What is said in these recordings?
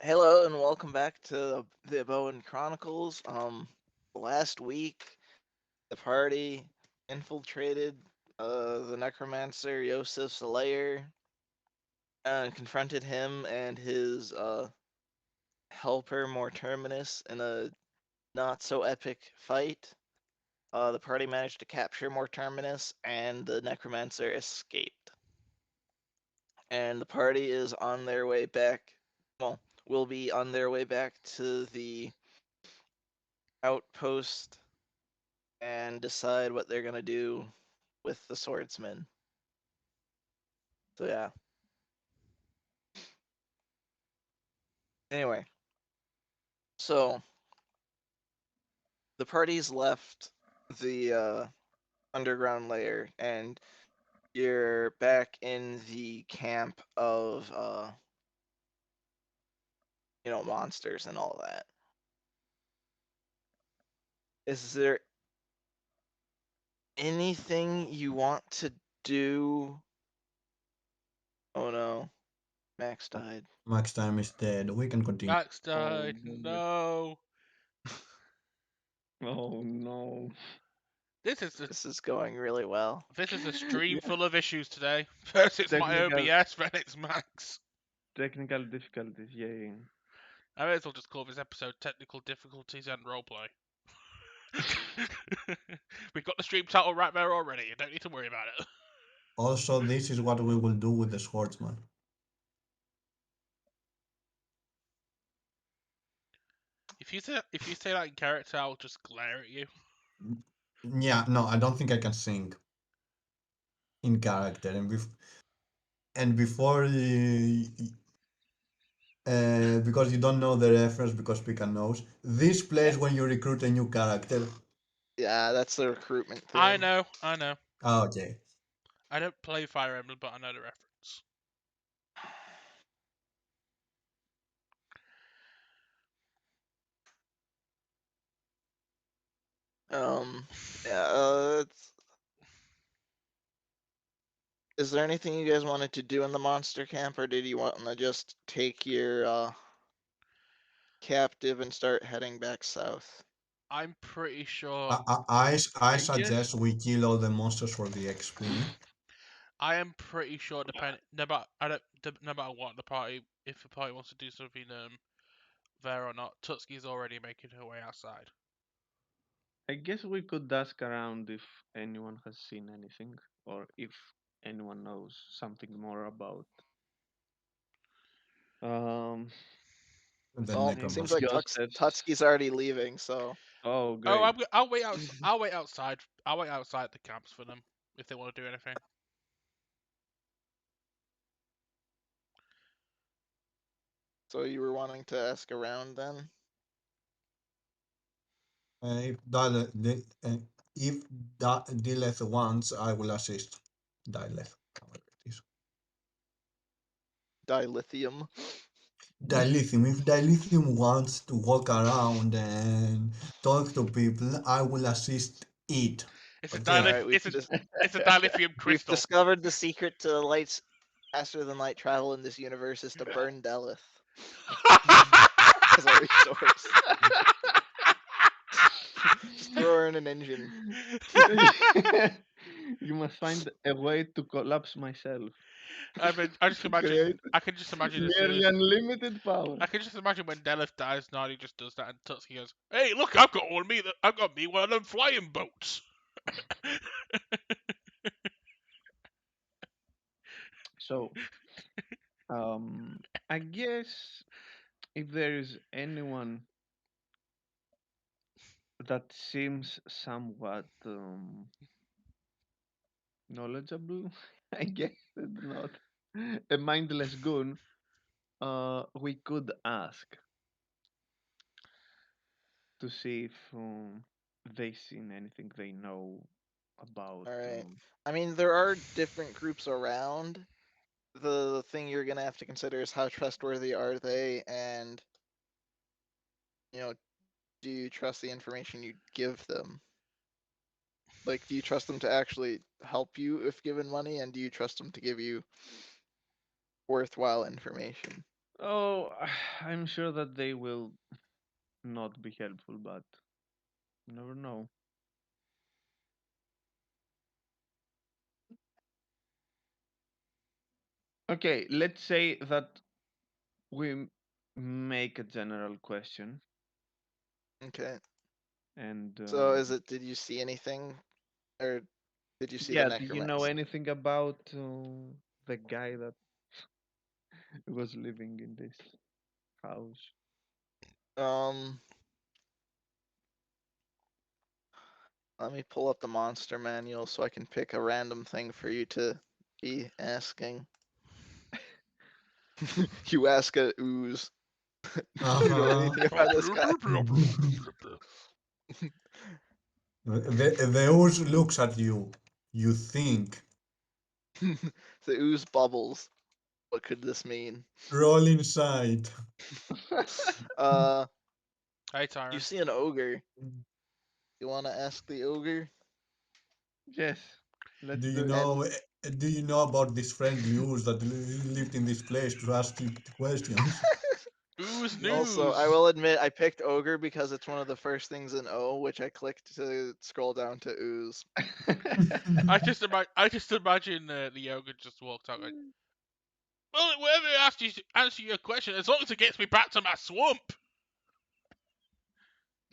Hello and welcome back to the Eboa Chronicles. Last week the party infiltrated the necromancer Yosef's lair and confronted him and his helper Morterminus in a not so epic fight. The party managed to capture Morterminus and the necromancer escaped. And the party is on their way back. Well, will be on their way back to the outpost and decide what they're gonna do with the swordsman. So yeah. Anyway, so the party's left the underground layer, and you're back in the camp of monsters and all that. Is there anything you want to do? Oh no, Max died. Max time is dead. We can continue. Max Oh died. no. No. Oh no. This is a This is going really well. this is a stream Yeah, full of issues today. First it's my technical OBS, then it's Max. technical difficulties, yeah. I may as well just call this episode Technical Difficulties and Roleplay. We've got the stream title right there already. You don't need to worry about it. Also, this is what we will do with the swordsman. If you say that in character, I'll just glare at you. Yeah, no, I don't think I can sing in character. And before because you don't know the reference because Pika knows, this plays when you recruit a new character. Yeah, that's the recruitment I theme. know, I know. Oh, okay. I don't play Fire Emblem, but I know the reference. Yeah, is there anything you guys wanted to do in the monster camp, or did you want to just take your captive and start heading back south? I'm pretty sure. I I guess suggest we kill all the monsters for the XP. I am pretty sure. No matter I don't. No matter what the party, if the party wants to do something there or not, Tutski's already making her way outside. I guess we could ask around if anyone has seen anything or if anyone knows something more about um The Well, it maybe seems necromancer. like Joseph's. Tutski's already leaving, so Oh Oh, great. I'll wait out. I'll wait outside. I'll wait outside the camps for them if they want to do anything. you were wanting to ask around then? If if Dileth wants, I will assist Dileth. However it is. Dilithium. Dilithium. If Dilithium wants to walk around and talk to people, I will assist it. It's a All Okay. dilith. right, It's a dilithium we've crystal. discovered the secret to lights faster than light travel in this universe is to burn Delith as a resource. Just throw her in an engine. You must find a way to collapse myself. I just imagine. Create I can just imagine as soon nearly as. unlimited power. I can just imagine when Delith dies, Nardi just does that, and Tutski goes, "Hey, look, I've got one me. I've got me one of them flying boats." So, I guess if there is anyone that seems somewhat knowledgeable, I guess it's not a mindless goon, we could ask to see if they seen anything they know about. All right. I mean, there are different groups around. The thing you're gonna have to consider is how trustworthy are they, and you know, do you trust the information you give them? Like, do you trust them to actually help you if given money, and do you trust them to give you worthwhile information? Oh, I'm sure that they will not be helpful, but you never know. Okay, let's say that we make a general question, Okay. and So is it? Did you see anything, or did you see the yeah, do you know necromancer? anything about the guy that was living in this house? Um, Let me pull up the monster manual so I can pick a random thing for you to be asking. You ask a ooze. Do you know Uh-huh. anything about this guy? The horse looks at you. You think. The ooze bubbles. What could this mean? Roll inside. Uh, Hey, you Tyron. see an ogre. You want to ask the ogre? Yes, let's Do you do it. And know? Do you know about this friendly horse that lived in this place to ask you questions? Ooze also, I news. will admit I picked ogre because it's one of the first things in O, which I clicked to scroll down to ooze. I just imagine the yoga just walked out like, well, whoever asked you to answer your question, as long as it gets me back to my swamp.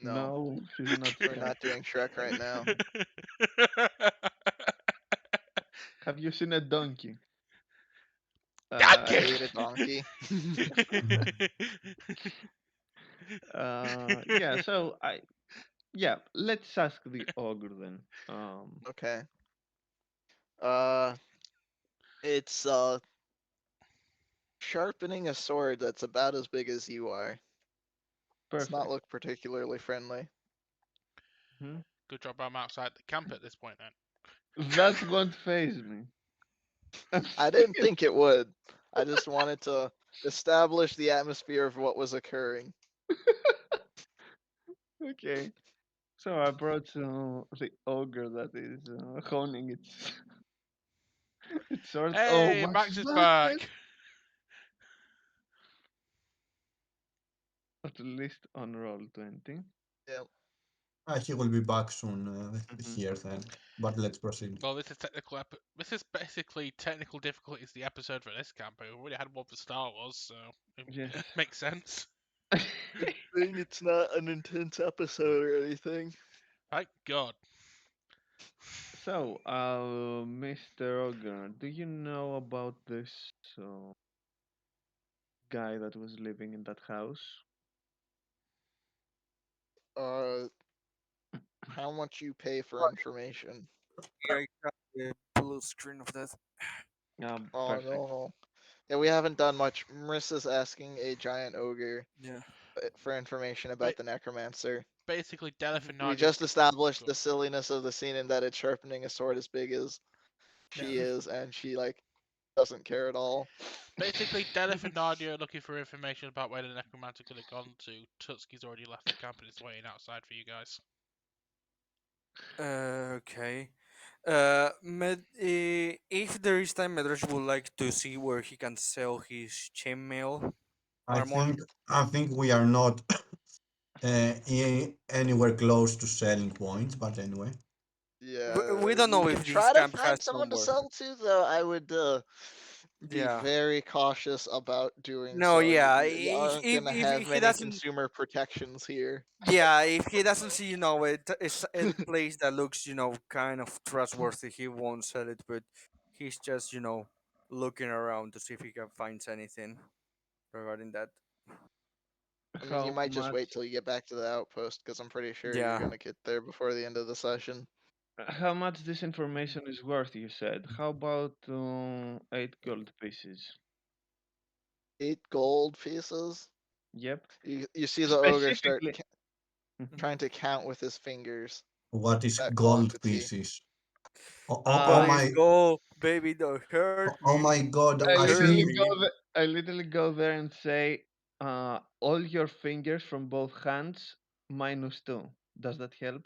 No, No, she's not we're Shrek. not doing Shrek right now. Have you seen a donkey? Donkey. I ate a donkey. Yeah. So yeah. Let's ask the ogre then. Okay. Uh, it's sharpening a sword that's about as big as you are. Does not Perfect. look particularly friendly. Hmm. Good job I'm outside the camp at this point then. That won't phase me. I didn't think it would. I just wanted to establish the atmosphere of what was occurring. Okay. So I brought the ogre that is honing its sword. Oh, Hey, Max Max is is back. Yes. back. At least on roll 20. Yeah. He will be back soon Hmm. here then. But let's proceed. Well, this is this is basically technical difficulties. The episode for this camp. We already had one for Star Wars, so it Yes. makes sense. Good thing it's not an intense episode or anything. Thank God. So, Mr. Ogre, do you know about this uh, guy that was living in that house? Uh, how much you pay for information? Yeah, I got the blue screen of that. Oh Perfect. no. Yeah, we haven't done much. Marissa's asking a giant ogre Yeah. for information Ba- about the necromancer. Basically, Delph and We Nadia just established Go. the silliness of the scene in that it's sharpening a sword as big as Yeah. she is, and she like doesn't care at all. Basically, Delph and Nadia are looking for information about where the necromancer could have gone to. Tutski's already left the camp and is waiting outside for you guys. Okay. If there is time, Medrush would like to see where he can sell his chainmail I armor. think I think we are not anywhere close to selling points, but anyway. We Yeah, don't we know could if this try to camp find has someone to somewhere. sell to, though. I would be Yeah. very cautious about doing No, so. yeah. You aren't gonna have If he many doesn't, consumer protections here. yeah, if he doesn't see, it's a place that looks, kind of trustworthy, he won't sell it. But he's just, looking around to see if he can find anything regarding that. I mean, you How might just much? wait till you get back to the outpost, because I'm pretty sure you're Yeah. gonna get there before the end of the session. How much this information is worth? You said. How about 8 gold pieces? 8 gold pieces. Yep. You see the ogre start Specifically. Mhm. trying to count with his fingers What is that gold quantity. pieces? Gold is Uh, gold, baby. Don't hurt Oh me. my god! I Don't I hurt literally think me. go there. I literally go there and say, all your fingers from both hands -2. Does that help?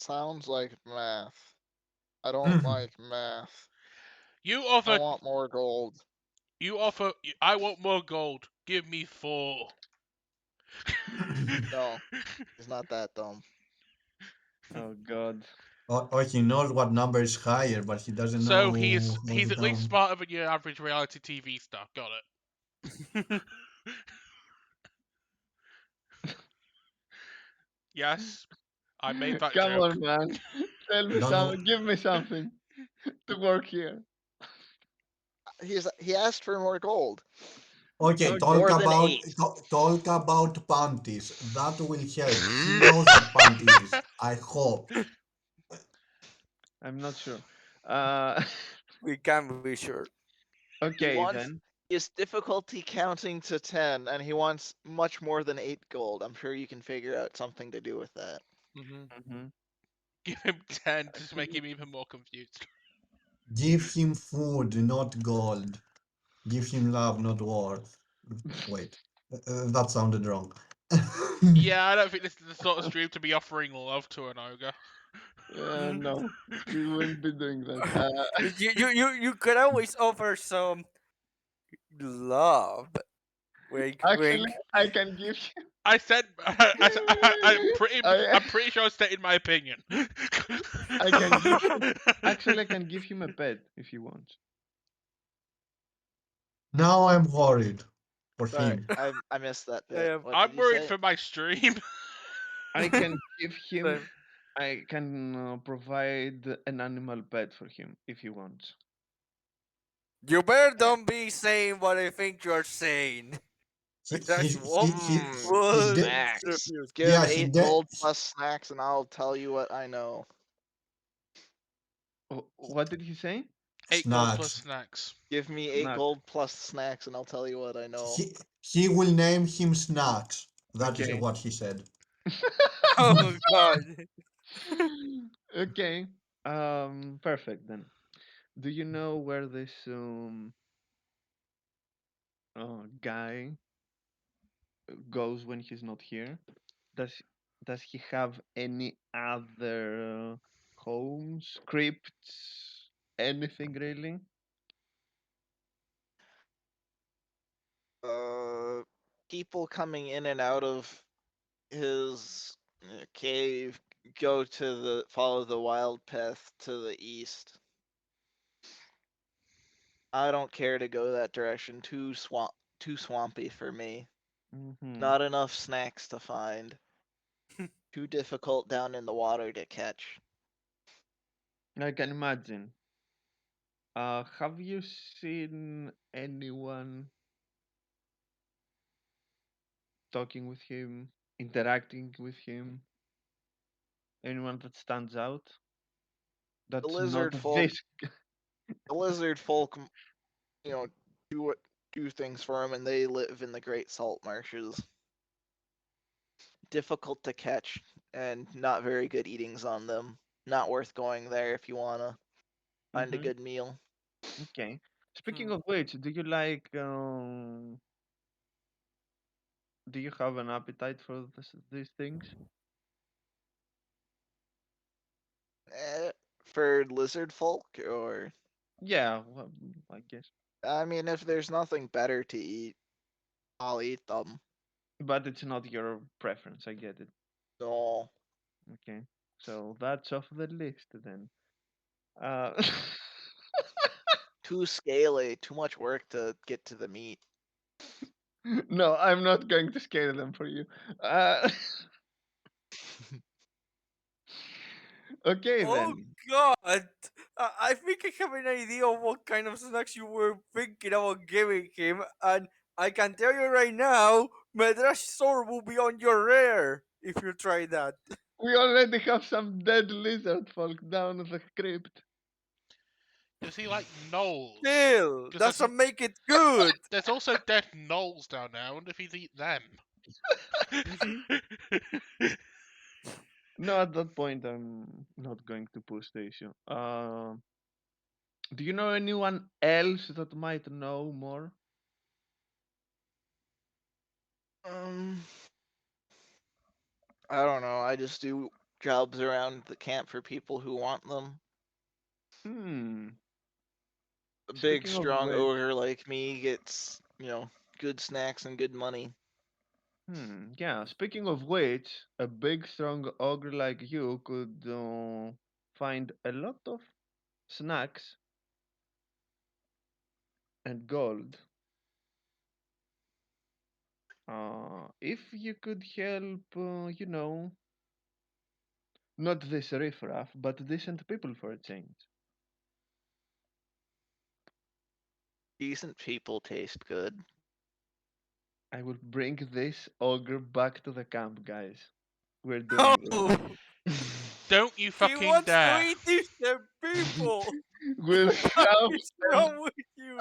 Sounds like math. I don't like math. You I offer want more gold. You offer. I want more gold. Give me 4. No, he's not that dumb. Oh God. Or he knows what number is higher, but he doesn't So know he's how to at least count. smarter than your average reality TV star. Got it. Yes, I made that Come joke. on, man. Tell me Don't something. Give me something to work here. He asked for more gold. Okay, Okay. More than 8. talk about panties. That will help. He knows what panties. I hope. I'm not sure. Uh, We can be sure. He okay wants then. his difficulty counting to 10, and he wants much more than 8 gold. I'm sure you can figure out something to do with that. Hmm. Hmm. Give him 10 to make Actually, him even more confused. Give him food, not gold. Give him love, not war. Wait, that sounded wrong. Yeah, I don't think this is the sort of stream to be offering love to an ogre. no, we wouldn't be doing that. You could always offer some love. Wink, Actually, wink. I can give you. I said, I, I'm pretty sure I stated my opinion. I can give him. Actually, I can give him a pet if he wants. Now I'm worried for Sorry, him. I missed that I bit. am What did I'm you worried say? for my stream. I can give him. same. I can provide an animal pet for him if he wants. You better Eh, don't be saying what I think you're saying. He, Because he, you won't, he will snacks. refuse. Give him yeah, 8 gold plus snacks, and I'll tell you what I know. What did he say? 8 gold plus snacks. snacks. Give me 8 Snack. gold plus snacks, and I'll tell you what I know. He will name him Snacks. That is Okay. what he said. Oh God. Okay. Perfect then. Do you know where this guy goes when he's not here? Does does he have any other homes, crypts, anything really? Uh, People coming in and out of his cave go to follow the wild path to the east. I don't care to go that direction. Too swampy for me. Mm-hmm. Not enough snacks to find. Too difficult down in the water to catch. I can imagine. Have you seen anyone talking with him, interacting with him? Anyone that stands out? The That's not lizard folk, this. the lizard folk, you know, do what do things for him, and they live in the Great Salt Marshes. Difficult to catch, and not very good eatings on them. Not worth going there if you wanna find a Mm-hmm. good meal. Okay. Speaking Hmm. of which, do you like? Do you have an appetite for these things? Eh, for lizard folk, or Yeah, well, I guess. I mean, if there's nothing better to eat, I'll eat them. But it's not your preference. I get it. No, Okay. So that's off the list then. Uh, too scaly, too much work to get to the meat. no, I'm not going to scale them for you. Uh, okay Oh then. God. I think I have an idea of what kind of snacks you were thinking about giving him, and I can tell you right now, Medrash sword will be on your rear if you try that. We already have some dead lizard folk down the crypt. Is he like gnolls? Still, Because doesn't make it good. there's also dead gnolls down there. I wonder if he'd eat them. No, at that point, I'm not going to push the issue. Do you know anyone else that might know more? Um, I don't know. I just do jobs around the camp for people who want them. Hmm. A big, Speaking of strong which, ogre like me gets, good snacks and good money. yeah. Speaking of which, a big, strong ogre like you could find a lot of snacks and gold. If you could help, not this riffraff, but decent people for a change. Decent people taste good. I will bring this ogre back to the camp, guys. We're doing Oh, this. Don't you he fucking wants to dare! eat these people. we'll What have is wrong with you?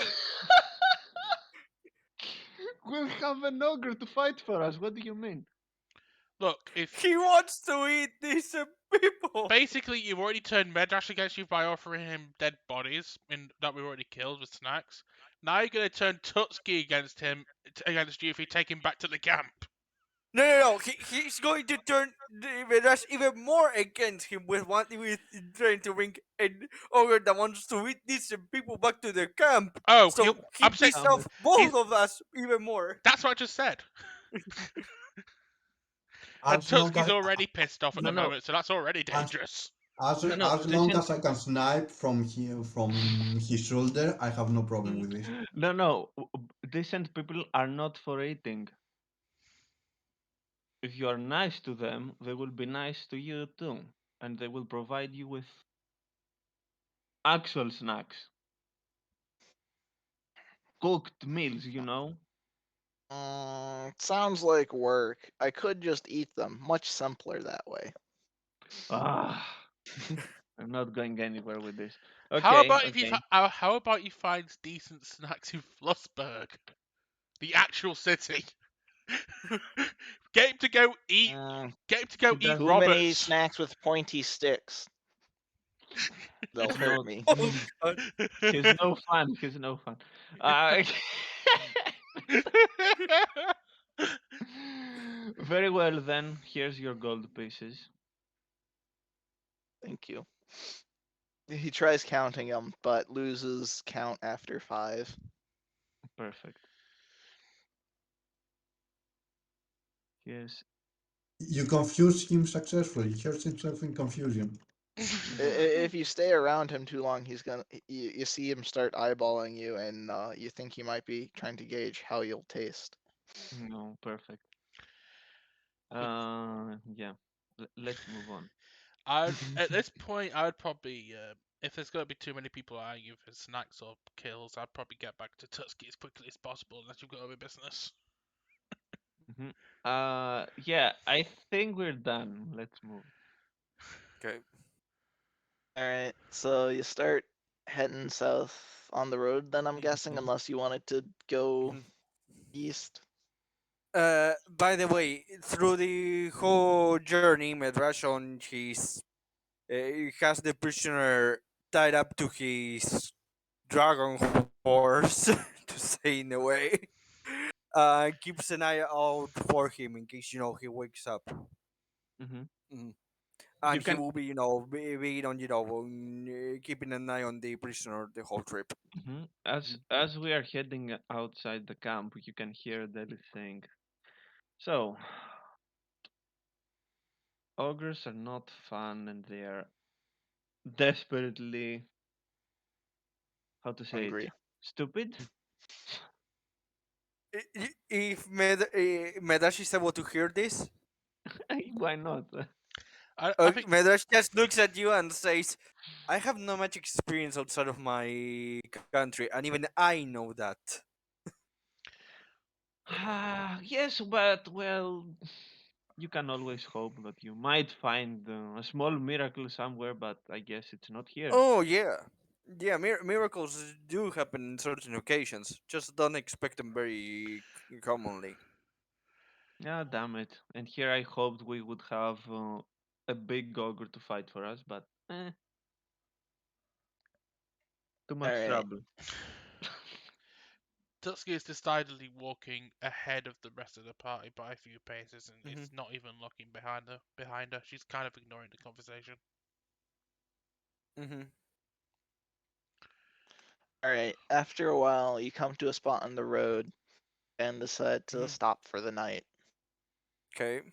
we'll have an ogre to fight for us. What do you mean? Look, if He wants to eat these people. basically you've already turned Medrash against you by offering him dead bodies that we've already killed with snacks, now you're gonna turn Tutski against you if you take him back to the camp. No, no, no. He's going to turn the Rush even more against him with trying to bring an ogre that wants to eat these people back to the camp. Oh, So he I'm saying pissed Damn off it. both he's. of us even more. That's what I just said. And As long Tutski's as already pissed off at No, the no, moment, so that's already as dangerous. as, no, no. as long as I can snipe from his shoulder, I have no problem with this. No, no. Decent people are not for eating. If you are nice to them, they will be nice to you too, and they will provide you with actual snacks, cooked meals. Sounds like work. I could just eat them. Much simpler that way. Ah, I'm not going anywhere with this. How Okay, about if you okay. how about you find decent snacks in Flussburg, the actual city? Get him to go eat. Mm, Get him to go He eat does. too many Roberts. snacks with pointy sticks. They'll He's hurt not. me. Oh God! He's no fun. He's no fun. Uh, very well then. Here's your gold pieces. Thank you. He tries counting them, but loses count after 5. Perfect. Yes. You confuse him successfully. He hurts himself in confusion. If you stay around him too long, he's gonna. You see him start eyeballing you, and you think he might be trying to gauge how you'll taste. No, perfect. Yeah. Let's move on. At this point, I would probably, if there's going to be too many people eyeing you for snacks or kills, I'd probably get back to Tutski as quickly as possible, unless you've got other business. Mhm. Yeah, I think we're done. Let's move. Okay. All right, so you start heading south on the road. Then I'm guessing, unless you wanted to go Mhm. east. By the way, through the whole journey, Medrashon has the prisoner tied up to his dragon horse, to say in a way. Keeps an eye out for him in case he wakes up. Hmm. Mhm. You And he can. will be being on keeping an eye on the prisoner the whole trip. As we are heading outside the camp, you can hear Deli saying, "So, ogres are not fun, and they are desperately, how to say it, Hungry. stupid." If Medash is able to hear this, Why not? I think Medash just looks at you and says, "I have no much experience outside of my country, and even I know that." Yes, but well, you can always hope that you might find a small miracle somewhere, but I guess it's not here. Oh yeah, yeah. Miracles do happen in certain occasions. Just don't expect them very commonly. Yeah, damn it. And here I hoped we would have a big ogre to fight for us, but too All much right. trouble. Tutski is decidedly walking ahead of the rest of the party by a few paces, and Hmm. it's not even looking behind her. Behind her, she's kind of ignoring the conversation. Hmm. All right. After a while, you come to a spot on the road and decide to Mhm. stop for the night. Okay.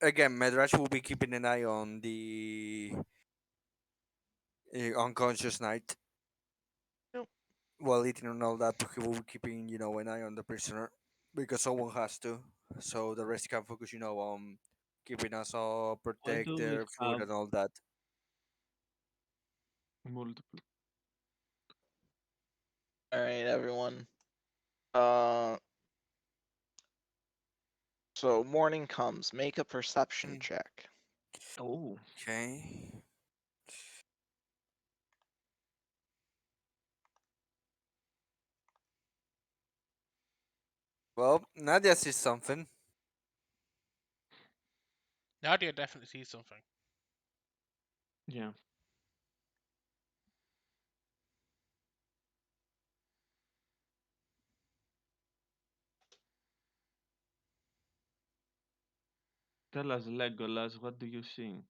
Again, Medrash will be keeping an eye on the unconscious knight Nope. while eating and all that, but he will be keeping, an eye on the prisoner because someone has to. So the rest can focus, on keeping us all Why protect do we their food have and all that. multiple? All right, everyone. Uh, so morning comes. Make a perception Mm. check. Oh, Okay. Well, Nadia sees something. Nadia definitely sees something. yeah. Tell us, Legolas, what do you see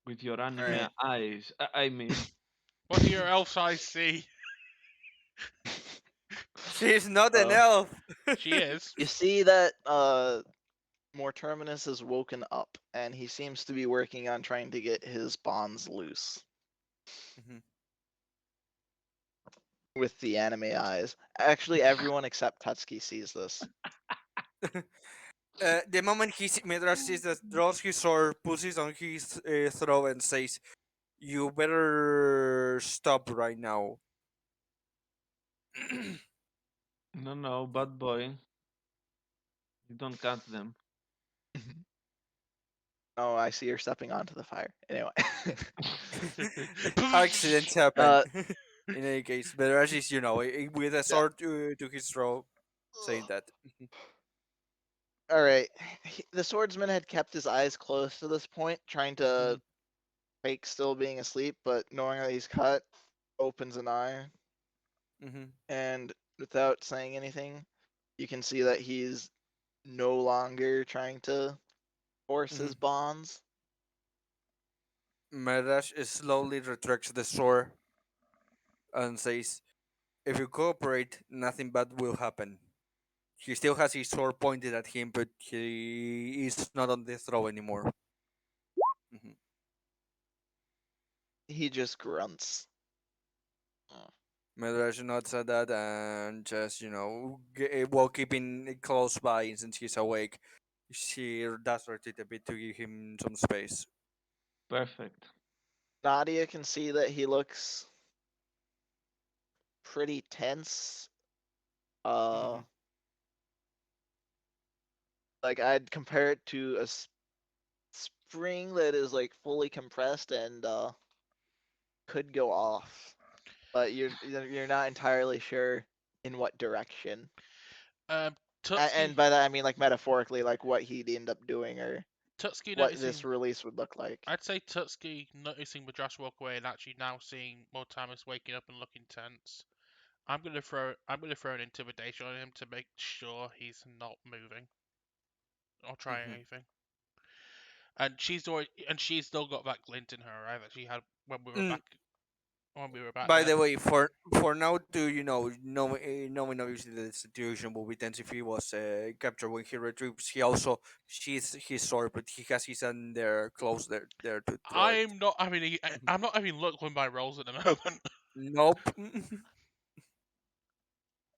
with your All anime right. eyes? I mean, What do your elf eyes see? She's not an Uh, elf. She is. you see that Morterminus is woken up, and he seems to be working on trying to get his bonds loose Mhm. with the anime eyes. Actually, everyone except Tutski sees this. The moment Midrash sees that, draws his sword, puts it on his throat, and says, "You better stop right now." no, bad boy. You don't cut them. Oh, I see you're stepping onto the fire. Anyway. Accidents happen. uh, In any case, Midrash is, with a yeah. sword to his throat, saying that. All right. The swordsman had kept his eyes closed to this point, trying to Mhm, fake still being asleep, but knowing that he's cut, opens an eye, mhm, and without saying anything, you can see that he's no longer trying to force his mhm. bonds. Midrash slowly retracts the sword and says, "If you cooperate, nothing bad will happen." He still has his sword pointed at him, but he is not on the throw anymore. Mhm. He just grunts. Midrash nods at that and just, while keeping it close by since he's awake, she does rotate a bit to give him some space. Perfect. Nadia can see that he looks pretty tense. Uh, Hmm. like I'd compare it to a spring that is like fully compressed and could go off, but you're not entirely sure in what direction. um, And Tutski, by that I mean like metaphorically, like what he'd end up doing or Tutski what this noticing. release would look like. I'd say Tutski noticing Madrash walk away and actually now seeing Mortimus waking up and looking tense. I'm gonna throw an intimidation on him to make sure he's not moving or trying Hmm. anything. And she's still got that glint in her eye that she had Mm, when we were back by there. the way, for now to knowing obviously the situation will be tense if he was captured when he retrieves. He also she's his sword, but he has his hand there close there to throw it. Mhm. I'm not having luck with my rolls at the moment. Nope.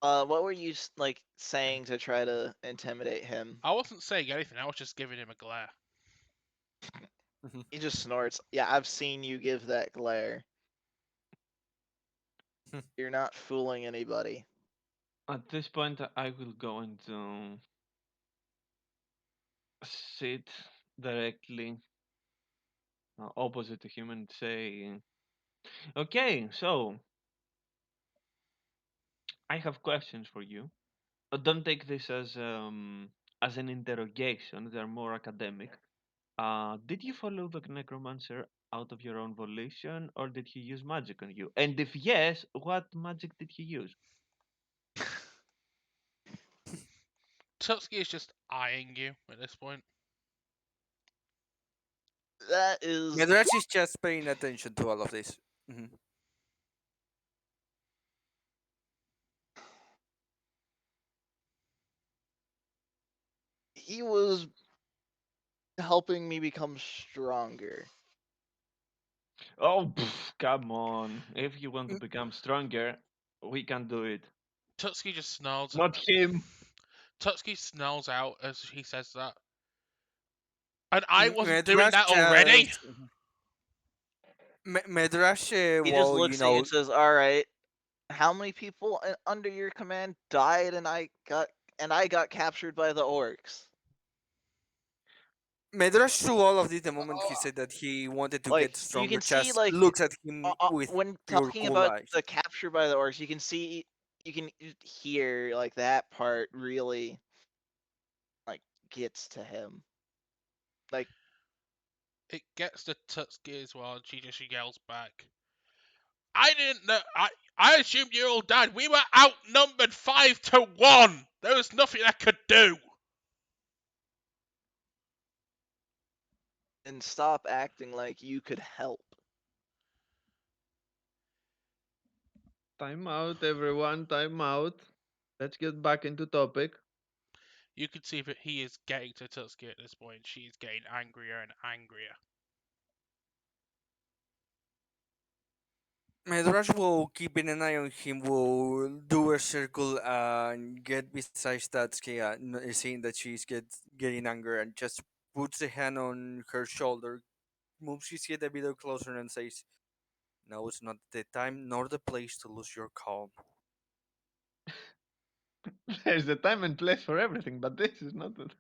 What were you like saying to try to intimidate him? I wasn't saying anything. I was just giving him a glare. Mhm. He just snorts. Yeah, I've seen you give that glare. You're not fooling anybody. At this point, I will go into sit directly opposite to him and say, "Okay, so I have questions for you. But don't take this as an interrogation. They're more academic. Did you follow the necromancer out of your own volition, or did he use magic on you? And if yes, what magic did he use?" Tutski is just eyeing you at this point. That is Medrash is just paying attention to all of this. Hmm. he was helping me become stronger. Oh, come on. If you want to M- become stronger, we can do it. Tutski just snarls. Not him. Tutski snarls out as he says that. And I wasn't doing Medrash that already. just Medrash He just will looks at you and says, "All right, how many people under your command died, and I got captured by the orcs." Medrash through all of this, the moment he said that he wanted to Like get you stronger, can see, just like looks at him with when pure talking cool about eyes. the capture by the orcs, you can hear like that part really like gets to him. Like It gets to Tutski as well, and she just yells back. I didn't know. I assumed you all died. We were outnumbered 5-1. There was nothing I could do. and stop acting like you could help. Time out, everyone. Time out. Let's get back into topic. You can see that he is getting to Tutski at this point. She's getting angrier and angrier. Medrash will keep an eye on him, will do a circle and get beside Statsuki, seeing that getting anger, and just puts a hand on her shoulder, moves his head a bit closer, and says, "Now it's not the time nor the place to lose your calm." There's a time and place for everything, but this is not it.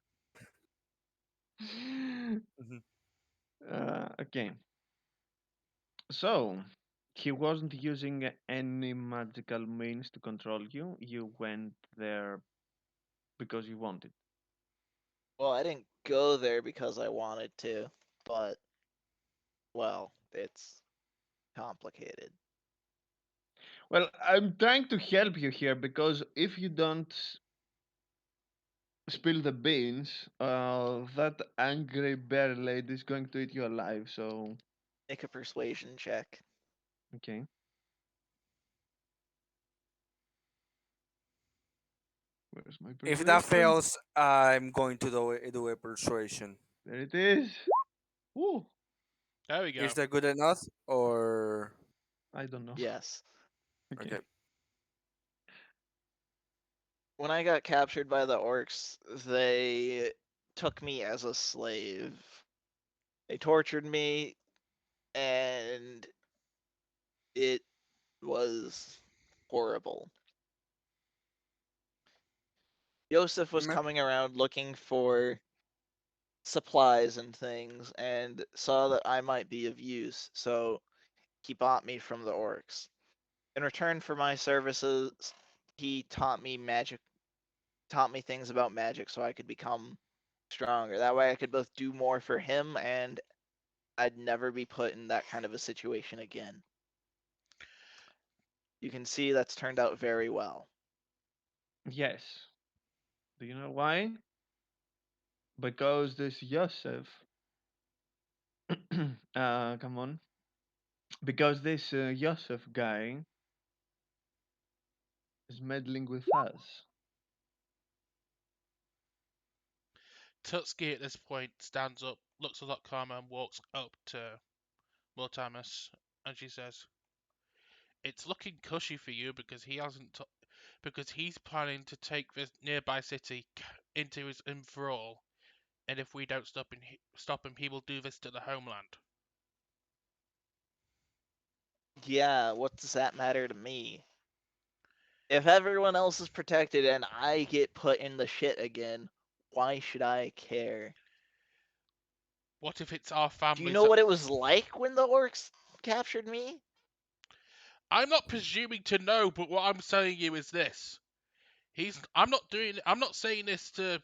Mhm. Okay. So, he wasn't using any magical means to control you. You went there because you wanted. Well, I didn't go there because I wanted to, but well, it's complicated. Well, I'm trying to help you here because if you don't spill the beans, that angry bear lady is going to eat you alive. So, Make a persuasion check. okay. Where's my If that persuasion? fails, I'm going to do a persuasion. There it is. Ooh, There we go. Is that good enough, or I don't know. Yes. Okay. okay? When I got captured by the orcs, they took me as a slave. They tortured me, and it was horrible. Yosef was Me- coming around looking for supplies and things and saw that I might be of use, so he bought me from the orcs. In return for my services, he taught me things about magic so I could become stronger. That way I could both do more for him and I'd never be put in that kind of a situation again. You can see that's turned out very well. Yes. Do you know why? Because this Yosef, come on. Because this Yosef guy is meddling with us. Tutski at this point stands up, looks a lot calmer, and walks up to Mortimus, and she says, "It's looking cushy for you because he hasn't, because he's planning to take this nearby city into his thrall, and if we don't stop him, he will do this to the homeland." Yeah, what does that matter to me? If everyone else is protected and I get put in the shit again, why should I care? What if it's our Do you families know that... what it was like when the orcs captured me? I'm not presuming to know, but what I'm telling you is this. I'm not saying this to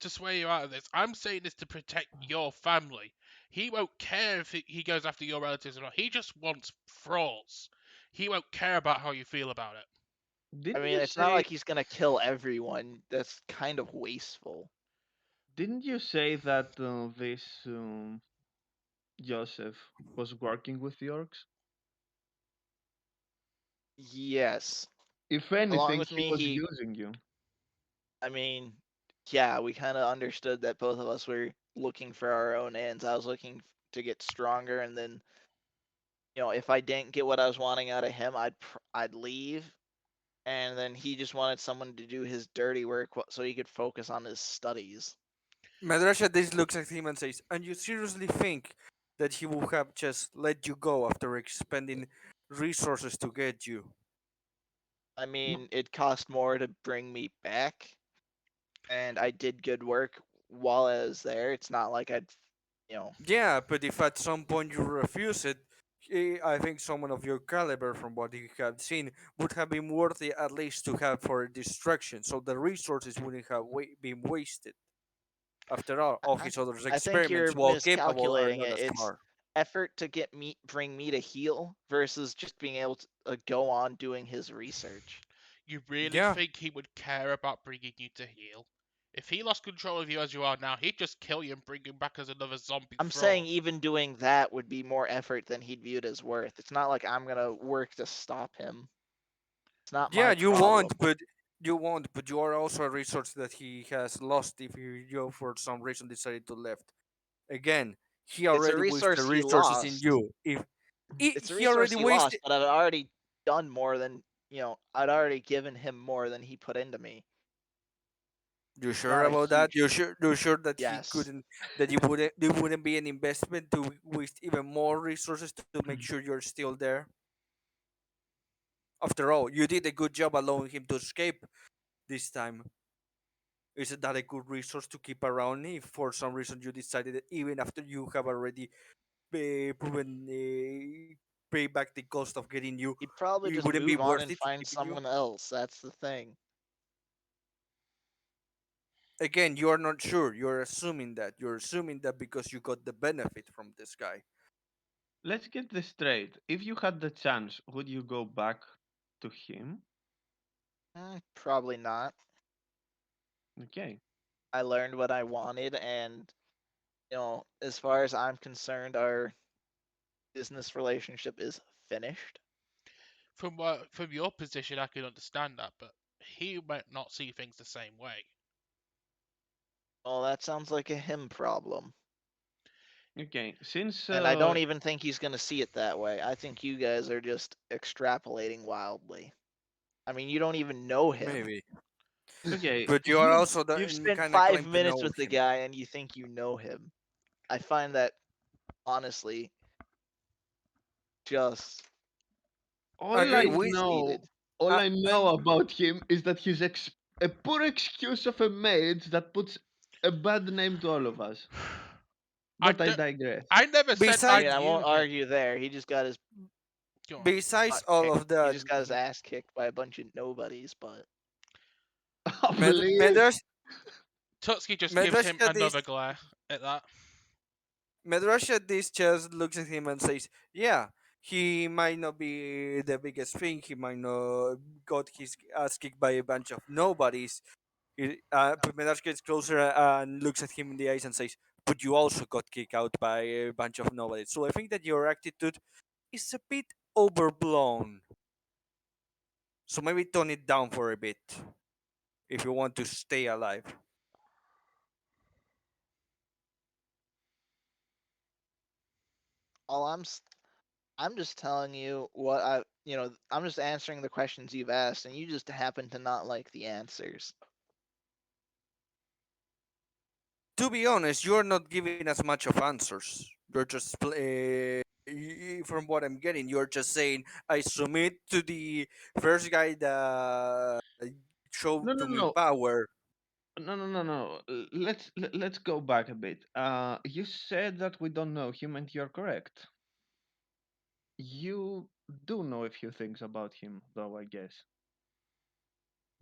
sway you out of this. I'm saying this to protect your family. He won't care if he goes after your relatives or not. He just wants thralls. He won't care about how you feel about it. I Didn't mean, you it's not say? like he's gonna kill everyone. That's kind of wasteful. Didn't you say that this Joseph was working with the orcs? Yes. If Along anything, with he me, was using you. I mean, yeah, we kind of understood that both of us were looking for our own ends. I was looking to get stronger, and then if I didn't get what I was wanting out of him, I'd leave, and then he just wanted someone to do his dirty work so he could focus on his studies. Madrasha this looks at him and says, "And you seriously think that he would have just let you go after expending resources to get you?" I mean, it cost more to bring me back, and I did good work while I was there. It's not like you know, Yeah, but if at some point you refuse it, I think someone of your caliber, from what you have seen, would have been worthy at least to have for a distraction, so the resources wouldn't have been wasted. After all I, his other I think experiments, you're while capable, are miscalculating not it. as It's far. effort to bring me to heal versus just being able to go on doing his research. You really Yeah, think he would care about bringing you to heal? If he lost control of you as you are now, he'd just kill you and bring you back as another zombie I'm saying thrall. even doing that would be more effort than he'd view it as worth. It's not like I'm gonna work to stop him. It's not yeah, my problem. you won't, but you are also a resource that he has lost if you for some reason decided to left. Again, he It's a already wasted resource he resources in lost. you. If It's a he resource already he lost, wasted. but I've already done more than I'd already given him more than he put into me. You It's sure not a about that? huge You sure that he yes. couldn't, that you wouldn't, there wouldn't be an investment to waste even more resources to make sure you're still there? After all, you did a good job allowing him to escape this time. Isn't that a good resource to keep around if for some reason you decided that even after you have already proven pay back the cost of getting you, He'd probably it just wouldn't be move on worth and it find keeping you? someone else. That's the thing. Again, you're not sure. You're assuming that. You're assuming that because you got the benefit from this guy. Let's get this straight. If you had the chance, would you go back to him? Probably not. Okay. I learned what I wanted, and as far as I'm concerned, our business relationship is finished. From your position, I can understand that, but he might not see things the same way. Well, that sounds like a him problem. Okay. Since And I don't even think he's going to see it that way. I think you guys are just extrapolating wildly. I mean, you don't even know him. Maybe. okay, But you are you also You've spent kind of claim five to minutes know with the him. guy and you think you know him. I find that honestly just all I Agree. We know, conceited. all I know and about him is that he's a poor excuse of a mage that puts a bad name to all of us. I But I don't. digress. I never said I I mean, besides I knew won't him. argue there. He just got his Go on. besides butt all kicked. of He that, just got his ass kicked by a bunch of nobodies, but Please. Medras Tutski just gives him Medrash this another glare at that. Medrash this just looks at him and says, "Yeah, he might not be the biggest thing. He might not got his ass kicked by a bunch of nobodies." But Medrash gets closer and looks at him in the eyes and says, "But you also got kicked out by a bunch of nobodies. So I think that your attitude is a bit overblown. So maybe tone it down for a bit if you want to stay alive." all I'm just telling you what I'm just answering the questions you've asked and you just happen to not like the answers. To be honest, you're not giving us much of answers. You're just from what I'm getting, you're just saying I submit to the first guy that showed No, to no, me no. power. No. Let's go back a bit. You said that we don't know him, and you're correct. You do know a few things about him, though, I guess.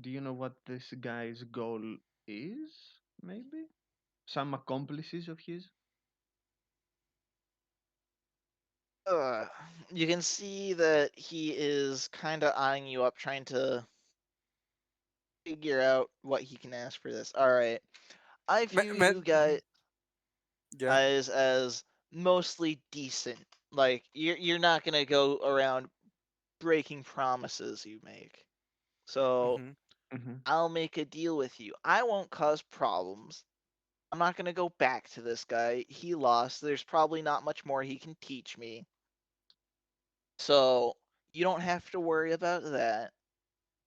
Do you know what this guy's goal is? Maybe some accomplices of his. Uh, you can see that he is kind of eyeing you up, trying to figure out what he can ask for this. All right, I view you Mhm. guys Yeah. as mostly decent. Like you're not gonna go around breaking promises you make. So Hmm. Mhm. I'll make a deal with you. I won't cause problems. I'm not gonna go back to this guy. He lost. There's probably not much more he can teach me. So you don't have to worry about that.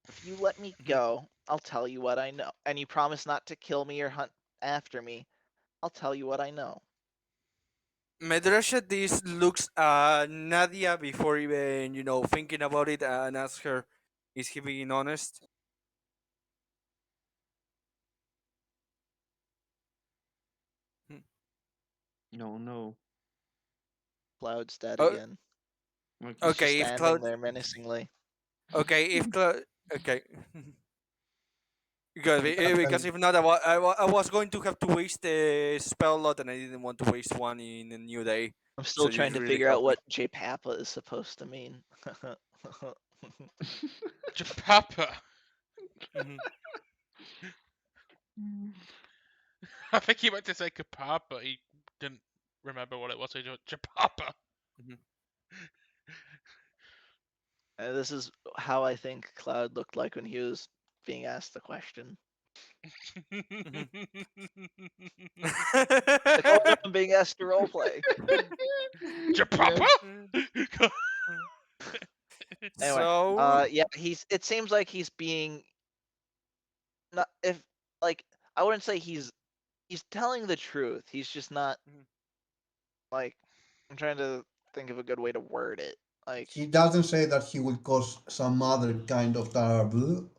If you let me Mhm. go, I'll tell you what I know. And you promise not to kill me or hunt after me, I'll tell you what I know. Medrasha this looks at Nadia before even thinking about it and asks her, "Is he being honest?" Hmm. No, no. Cloud's dead Oh, again. Okay. He's just okay. If standing Cloud, there menacingly. okay, if Cloud, okay. Because Actually, if not, I was going to have to waste a spell lot, and I didn't want to waste one in a new day. I'm So still you trying to really figure out helped me. what J Papa is supposed to mean. Japapa. Hmm. I think he meant to say Kapapa, but he didn't remember what it was. So he just Japapa. Hmm. This is how I think Cloud looked like when he was being asked the question. Hmm. Like, oh no, I'm being asked to roleplay. Japapa. Anyway, So, yeah, it seems like he's being not if like I wouldn't say he's telling the truth. He's just not Mhm. like I'm trying to think of a good way to word it. Like he doesn't say that he will cause some other kind of trouble,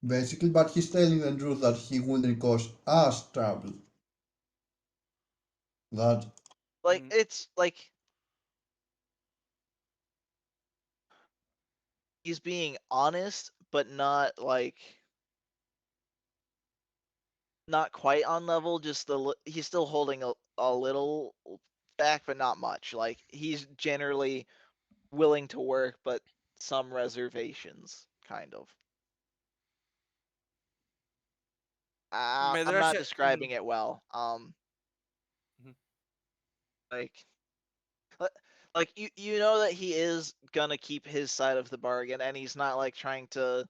basically, but he's telling the truth that he wouldn't cause us trouble. That Mhm. it's like he's being honest, but not quite on level. Just he's still holding a little back, but not much. Like he's generally willing to work, but some reservations, kind of. I'm not Medrasha. describing it well. Mhm. Like li- like you know that he is gonna keep his side of the bargain, and he's not like trying to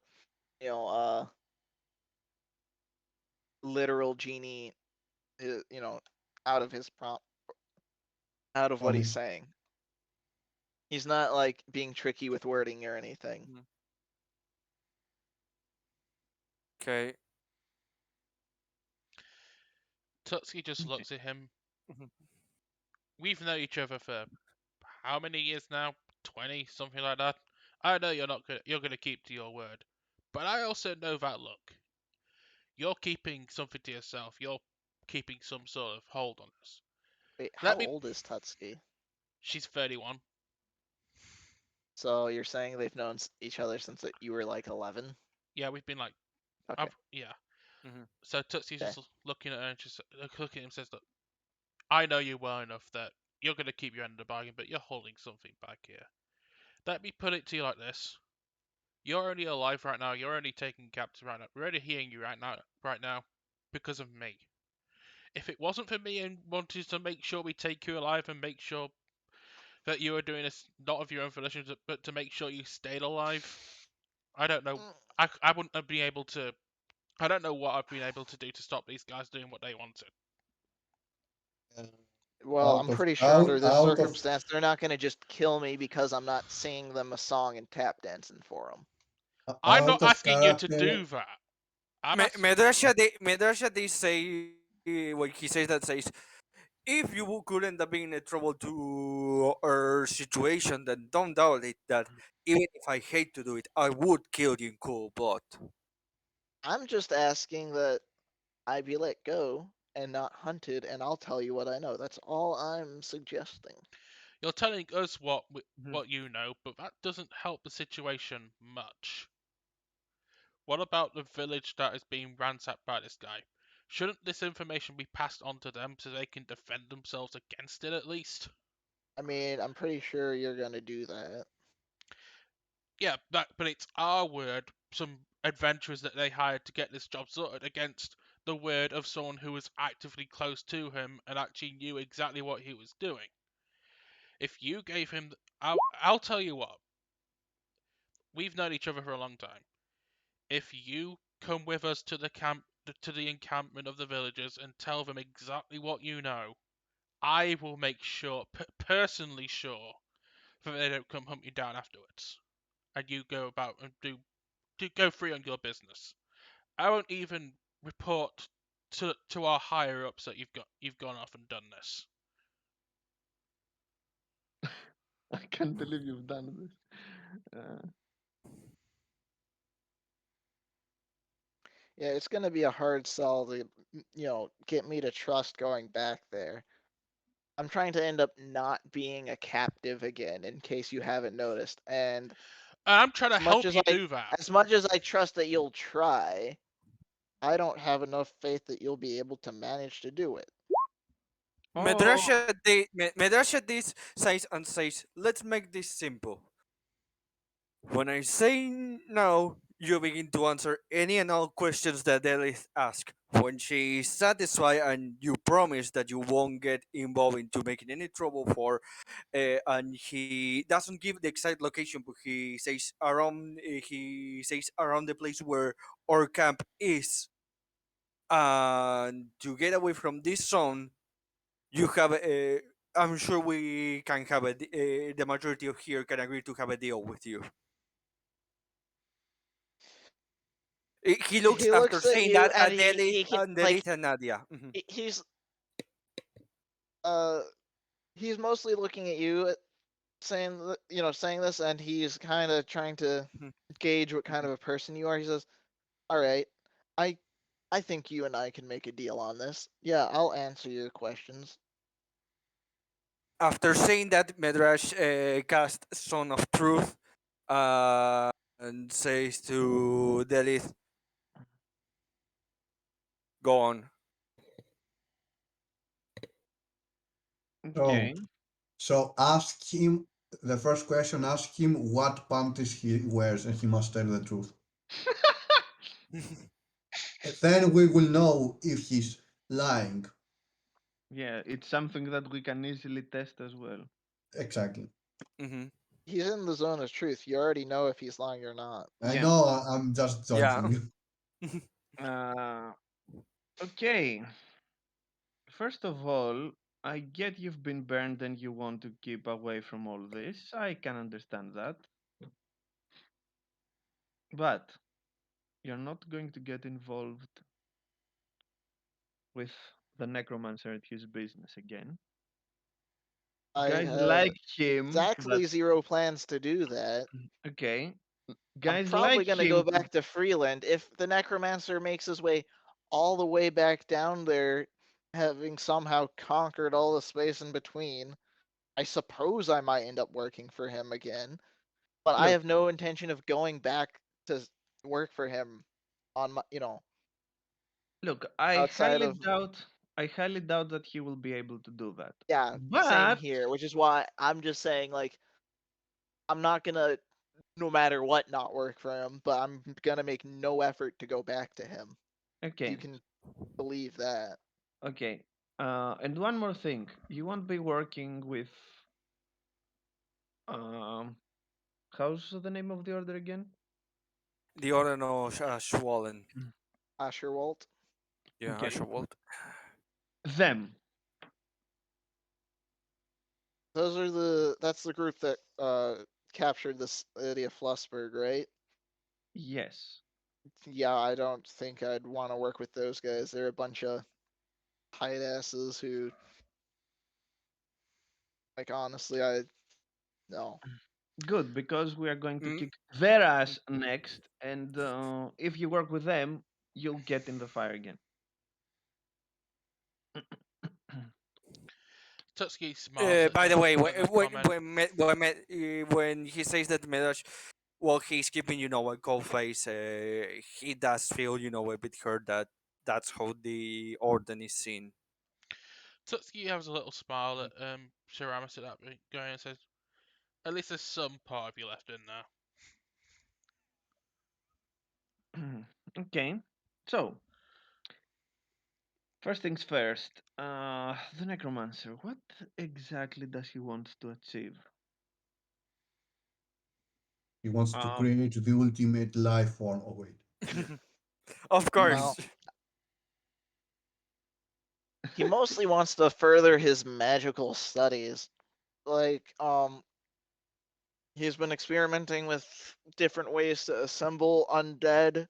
you know literal genie you know out of his prompt out of what he's promise. saying. He's not like being tricky with wording or anything. Mhm. Okay. Tutski just Okay. looks at him. Mhm. We've known each other for how many years now? 20, something like that. I know you're gonna keep to your word, but I also know that look. You're keeping something to yourself. You're keeping some sort of hold on us. Wait, how Let me. old is Tutski? She's 31. So you're saying they've known each other since you were like 11? Yeah, we've been like, Okay, yeah. Mhm. So Tutski's okay. just looking at her and just looking at him and says, "Look, I know you well enough that you're gonna keep your end of the bargain, but you're holding something back here. Let me put it to you like this: you're only alive right now. You're only taken captive right now. We're only hearing you right now, because of me. If it wasn't for me and wanting to make sure we take you alive and make sure that you were doing this not of your own volition, but to make sure you stayed alive, I don't know. Mm, I wouldn't have been able to. I don't know what I've been able to do to stop these guys doing what they wanted. Well, Out I'm of pretty sure under out this out of circumstance, they're not going to just kill me because I'm not singing them a song and tap dancing for them. I'm not out of asking you to character. do that. I'm asking. Medrasha they say when he says that says, if you could end up being in a trouble to or situation, then don't doubt it that even if I hate to do it, I would kill you in cold blood. I'm just asking that I be let go and not hunted, and I'll tell you what I know. That's all I'm suggesting. You're telling us Mhm. what you know, but that doesn't help the situation much. What about the village that is being ransacked by this guy? Shouldn't this information be passed on to them so they can defend themselves against it at least? I mean, I'm pretty sure you're going to do that. Yeah, but it's our word, some adventurers that they hired to get this job sorted, against the word of someone who was actively close to him and actually knew exactly what he was doing. If you gave him, I'll tell you what, we've known each other for a long time. If you come with us to the encampment of the villagers and tell them exactly what you know. I will make sure, personally sure, that they don't come hunt you down afterwards, and you go about and go free on your business. I won't even report to our higher ups that you've gone off and done this. I can't believe you've done this. Yeah, it's gonna be a hard sell to, get me to trust going back there. I'm trying to end up not being a captive again, in case you haven't noticed. And And I'm trying to as much help as you I, do that. as much as I trust that you'll try, I don't have enough faith that you'll be able to manage to do it. Oh, Medrasha this says and says, let's make this simple. When I say no, you begin to answer any and all questions that Delith asks. When she is satisfied and you promise that you won't get involved into making any trouble for, and he doesn't give the exact location, but he says around the place where our camp is, and to get away from this zone, you have a. I'm sure we can have the majority of here can agree to have a deal with you. He looks He after looks at saying you that and at he can like Delith and Nadia. he's uh he's mostly looking at you, saying saying this, and he's kind of trying to Mhm. gauge what kind of a person you are. He says, "All right, I I think you and I can make a deal on this. Yeah, I'll answer your questions." After saying that, Medrash casts Son of Truth and says to Delith, "Go on." So, okay. so ask him the first question. Ask him what panties he wears, and he must tell the truth. Then we will know if he's lying. Yeah, it's something that we can easily test as well. Exactly. Mhm. He's in the zone of truth. You already know if he's lying or not. I Yeah. know. I'm just Yeah. joking. Uh, okay. First of all, I get you've been burned and you want to keep away from all this. I can understand that. But you're not going to get involved with the necromancer and his business again. I Guys have like him that exactly zero plans to do that. okay. I'm Guys like probably going to go him back to Freeland if the necromancer makes his way all the way back down there, having somehow conquered all the space in between. I suppose I might end up working for him again, but I look, have no intention of going back to work for him on my, look, outside of, I highly doubt that he will be able to do that. yeah, same But here, which is why I'm just saying, like, I'm not gonna, no matter what, not work for him, but I'm gonna make no effort to go back to him. You okay, can believe that. okay. And one more thing, you won't be working with um how's the name of the order again? The other no Schwallen. Asherwalt. Yeah, Okay. Asherwald. Them. That's the group that captured the city of Flussburg, right? Yes. Yeah, I don't think I'd want to work with those guys. They're a bunch of tight asses who, like, honestly, I no. Good, because we are going to Mm, kick their mm. ass next, and if you work with them, you'll get in the fire again. Tutski smiles By the way, at that comment. when he says that Medrash, well, he's keeping a cold face. He does feel a bit hurt that that's how the order is seen. Tutski has a little smile at Shiramis at that point, going and says, "At least there's some part of you left in there." Okay. So, first things first. The necromancer. What exactly does he want to achieve? He wants to Um, create the ultimate life form. Oh wait. Of Mhm. Well, course. he mostly wants to further his magical studies. Like, he's been experimenting with different ways to assemble undead.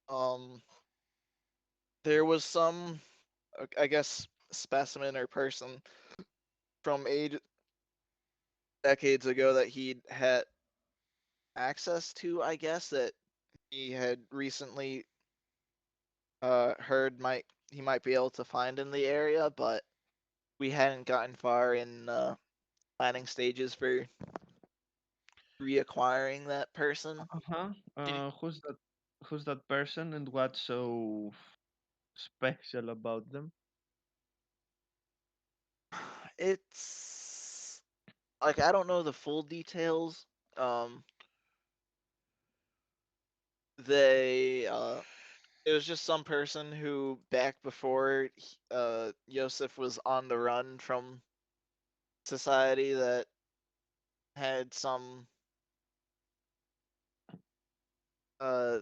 Um, there was some, I guess, specimen or person from decades ago that he had access to, I guess, that he had recently heard he might be able to find in the area, but we hadn't gotten far in planning stages for reacquiring that person. Uh-huh. Did Who's that person and what's so special about them? It's like I don't know the full details. Um, they it was just some person who back before Yosef was on the run from society that had some uh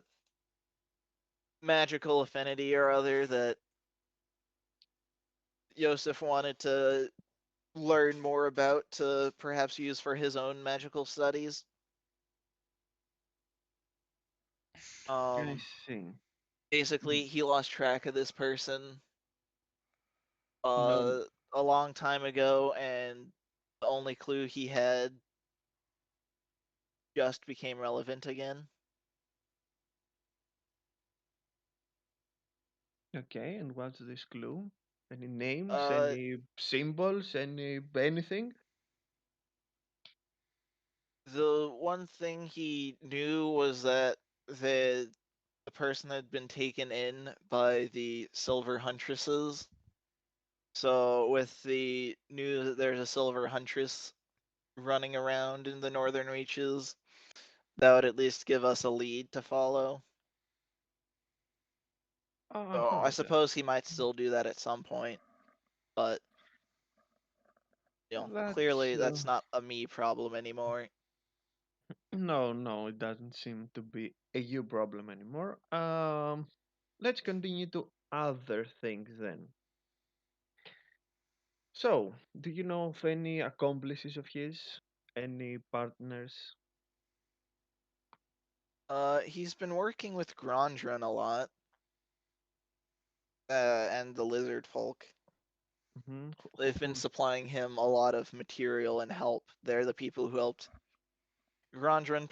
magical affinity or other that Yosef wanted to learn more about to perhaps use for his own magical studies. I Um, see. Mm, basically, he lost track of this person No. uh, a long time ago, and the only clue he had just became relevant again. Okay, and what's this clue? Any names, Uh, any symbols, anything? the one thing he knew was that the person had been taken in by the Silver Huntresses. So with the news that there's a Silver Huntress running around in the northern reaches, that would at least give us a lead to follow. So I Uh-huh. suppose he might still do that at some point, but That's clearly that's not a me problem anymore. no, no, it doesn't seem to be a you problem anymore. Let's continue to other things then. So, do you know of any accomplices of his? Any partners? He's been working with Grandrun a lot, and the lizard folk. Mm-hmm. They've been Who? supplying him a lot of material and help. They're the people who helped Grandrun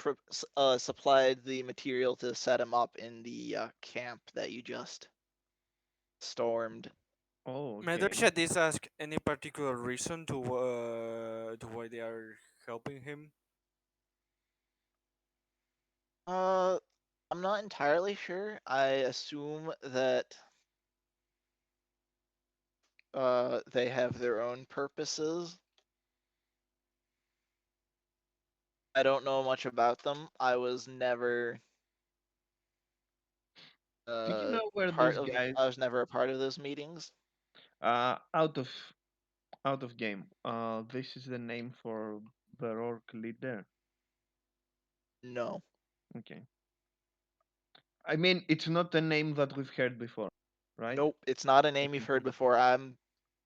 supplied the material to set him up in the camp that you just stormed. Oh, okay. Meathershed is ask any particular reason to why they are helping him. Uh, I'm not entirely sure. I assume that they have their own purposes. I don't know much about them. I was never Do you know where part those of guys I was never a part of those meetings. out of game? This is the name for the orc leader. No. Okay. I mean, it's not a name that we've heard before, right? Nope, it's not a name Okay, you've heard good. before. I'm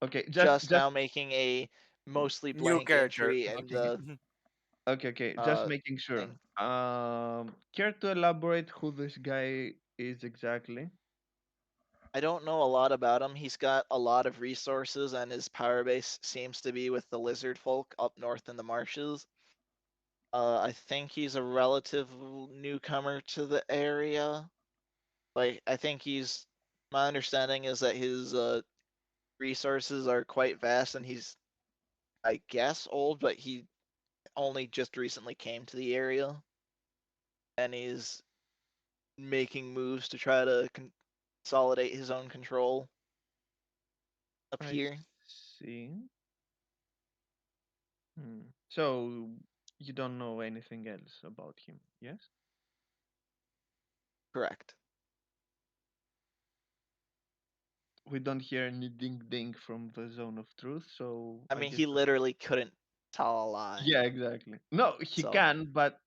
Okay, just now making a mostly New blank character. entry in okay, the okay. Just making sure. thing. Care to elaborate who this guy is exactly? I don't know a lot about him. He's got a lot of resources, and his power base seems to be with the lizard folk up north in the marshes. I think he's a relative newcomer to the area. Like, I think he's. My understanding is that his resources are quite vast, and he's, I guess, old, but he only just recently came to the area, and he's making moves to try to consolidate his own control up I here. see. So you don't know anything else about him, yes? Correct. We don't hear any ding ding from the zone of truth, so I I mean, guess he literally couldn't tell a lie. yeah, exactly. No, So,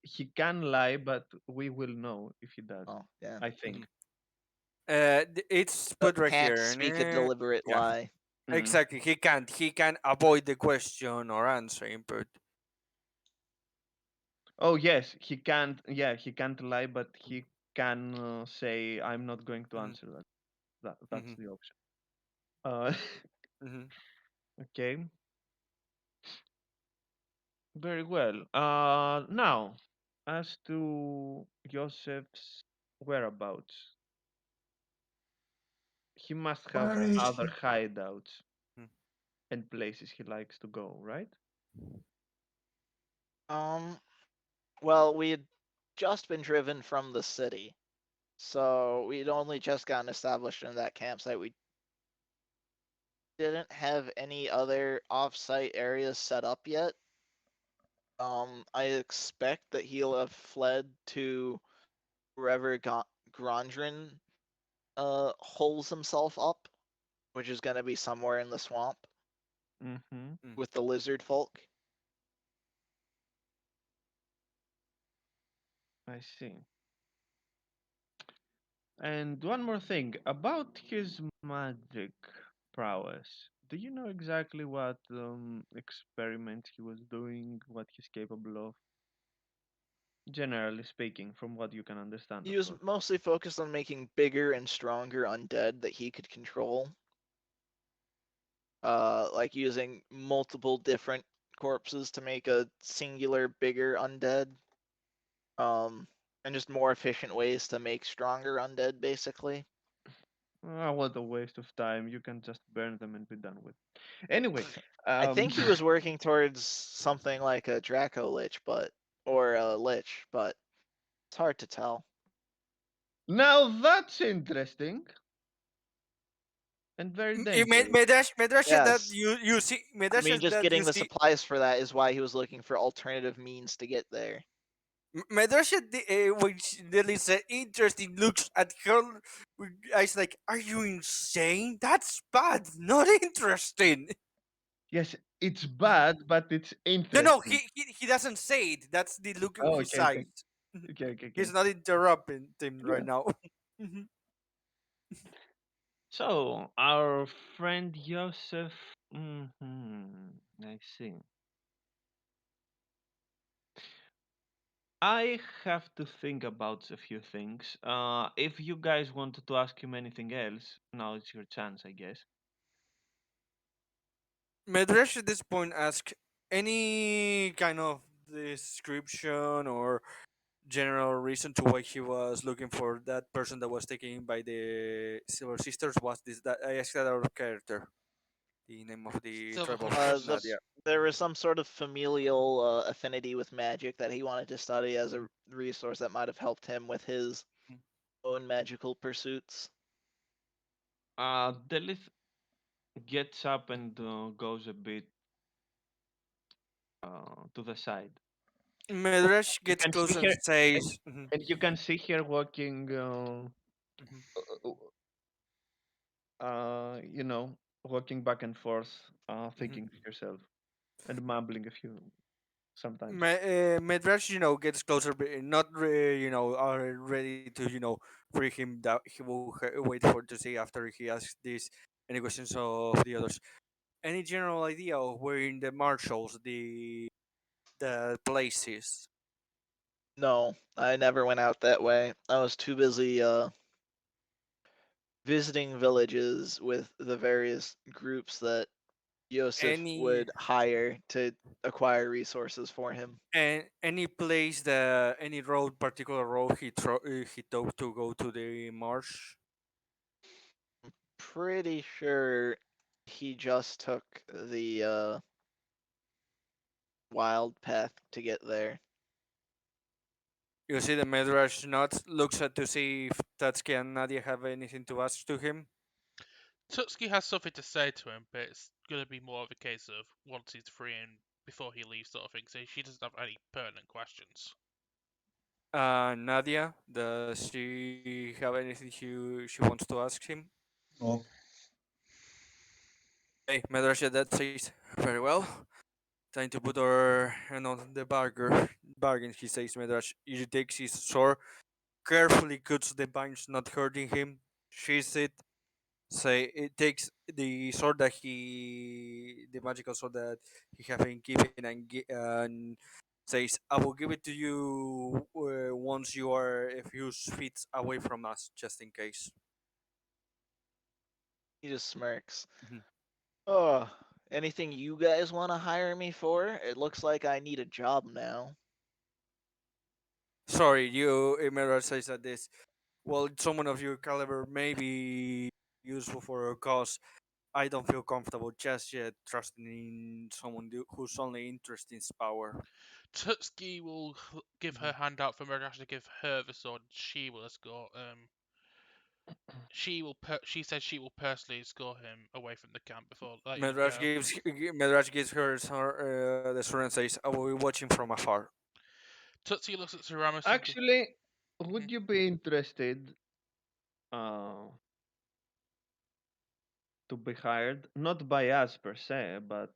he can lie, but we will know if he doesn't. oh yeah. I think. It's put right Can't here. speak a deliberate Yeah, lie. Mm. exactly. He can't. He can avoid the question or answering, but Oh yes, he can't. Yeah, he can't lie, but he can say, "I'm not going to mhm, answer that." That's mhm, the option. Uh, mhm. okay, very well. Now, as to Joseph's whereabouts, he must have Where is other he? hideouts Mhm. and places he likes to go, right? Um, well, we had just been driven from the city, so we'd only just gotten established in that campsite. We didn't have any other off-site areas set up yet. I expect that he'll have fled to wherever Grandrin holes himself up, which is gonna be somewhere in the swamp Mm-hmm. with the lizard folk. I see. And one more thing about his magic prowess. Do you know exactly what experiment he was doing, what he's capable of? Generally speaking, from what you can understand, He of was course. mostly focused on making bigger and stronger undead that he could control. Like using multiple different corpses to make a singular bigger undead. And just more efficient ways to make stronger undead, basically. Ah, what a waste of time. You can just burn them and be done with. Anyway, I um, think he was working towards something like a Draco Lich, or a Lich, but it's hard to tell. now that's interesting and very dangerous. Medrash that Yes, you see I Medrash mean just that you getting the see supplies for that is why he was looking for alternative means to get there. Medrash which really said interesting looks at her with eyes like, are you insane? That's bad, not interesting. Yes, it's bad, but it's No, interesting. he doesn't say it. That's the look in Oh, his okay, okay, eyes. okay, okay, He's okay. not interrupting him right Yeah. now. Mhm. So, our friend Joseph. I see. I have to think about a few things. If you guys wanted to ask him anything else, now it's your chance, I guess. Medrash at this point ask any kind of description or general reason to why he was looking for that person that was taken by the Silver Sisters. Was this that I asked that out of character? The name of the tribe of Silverhawk The Trust. Nadia. There was some sort of familial affinity with magic that he wanted to study as a resource that might have helped him with his own magical pursuits. Delith gets up and goes a bit to the side. Medrash You gets can see close and her, and, says, and you can see her walking, mhm. you know, walking back and forth, Mhm. thinking to herself and mumbling a few sometimes. Medrash, gets closer, but not, are ready to, free him. That he will wait for to see after he asks these any questions of the others. Any general idea of where in the marshals the place is? No, I never went out that way. I was too busy visiting villages with the various groups that Yosef Any would hire to acquire resources for him. and any place any particular road he took to go to the marsh? Pretty sure he just took the wild path to get there. You see the Medrash not looks at to see if Tatsuki and Nadia have anything to ask to him. Tutsuki has something to say to him, but it's going to be more of a case of once he's free and before he leaves, sort of thing. So she doesn't have any pertinent questions. Nadia, does she have anything she wants to ask him? No. Okay, Medrash that says very well. Time to put her hand on the bargain, he says. Medrash. He takes his sword, carefully cuts the vines, not hurting him. she's it. Say it takes the sword that the magical sword that he have been given, and says, "I will give it to you once you are a few feet away from us, just in case." He just smirks. Mhm. Oh, anything you guys want to hire me for? It looks like I need a job now. Sorry, you Emerald says that this. Well, someone of your caliber may be useful for a cause. I don't feel comfortable just yet trusting in someone whose only interest is power. Tutski will give Mhm. her hand out for Mirash to give her the sword. She will escort. She says she will personally escort him away from the camp before letting him go. Medrash gives her the sword and says, "I will be watching from afar." Tutsi looks at Ceramus and Actually, Mhm. would you be interested uh, to be hired? Not by us per se, but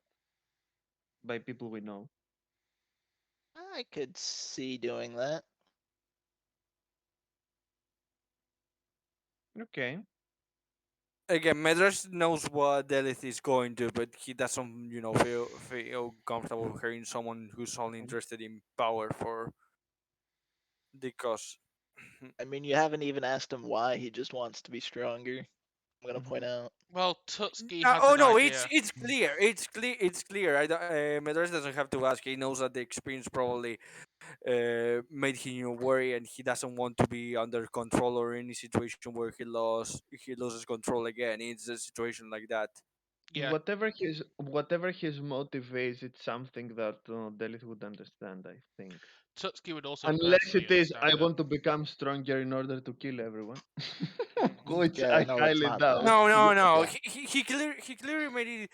by people we know. I could see doing that. Okay. Again, Medrash knows what Delith is going to, but he doesn't, feel comfortable hearing someone who's only Mhm. interested in power for the cause. I mean, you haven't even asked him why. He just wants to be stronger. I'm gonna Mhm. point out. Well, Tutski No, has oh an no, it's idea. it's clear. It's clear. It's clear. I don't, Medrash doesn't have to ask. He knows that the experience probably made him worry, and he doesn't want to be under control or any situation where he loses control again. It's a situation like that. Yeah, Whatever his motive is, it's something that Delith would understand, I think. Tutski would also Unless personally it is, I understand it. want to become stronger in order to kill everyone, Mm. which Yeah, I no, it's highly not doubt. that. No, no, no. Yeah. He clearly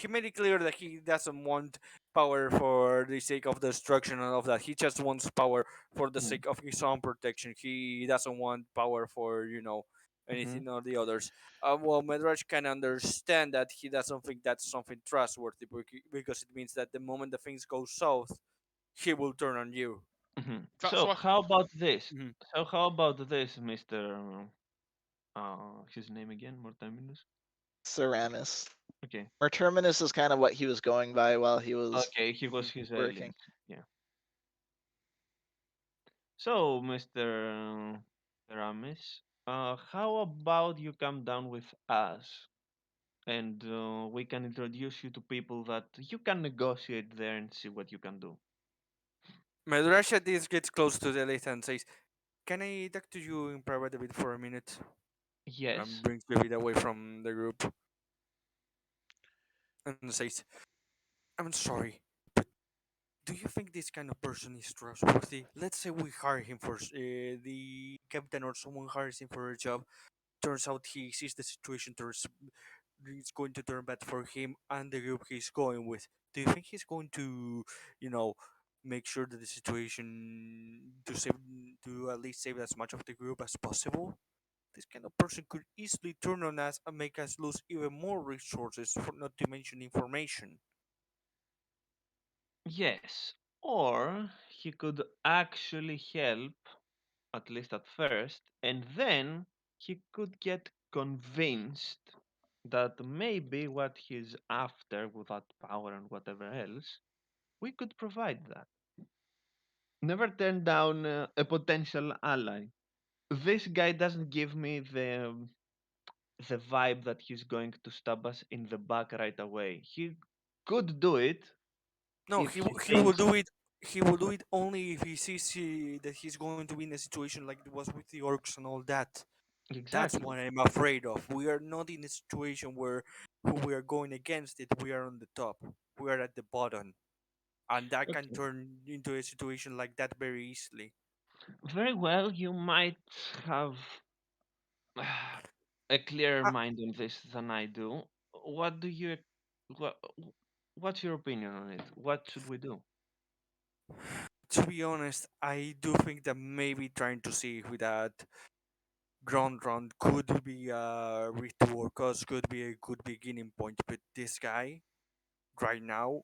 made it clear that he doesn't want power for the sake of destruction and all of that. He just wants power for the Mhm. sake of his own protection. He doesn't want power for Mhm. anything or the others. Well, Medrash can understand that he doesn't think that's something trustworthy because it means that the moment the things go south, he will turn on you. Mhm. That's So why. how about this? Mhm. So how about this, Mister? His name again? Mortiminus. Ceramus. Okay. Or Terminus is kind of what he was going by while he was Okay, he was his working. alias. Yeah. So, Mister Ramis, how about you come down with us, and we can introduce you to people that you can negotiate there and see what you can do. Medrash at this gets close to the list and says, "Can I talk to you in private a bit for a minute?" And Yes. brings the bit away from the group and says, "I'm sorry, but do you think this kind of person is trustworthy? Let's say we hire him for the captain or someone hires him for a job. Turns out he sees the situation turns it's going to turn bad for him and the group he's going with. Do you think he's going to, you know, make sure that the situation to at least save as much of the group as possible? This kind of person could easily turn on us and make us lose even more resources, for not to mention information." Yes. Or he could actually help, at least at first, and then he could get convinced that maybe what he's after with that power and whatever else, we could provide that. Never turn down a potential ally. This guy doesn't give me the vibe that he's going to stab us in the back right away. He could do it No, if he he will thinks do it. He will do it only if he sees that he's going to be in a situation like it was with the orcs and all that. That's exactly. what I'm afraid of. We are not in a situation where who we are going against it. We are on the top. We are at the bottom, and that can Okay. turn into a situation like that very easily. Very well. You might have a clearer Uh, mind on this than I do. What do you? What, what's your opinion on it? What should we do? to be honest, I do think that maybe trying to see who that ground round could be a ritual cause could be a good beginning point. But this guy right now,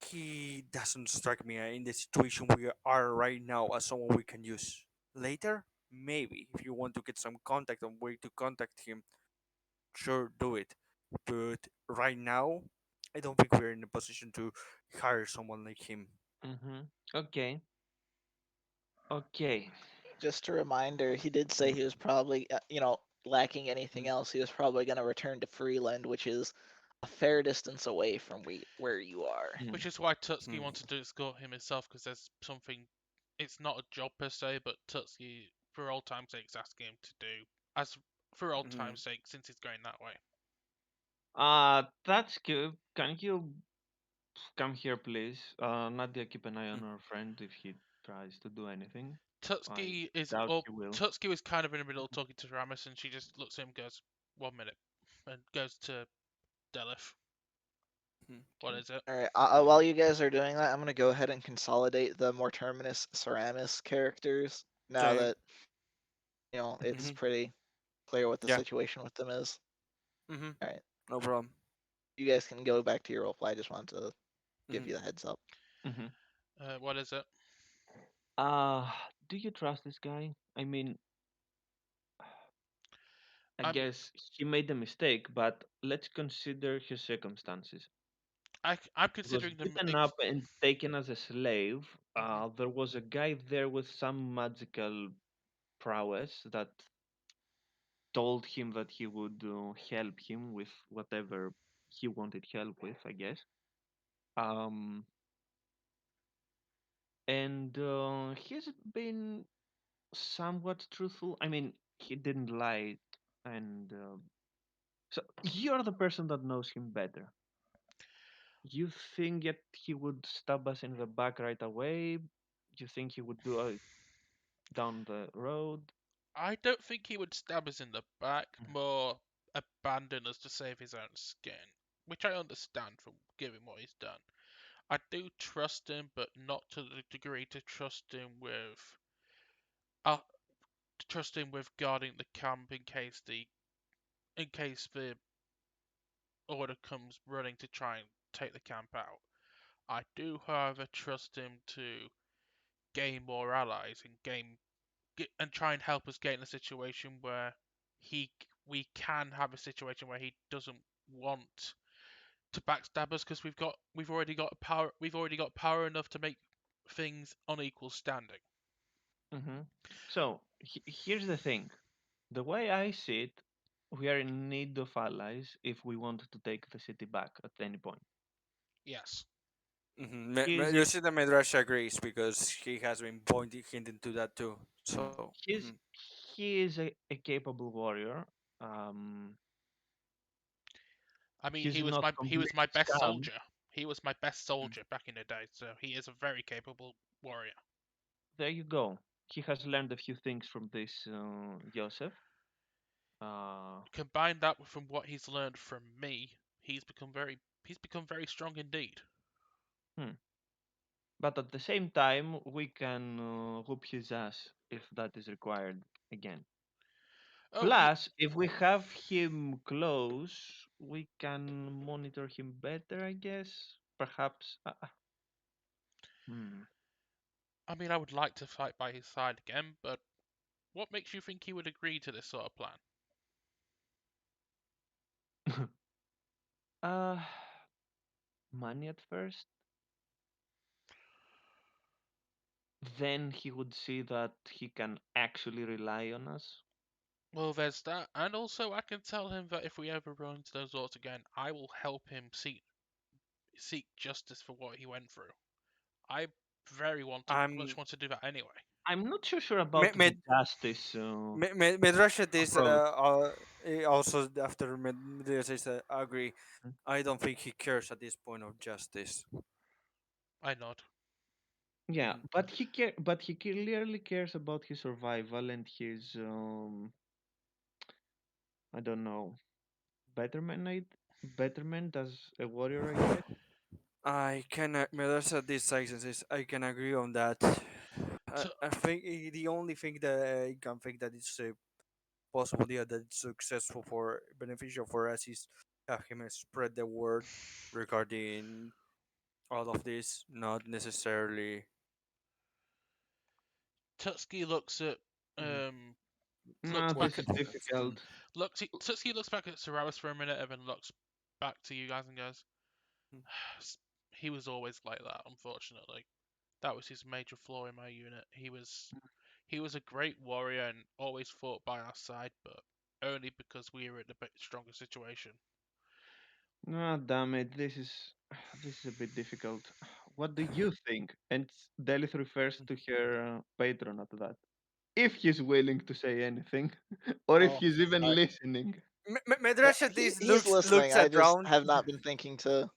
he doesn't strike me in the situation we are right now as someone we can use. Later, maybe if you want to get some contact and way to contact him, sure, do it. But right now, I don't think we're in a position to hire someone like him. Mm-hmm. Okay. Okay. Just a reminder, he did say Mm, he was probably, lacking anything mm, else, he was probably going to return to Freeland, which is a fair distance away from where you are. Mm. Which is why Tutski mm, wanted to escort him himself, because there's something. It's not a job per se, but Tutski, for old time's sake, is asking him to do. As for old mm, time's sake, since he's going that way. That's good. Can you come here, please? Nadia, keep an eye mm, on our friend if he tries to do anything. I Tutski is doubt up. he will. Tutski was kind of in the middle talking to Ramis, and she just looks at him, and goes, "1 minute," and goes to Delif. mm. What Okay. is it? All right. While you guys are doing that, I'm gonna go ahead and consolidate the Morterminus Ceramus characters now Okay. that it's Mm-hmm. pretty clear what the Yeah. situation with them is. Mm-hmm. All right. No problem. You guys can go back to your roleplay. I just wanted to give Mm-hmm. you the heads up. Mm-hmm. What is it? Uh, do you trust this guy? I mean, I I'm guess he made a mistake, but let's consider his circumstances. I'm He was considering them. beaten up and taken as a slave. Mhm. There was a guy there with some magical prowess that told him that he would help him with whatever he wanted help with, I guess. Um, and he's been somewhat truthful. I mean, he didn't lie, and so you're the person that knows him better. You think that he would stab us in the back right away? You think he would do it down the road? I don't think he would stab us in the back, more abandon us to save his own skin, which I understand from given what he's done. I do trust him, but not to the degree to trust him with uh, to trust him with guarding the camp in case the order comes running to try and take the camp out. I do, however, trust him to gain more allies and and try and help us get in a situation where we can have a situation where he doesn't want to backstab us because we've already got power enough to make things on equal standing. Hmm. So here's the thing. The way I see it, we are in need of allies if we want to take the city back at any point. Yes. Mm-hmm. He is You a see, the Midrash agrees because he has been pointing hinting to that too. mm, So, he's he is a capable warrior. Um, I mean, he's not he was complete my best scum. soldier. He was my best mm, soldier back in the day, so he is a very capable warrior. There you go. He has learned a few things from this Joseph. Combine that with from what he's learned from me, he's become very strong indeed. Hmm. But at the same time, we can whoop his ass if that is required again. Oh, Plus, if we have him close, we can monitor him better, I guess. Perhaps. Hmm. I mean, I would like to fight by his side again, but what makes you think he would agree to this sort of plan? uh, money at first. Then he would see that he can actually rely on us. Well, there's that, and also I can tell him that if we ever run into those odds again, I will help him seek justice for what he went through. I much I'm want to do that anyway. I'm not so sure Mid, about the Mid, justice Midrash is approach. also after Midrash says agree. I don't think he cares at this point of justice. I nod. Yeah, Mm. but he clearly cares about his survival and his I don't know, betterment. Betterment as a warrior, I guess. I can Midrash at this says I can agree on that. T- I think the only thing that I can think that is possible, yeah, that it's successful for beneficial for us is have him spread the word regarding all of this, not necessarily. Tutski looks at Mhm. Looks No, Well, back this at is difficult. Tutsuki looks back at Sarawas for a minute and then looks back to you guys and goes, he was always like that, unfortunately. That was his major flaw in my unit. He was a great warrior and always fought by our side, but only because we were in a bit stronger situation. Ah, damn it. This is a bit difficult. What do you think? And Delith refers to her patron at that. If he's willing to say anything, or if Oh, he's even sorry. listening. Yeah, Medrash at this he's listening. looks I just around. have not been thinking to.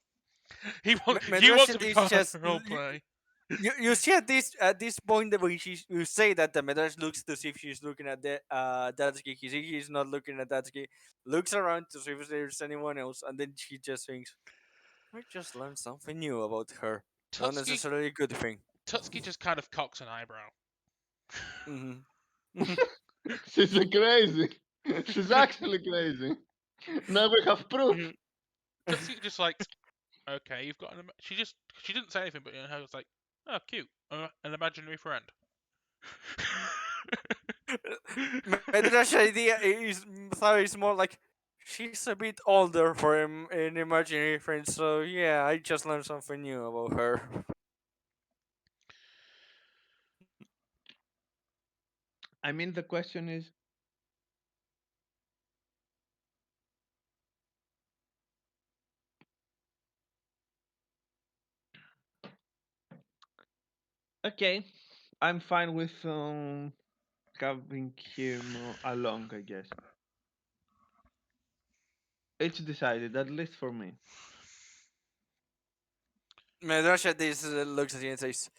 You want Medrash to at be this part of just the role play. you see at this point that when you say that the Medrash looks to see if she's looking at the Datsuki, he see he's not looking at Datsuki, looks around to see if there's anyone else, and then she just thinks, I just learned something new about her. Not Tutsuki necessarily a good thing. Tutsuki just kind of cocks an eyebrow. Hmm. She's crazy. She's actually crazy. Now we have proof. Tutsuki just like, okay, you've got she didn't say anything, but her was like, oh, cute, an imaginary friend. Medrash idea is sorry, is more like she's a bit older for an imaginary friend, so yeah, I just learned something new about her. I mean, the question is, okay, I'm fine with having him along, I guess. It's decided, at least for me. Medrash at this looks at you and says,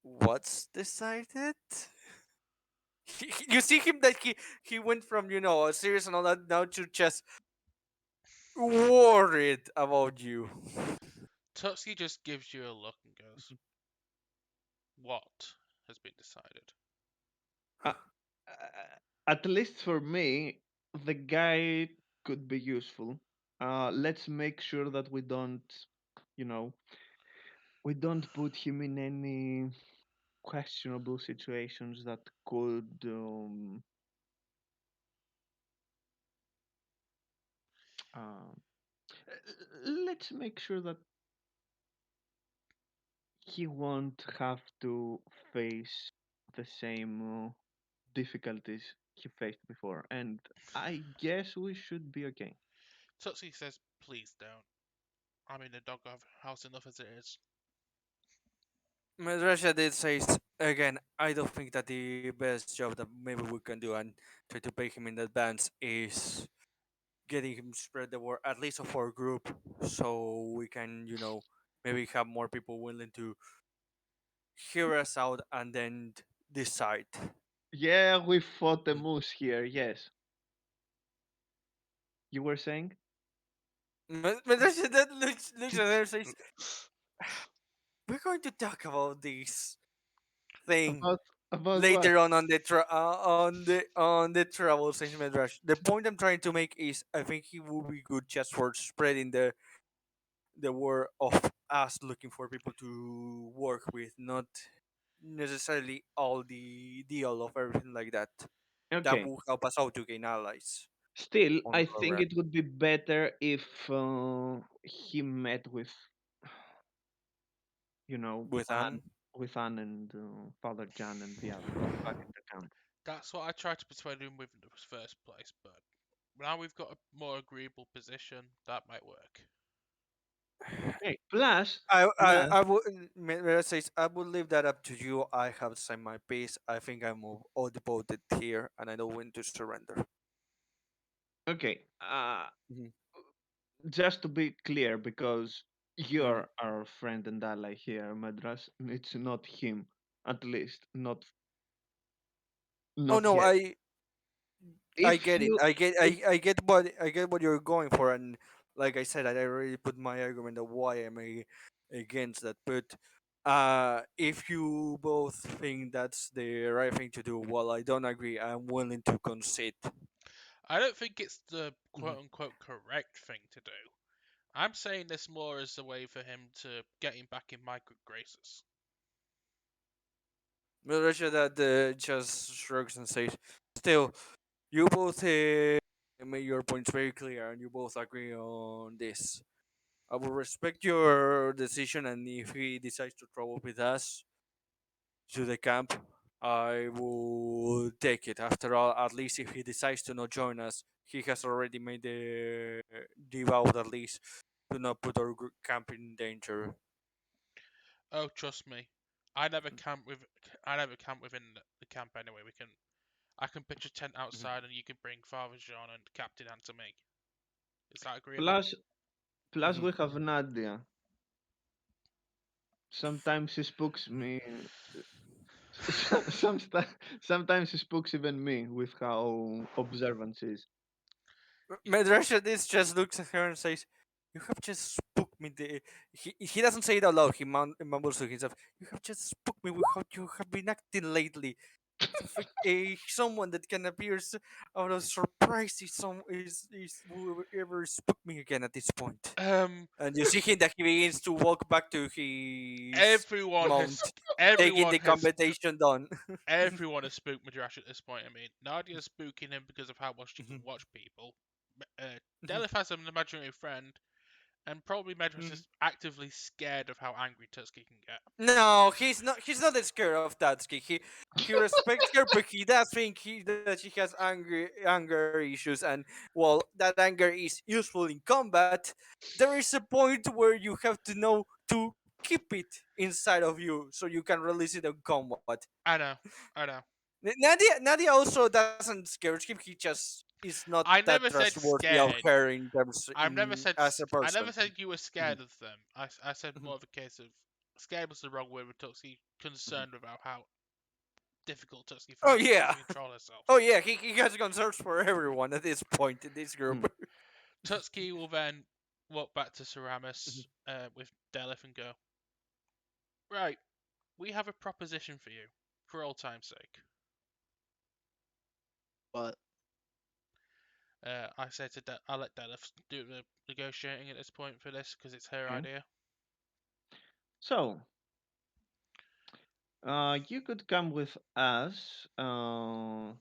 "What's decided?" You see him that he went from serious and all that now to just worried about you. Tutsuki just gives you a look and goes, what has been decided? Uh, at least for me, the guy could be useful. Let's make sure that you know, we don't put him in any questionable situations that could um, let's make sure that he won't have to face the same difficulties he faced before, and I guess we should be okay. Tutsuki says, please don't. I'm in the doghouse enough as it is. Madrasha did says again, I don't think that the best job that maybe we can do and try to pay him in advance is getting him spread the word at least of our group, so we can maybe have more people willing to hear us out and then decide. Yeah, we fought a moose here. Yes, you were saying Madrasha that looks at her and says, "We're going to talk about this thing about what? later on on the travel session, Madrash. The point I'm trying to make is I think it would be good just for spreading the word of us looking for people to work with, not necessarily all the deal of everything like that. That Okay. will help us out to gain allies Still, on I the long think run. it would be better if he met with, you know, With Anne, Anne, with Anne and Father John and the others back in the camp. That's what I tried to persuade him with in the first place, but now we've got a more agreeable position, that might work. Okay. Plus, I plus, would says I would leave that up to you. I have signed my piece. I think I'm all devoted here, and I know when to surrender. okay. Hmm. Just to be clear, because Hmm. you're our friend and ally here, Madras. It's not him, at least Oh not no, yet. I If get it. you, if I get what you're going for, and like I said, I already put my argument of why I'm against that. But if you both think that's the right thing to do, well, I don't agree. I'm willing to concede. I don't think it's the Mhm. quote unquote correct thing to do. I'm saying this more as a way for him to get him back in my good graces. Malaysia that just shrugs and says, "Still, you both made your points very clear, and you both agree on this. I will respect your decision, and if he decides to travel with us to the camp, I will take it. After all, at least if he decides to not join us, he has already made the vow at least to not put our camp in danger." Oh, trust me, I never camp with. I never camp within the camp anyway. I can pitch a tent Mhm. outside, and you can bring Father John and Captain Han to me. Is that agreeable? Plus, plus Mhm. we have Nadia. Sometimes she spooks me. Sometimes, sometimes she spooks even me with how observant she is. Madrasha this just looks at her and says, "You have just spooked me." He doesn't say it out loud. He mumbles to himself, "You have just spooked me with how you have been acting lately. Someone that can appear out of surprise is whoever spooked me again at this point." Um, And you see him that he begins to walk back to his everyone has mount, taking everyone the has competition done. everyone has spooked Madrash at this point. I mean, Nadia's spooking him because of how much she can watch people. Delith has an imaginary friend, and probably Madrash is actively scared of how angry Tutski can get. No, he's not. He's not that scared of Tatsuki. He respects her, but he does think that she has anger issues, and while that anger is useful in combat, there is a point where you have to know to keep it inside of you so you can release it in combat. I know, I know. Nadia also doesn't scare him. He just is not I that never said trustworthy of scared. her in terms I've never in said as a I never person. said you were Mhm, scared of them. I said mhm, more of a case of scared was the wrong word with Tutski, mhm. concerned about how difficult Tutski Oh finds it to yeah. control herself. Oh yeah, he has concerns for everyone at this point in this Hmm. group. Tutski will then walk back to Mhm. Ceramus with Delith and go, right, we have a proposition for you, for old time's sake. But I say to I'll let Delith do the negotiating at this point for this because it's her Okay. idea. So, you could come with us to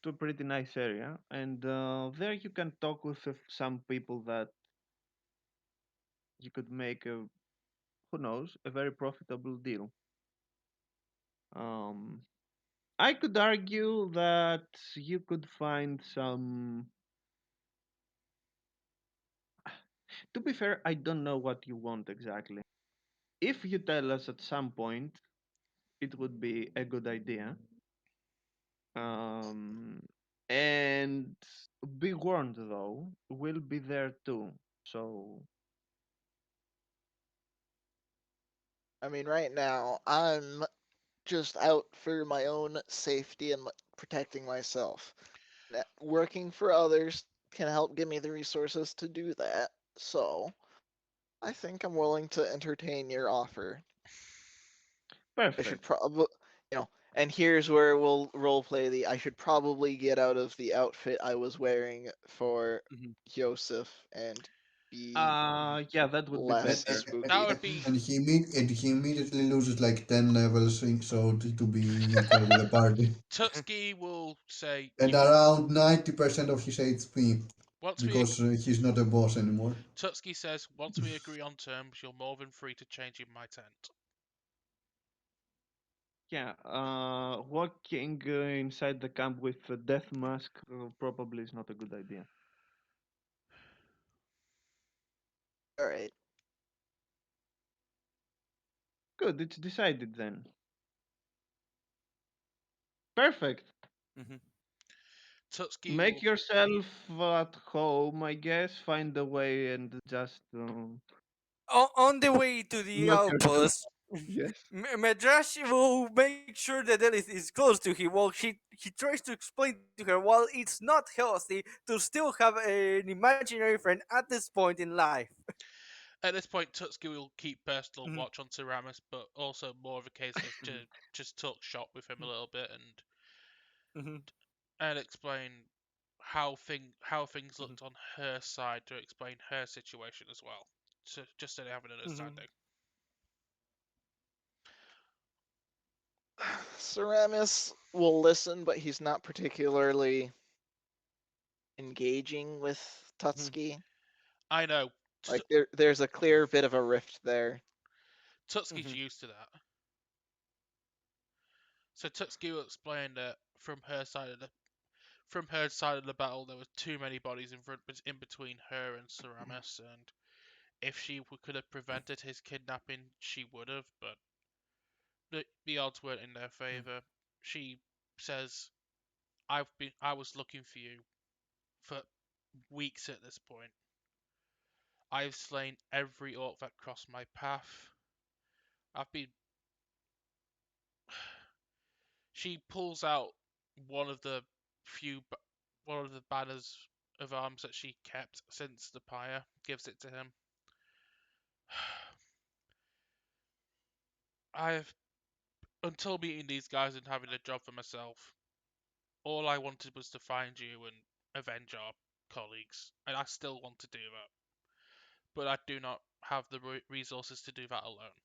a pretty nice area, and there you can talk with some people that you could make a, who knows, a very profitable deal. Um, I could argue that you could find some. To be fair, I don't know what you want exactly. If you tell us at some point, it would be a good idea. Um, and be warned though, we'll be there too. So, I mean, right now I'm just out for my own safety and protecting myself. Working for others can help give me the resources to do that. So I think I'm willing to entertain your offer. I should perfect. probably, and here's where we'll role play the. I should probably get out of the outfit I was wearing for Mhm, Joseph and be Yeah, that would be less better. That spooky. would be and he immediately loses like 10 levels, so to be equal with the party. mhm. Tutski will say And you will around 90% of his HP, once we because he's not a boss anymore. Tutski says once we agree on terms, you're more than free to change in my tent. Yeah, walking inside the camp with a death mask probably is not a good idea. All right. Good, it's decided then. Perfect. Mhm. Tutski Make will yourself at home, I guess. Find a way and just On the way to the lock yourself. outpost, Yes. Madrashi will make sure that Elith is close to him while he tries to explain to her while it's not healthy to still have an imaginary friend at this point in life. at this point Tutski will keep personal Mhm, watch on Ceramus, but also more of a case of to mhm, just talk shop with him a little bit mhm, and explain how things mhm, looked on her side to explain her situation as well. So just so they have an mhm. understanding. Ceramus will listen, but he's not particularly engaging with Mhm. Tutski. I know. Like there's a clear bit of a rift there. Tutski's Mhm. used to that. So Tutski will explain that from her side of the battle, there were too many bodies in between her and Ceramus, and if she could have prevented his kidnapping, she would have, but the odds weren't in their favor. She says, I was looking for you for weeks at this point. I've slain every orc that crossed my path. I've been. She pulls out one of the few, one of the banners of arms that she kept since the pyre, gives it to him. I've until meeting these guys and having a job for myself, all I wanted was to find you and avenge our colleagues, and I still want to do that. But I do not have the resources to do that alone.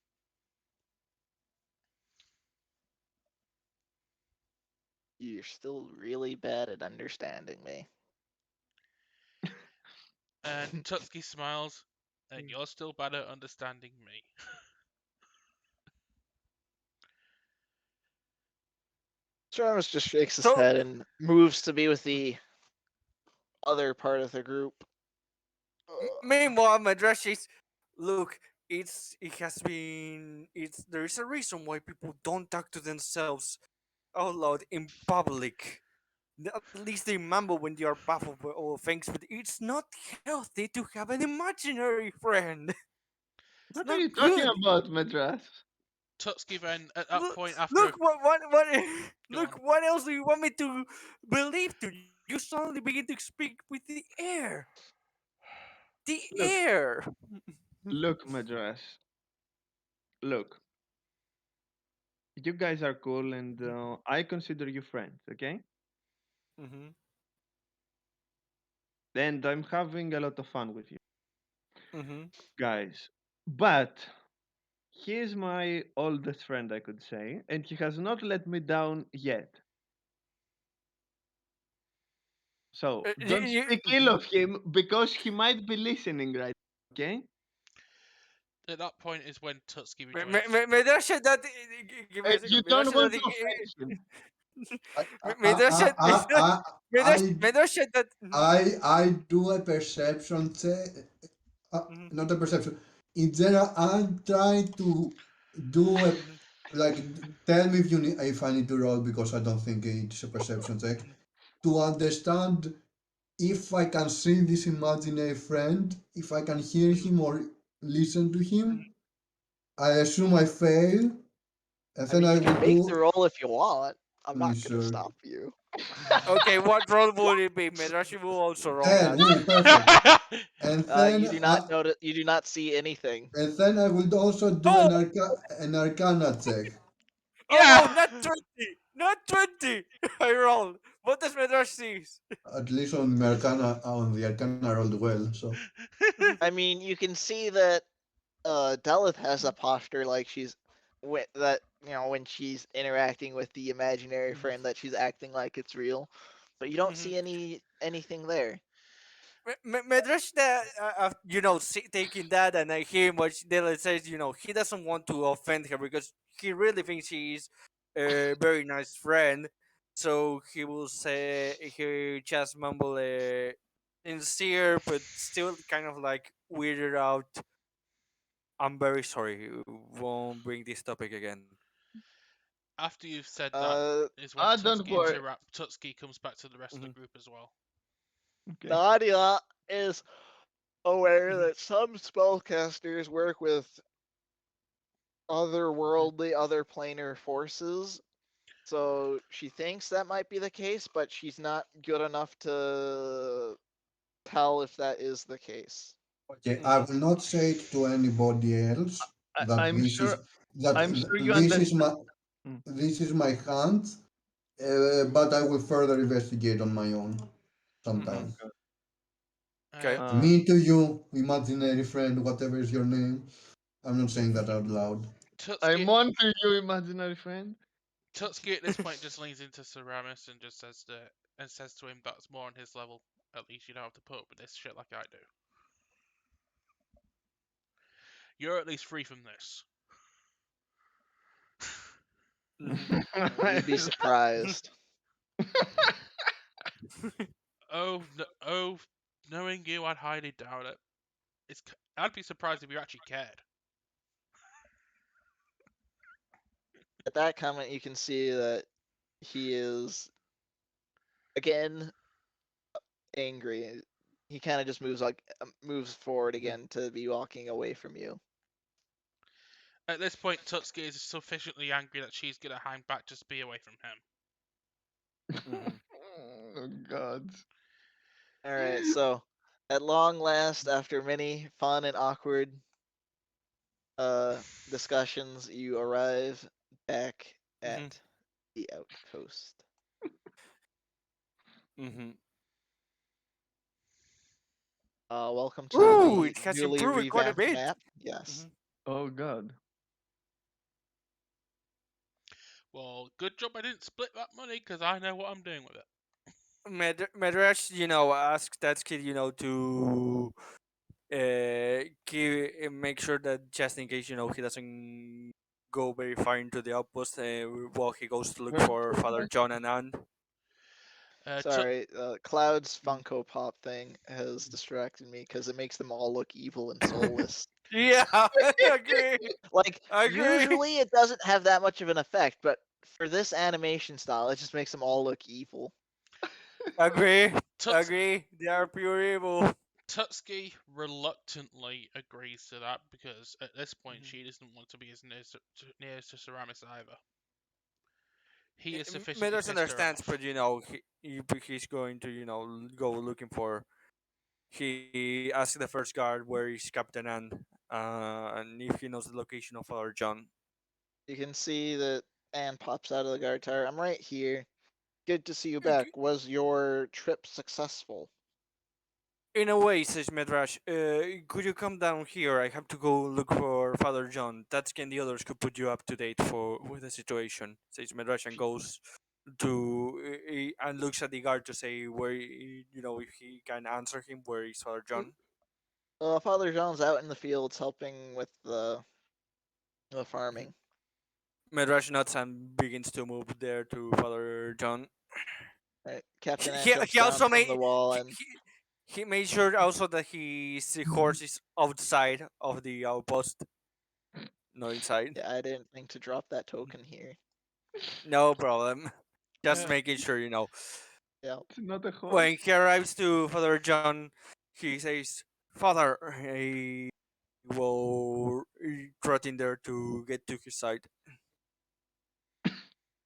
You're still really bad at understanding me. And Tutski smiles, and you're still bad at understanding me. Ceramus just shakes his So, head and moves to be with the other part of the group. meanwhile, Madrashis, look, it has been there is a reason why people don't talk to themselves out loud in public. At least they mumble when they are baffled by all things, but it's not healthy to have an imaginary friend. It's What are not you talking good. about, Madras? Tutski then, at that Look, point, after look a what go on, look what else do you want me to believe to? You suddenly begin to speak with the air. The Look, air. look, Madras. Look, you guys are cool, and I consider you friends. Okay, Mm-hmm. and I'm having a lot of fun with you Mm-hmm. guys. But he is my oldest friend, I could say, and he has not let me down yet. So don't speak ill of him because he might be listening right. Okay? at that point is when Tutski rejoins. Medrasha that give me And a second. you don't Medrasha want that to offend him. I, Medrasha I, I, Medrasha that. I do a perception check. Mhm, Not a perception. In general, I'm trying to do a mhm, like. Tell me if you need, if I need to roll because I don't think it's a perception check to understand if I can see this imaginary friend, if I can hear mhm, him or listen to mhm, him. I assume I fail, and I then mean, I you will can make do. the roll if you want. I'm not gonna Sure. stop you. Okay, what role would it be? Medrashi will also roll 10, that. yeah, perfect. And then You do not notice. You do not see anything. I will also do Oh, an Arcana check. oh Yeah. no, not 20, not 20. I rolled. What does Medrash sees? At least on the Arcana rolled well. So I mean, you can see that Delith has a posture like she's that when she's interacting with the imaginary friend that she's acting like it's real, but you don't see anything there. Medrash that taking that, and I hear what Dylan says. He doesn't want to offend her because he really thinks she is a very nice friend. So he will say he just mumble sincere, but still kind of like weirded out. I'm very sorry. Won't bring this topic again. After you've said that, Uh, is when Ah, don't worry. Tutski comes back to the rest of the Mhm, group as well. Okay. Nadia is aware mhm, that some spellcasters work with otherworldly, other planar forces. So she thinks that might be the case, but she's not good enough to tell if that is the case. okay, I mhm, will not say it to anybody else that I'm sure. that I'm sure you this is understand. my Mm, this is my hunt, but I will further investigate on my own mhm. sometime. okay. Okay. Um, Uh, Me to you, imaginary friend, whatever is your name. I'm not saying that out loud. Tutski, I'm on to you, imaginary friend. Tutski at this point just leans into Ceramus and just says to him that's more on his level. At least you don't have to put up with this shit like I do. You're at least free from this. You'd be surprised. Oh, knowing you, I'd highly doubt it. I'd be surprised if you actually cared. At that comment, you can see that he is again angry. He kind of just moves forward again to be walking away from you. At this point, Tutski is sufficiently angry that she's gonna hang back just be away from him. Oh God. All right, so at long last, after many fun and awkward discussions, you arrive back at the outpost. Mm-hmm. Welcome to Ooh, the it has newly improved quite a revamped bit. map. Yes. Oh God. Well, good job I didn't split that money because I know what I'm doing with it. Medrash, asked that kid, to make sure that just in case, he doesn't go very far into the outpost, while he goes to look Where, for Father where John and Anne. Sorry, Cloud's Funko Pop thing has distracted me because it makes them all look evil and soulless. Yeah, agree. Like, Agree. usually it doesn't have that much of an effect, but for this animation style, it just makes them all look evil. Agree. Tuts- Agree. They are pure evil. Tutski reluctantly agrees to that because at this point she doesn't want to be as near to Ceramus either. He is sufficiently Medrash pissed her understands, off. but he's going to go looking for. He asks the first guard where is Captain Anne, and if he knows the location of Father John. You can see that Anne pops out of the guard tower. I'm right here. Good to see you back. Was your trip successful? In a way, says Medrash, could you come down here? I have to go look for Father John. That's can the others could put you up to date with the situation. Says Medrash and goes and looks at the guard to say if he can answer him where is Father John. Father John's out in the fields helping with the farming. Medrash nods and begins to move there to Father John. Right. Captain Anne He, jumps he down also from made the wall he, and he made sure also that his horse is outside of the outpost, not inside. yeah, I didn't think to drop that token here. No problem. Just Uh, making sure you know. Yeah. it's not a horse. When he arrives to Father John, he says, "Father," he will trot in there to get to his side,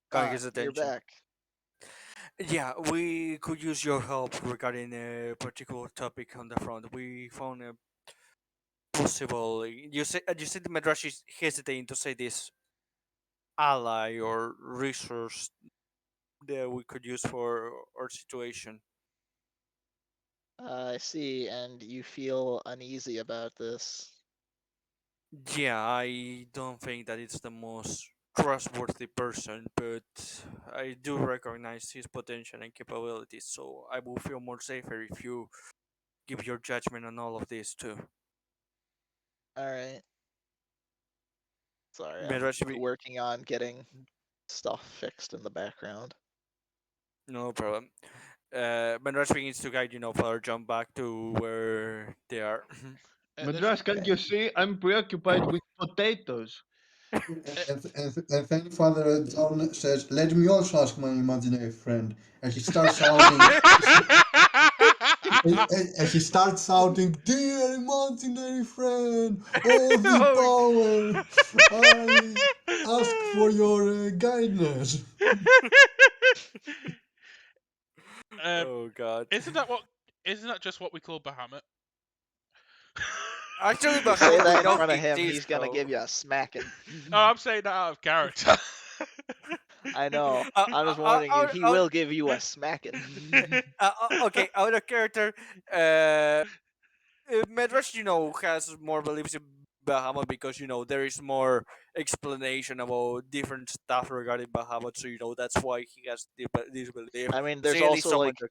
got his You're attention. back. Yeah, we could use your help regarding a particular topic on the front. We found a possible. You said the Madrash is hesitating to say this ally or resource that we could use for our situation. I see, and you feel uneasy about this. Yeah, I don't think that it's the most trustworthy person, but I do recognize his potential and capabilities, so I will feel more safer if you give your judgment on all of this too. Alright. Sorry, I'm Midrash, working on getting stuff fixed in the background. no problem. Midrash begins to guide, Father John back to where they are. at this, Madras, can't you see? I'm preoccupied with potatoes. And then Father John says, "Let me also ask my imaginary friend." And he starts shouting, and he starts shouting, "Dear imaginary friend, all the power, I ask for your guidance." um, Oh God! isn't that just what we call Bahamut? Actually, You say Bahamut, we that in know front of he him, exists, he's gonna so. give you a smacking. Oh, I'm saying that out of character. I know. Uh, I'm just uh, warning you, out, he out, will give you a smacking. okay, out of character. Medrash, has more beliefs Bahamut because there is more explanation about different stuff regarding Bahamut, so that's why he has this belief. I mean, there's Saying is also someone like that.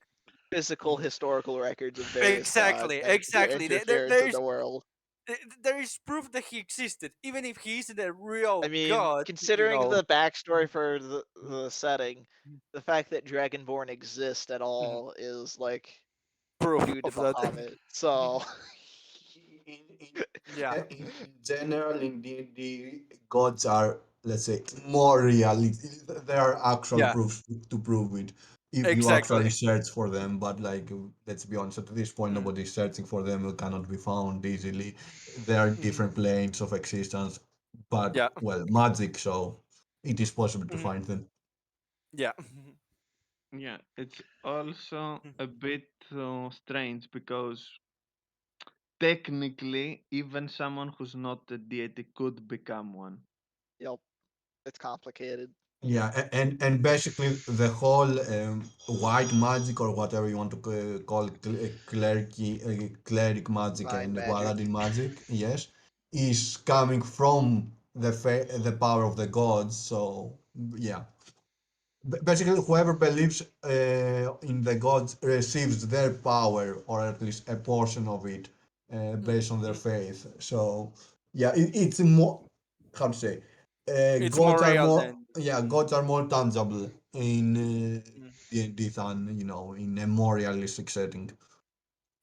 physical Mhm. historical records of various gods Exactly, and their exactly. interference in the world. There is proof that he existed, even if he isn't a I real mean, god. considering the backstory for Mhm, the setting, mhm, the fact that Dragonborn exist at mhm. all is like Proof due to of that. Bahamut. So, Yeah, In general, in D&D, gods are, let's say, more reality. There are actual yeah, proofs to prove it if you actually exactly. search for them. But like, let's be honest, at this point, Mhm, nobody's searching for them. They cannot be found easily. There are mhm. different planes of existence, but Yeah, well, magic, so it is possible to mhm, find them. yeah. Yeah, it's also Mhm. a bit strange because technically, even someone who's not a deity could become one. yep, it's complicated. Yeah, and basically the whole white magic or whatever you want to call cleric magic Divine and magic. paladin magic, yes, is coming from the power of the gods. So yeah, basically whoever believes in the gods receives their power or at least a portion of it based on their Mhm. faith. So yeah, it's more, how to say, It's gods more are real more, than. yeah, Mhm, gods are more tangible in mhm, D&D than in a more realistic setting.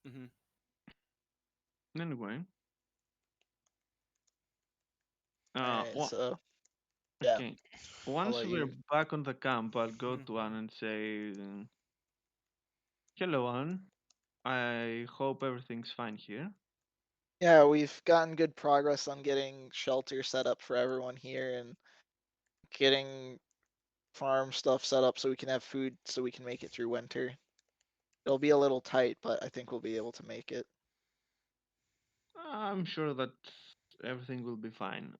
mhm. Anyway, All uh, right, wha- so yeah, okay. I'll Once let we're you. back on the camp, I'll go Mhm. to Anne and say, "Hello, Anne. I hope everything's fine here." Yeah, we've gotten good progress on getting shelter set up for everyone here and getting farm stuff set up so we can have food so we can make it through winter. It'll be a little tight, but I think we'll be able to make it. I'm sure that everything will be fine.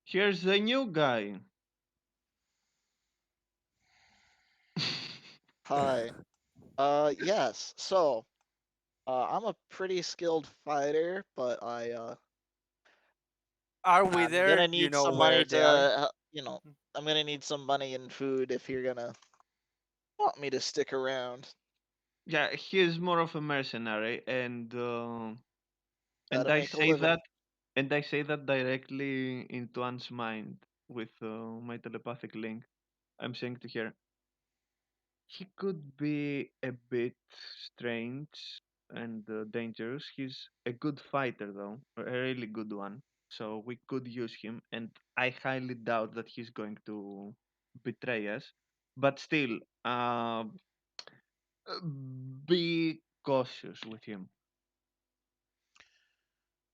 Here's the new guy. Hi. Yes. So, I'm a pretty skilled fighter, but Are we I'm there? gonna Do you need know some where money to, they are? I'm gonna need some money and food if you're gonna want me to stick around. Yeah, he's more of a mercenary, and Gotta I make a say living. that, and I say that directly into Anne's mind with my telepathic link. I'm saying to her, he could be a bit strange and dangerous. He's a good fighter, though, a really good one. So we could use him, and I highly doubt that he's going to betray us. But still, be cautious with him.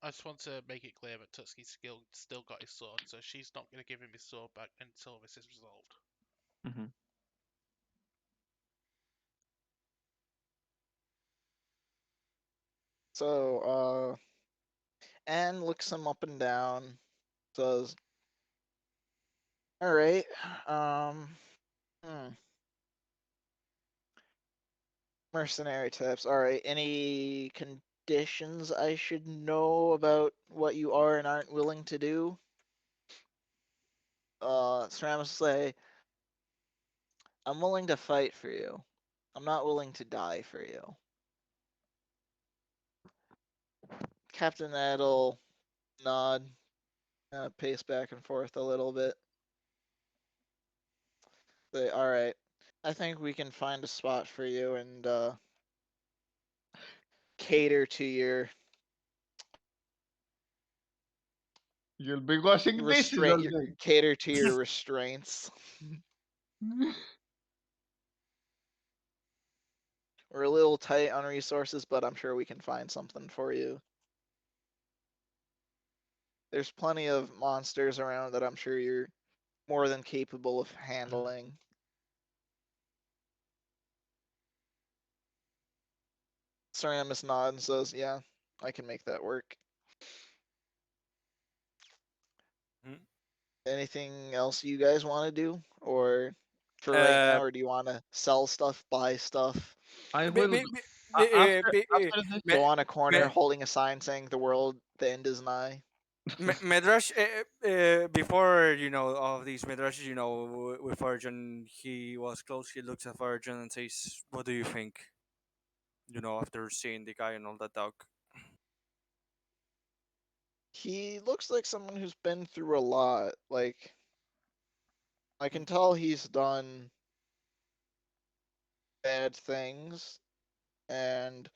I just want to make it clear that Tutski's still got his sword, so she's not going to give him his sword back until this is resolved. Hmm. So, Anne looks him up and down, says, "All right, um, hmm, mercenary types. All right, any conditions I should know about what you are and aren't willing to do?" Ceramus say, "I'm willing to fight for you. I'm not willing to die for you." Captain Ed'll nod, pace back and forth a little bit. Say, "All right, I think we can find a spot for you and cater to your You'll be washing dishes restraint. all day. Cater to your restraints. We're a little tight on resources, but I'm sure we can find something for you. There's plenty of monsters around that I'm sure you're more than capable of handling." Ceramus nods and says, "Yeah, I can make that work." Mhm. Anything else you guys want to do? Or for right Uh, now, or do you want to sell stuff, buy stuff? I be- will. be- be- After this, Go on a Me- corner holding a sign saying the end is nigh. Medrash, before of these Medrash, with Virgin, he was close. He looks at Virgin and says, "What do you think?" After seeing the guy and all that dog. He looks like someone who's been through a lot. Like, I can tell he's done bad things, and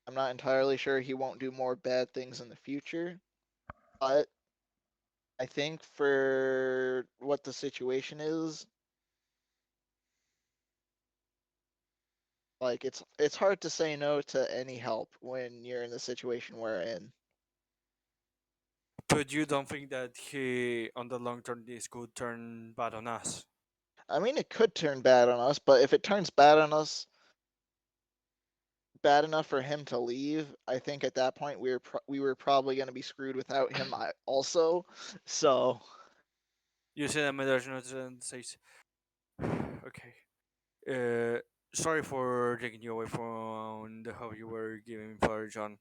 I'm not entirely sure he won't do more bad things in the future. But I think for what the situation is, like it's hard to say no to any help when you're in the situation we're in. But you don't think that he, on the long term, this could turn bad on us? I mean, it could turn bad on us, but if it turns bad on us, bad enough for him to leave, I think at that point we were probably going to be screwed without him also. So You see that Medrash nods and says, "Okay, uh, sorry for taking you away from the hobby you were giving for John.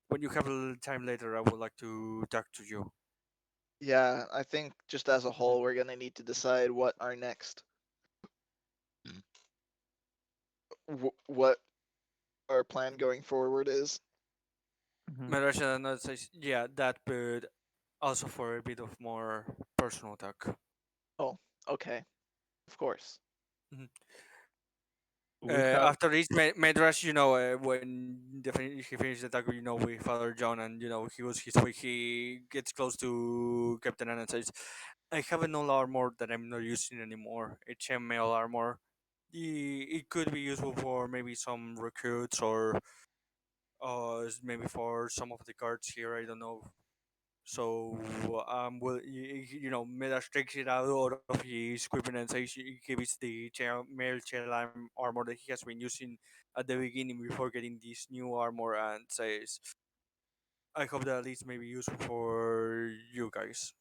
When you have a little time later, I would like to talk to you." yeah, I think just as a whole, we're going to need to decide what our next what our plan going forward is. Mhm. Medrash nods says, "Yeah, that, but also for a bit of more personal talk." Oh, okay, of course. Mhm. We have. After this Medrash, when he finished the talk, with Father John, and he was his way. He gets close to Captain Anna and says, "I have an old armor that I'm not using anymore. It's a mail armor. It could be useful for maybe some recruits or maybe for some of the guards here. I don't know." So, well, Midas takes it out of his equipment and says he gives the male chair armor that he has been using at the beginning before getting this new armor, and says, "I hope that at least may be useful for you guys."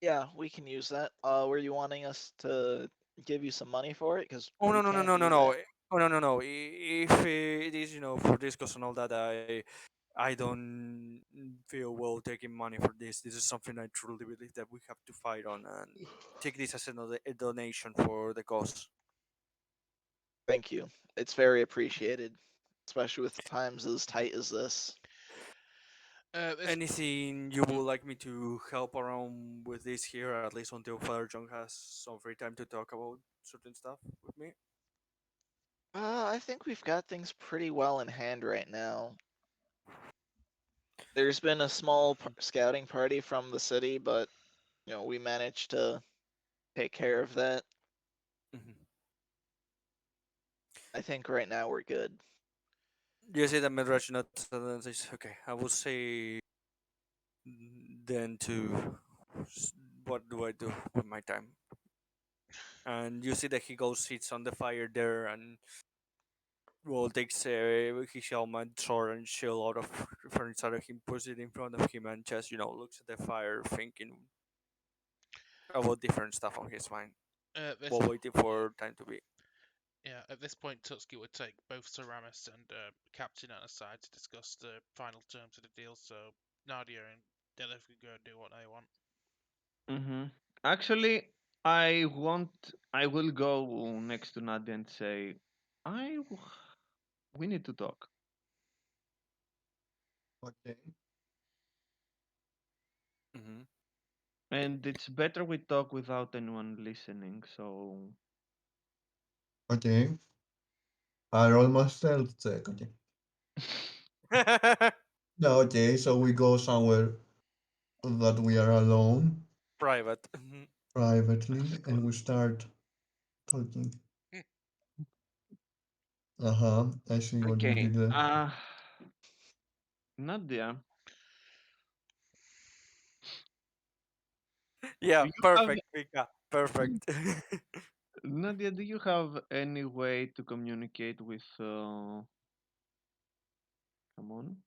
Yeah, we can use that. Were you wanting us to give you some money for it? Because Oh, we no, no, no, can no, no, do no. that. Oh, no, no, no. If it is, for discourse and all that, I don't feel well taking money for this. This is something I truly believe that we have to fight on, and take this as a donation for the cause. Thank you. It's very appreciated, especially with times as tight as this. This Anything you mm, would like me to help around with this here, at least until Father John has some free time to talk about certain stuff with me? I think we've got things pretty well in hand right now. There's been a small scouting party from the city, but we managed to take care of that. Mhm. I think right now we're good. You say that Midrash not says, "Okay, I will say then to what do I do with my time?" And you see that he goes sits on the fire there and well takes his helmet, sword, and shield out of from inside of him, puts it in front of him, and just looks at the fire, thinking about different stuff on his mind, this while waiting for time to be. yeah, at this point, Tutski would take both Ceramis and Captain Anna aside to discuss the final terms of the deal. So Nadia and Delith can go and do what they want. Mhm. Actually, I want. I will go next to Nadia and say, I. w- We need to talk, Okay. Hmm. and it's better we talk without anyone listening. So. Okay. I roll my stealth check. Okay. No, okay, so we go somewhere that we are alone Private. Mhm. privately Of and we course. start talking. Uh-huh. I see what you Okay. did there. Nadia, Yeah, do you have perfect, Vika. Perfect. Nadia? Do you have any way to communicate with? Come on,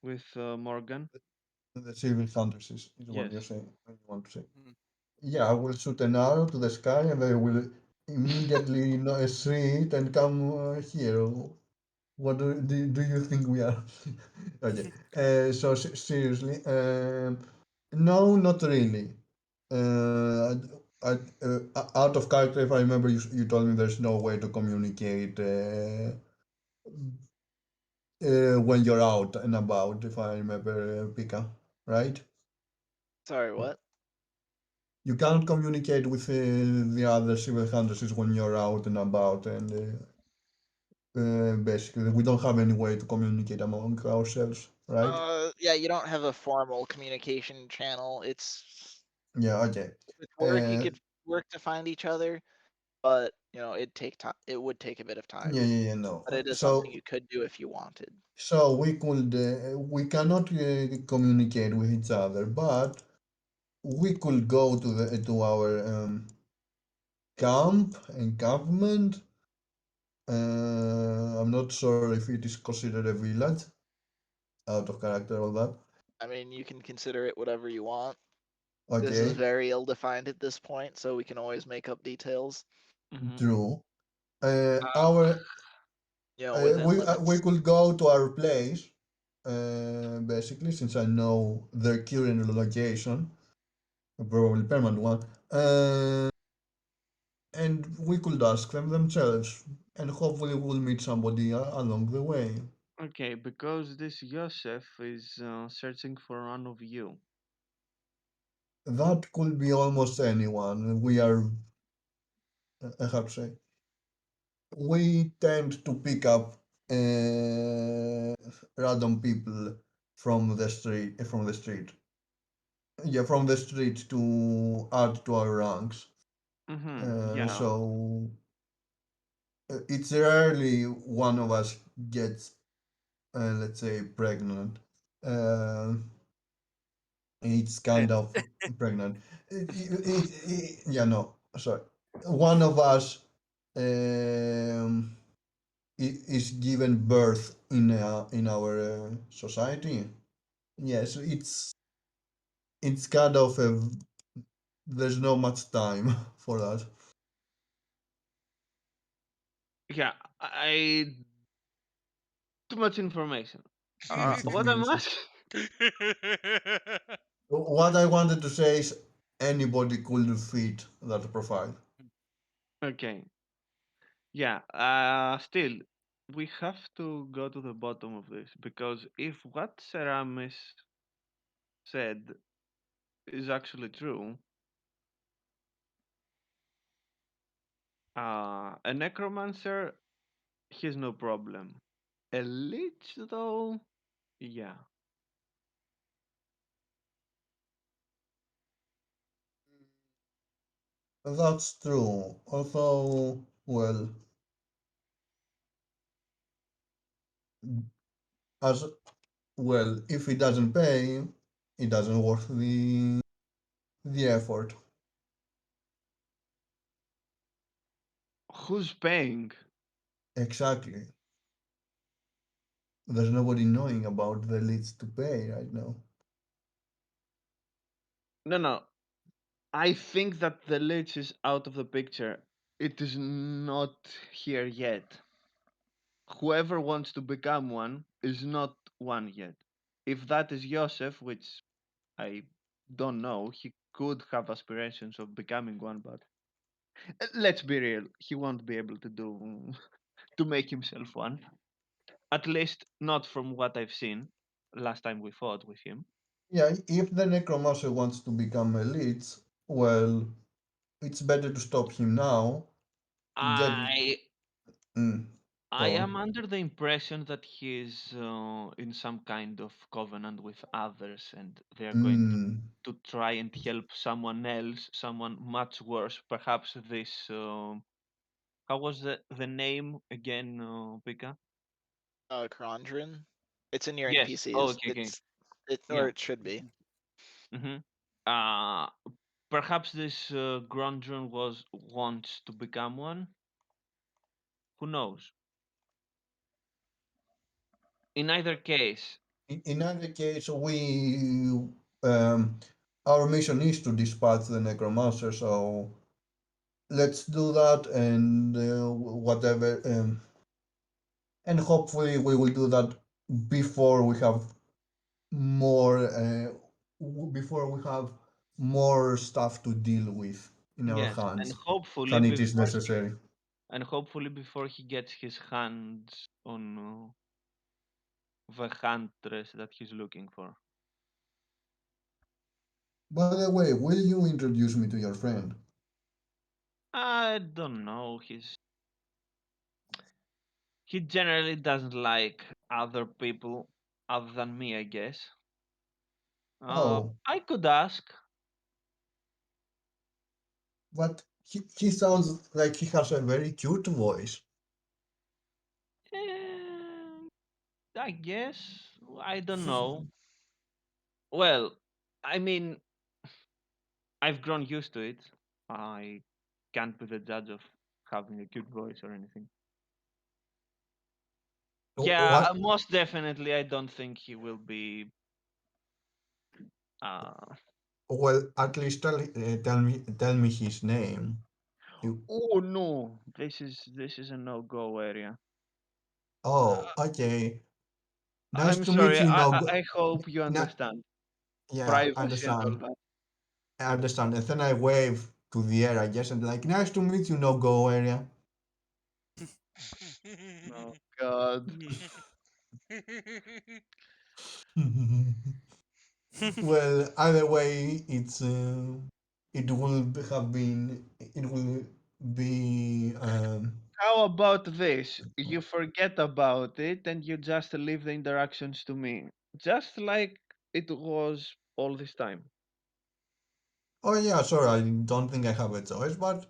with Morgan? The civil fantasies is what Yes. you're saying. What you want to say. Mm. Yeah, I will shoot an arrow to the sky and they will immediately see it and come here. What do you think we are? Okay. So seriously, no, not really. Uh, Out of character, if I remember, you told me there's no way to communicate when you're out and about. If I remember, Pika, right? Sorry, what? You can't communicate with the other civil hunters when you're out and about, and basically, we don't have any way to communicate among ourselves, right? Yeah, you don't have a formal communication channel. Yeah, okay. With work, you Uh, could work to find each other, but it'd take time. It would take a bit of time, yeah, no. but it is something So, you could do if you wanted. we cannot communicate with each other, but we could go to our encampment. I'm not sure if it is considered a village, out of character, all that. I mean, you can consider it whatever you want. This is Okay, very ill-defined at this point, so we can always make up details, Mm-hmm. true. Uh, Our within we limits. could go to our place, basically, since I know their current location, probably permanent one, and we could ask them themselves, and hopefully we'll meet somebody along the way. okay, because this Yosef is searching for one of you. That could be almost anyone. We are, I have to say, we tend to pick up random people from the street, yeah, from the street to add to our ranks. Mm-hmm. Yeah. So it's rarely one of us gets, let's say, pregnant. Uh, it's Eh, kind of pregnant. Yeah, no, sorry. One of us um, is given birth in our society. Yes, it's kind of there's no much time for that. Yeah. I too much information. It's What I'm information. asking. What I wanted to say is anybody could fit that profile. Okay. Yeah. Still, we have to go to the bottom of this because if what Seramis said is actually true, a necromancer, he's no problem. A lich, though, yeah. That's true. Although, well, as well, if it doesn't pay, it doesn't worth the effort. Who's paying? Exactly. There's nobody knowing about the leads to pay right now. No, no. I think that the lich is out of the picture. It is not here yet. Whoever wants to become one is not one yet. If that is Yosef, which I don't know, he could have aspirations of becoming one, but let's be real, he won't be able to do to make himself one. At least not from what I've seen last time we fought with him. Yeah, if the necromancer wants to become elite, well, it's better to stop him now. Get I mm, I go am on. under the impression that he is in some kind of covenant with others, and they are going Mm, to try and help someone else, someone much worse. Perhaps this. How was the name again, Pika? Cronjrin. It's in your Yes. Oh, NPCs. okay, okay. Or Yeah. it should be. Mm-hmm. Uh, Perhaps this Grondron was wants to become one. Who knows? In either case, in either case, um, our mission is to dispatch the necromancer, so let's do that and whatever. And hopefully we will do that before we have more before we have more stuff to deal with in our Yes, and hands hopefully than it is before he necessary. and hopefully before he gets his hands on the huntress that he's looking for. By the way, will you introduce me to your friend? I don't know. He generally doesn't like other people other than me, I guess. Oh, I could ask. but he sounds like he has a very cute voice. Eh, I guess. I don't know. Well, I mean, I've grown used to it. I can't be the judge of having a cute voice or anything. Yeah, What? most definitely. I don't think he will be. Uh, Well, at least tell me his name. You, oh no, this is a no-go area. oh, okay. Nice I'm to meet sorry. you. I No, I I hope you na- understand yeah, I privacy and all understand. that. I understand. And then I wave to the air, I guess, and like, nice to meet you, no go area. Oh God. Well, either way, it will it will be How about this? You forget about it and you just leave the interactions to me, just like it was all this time. oh yeah, sorry, I don't think I have a choice, but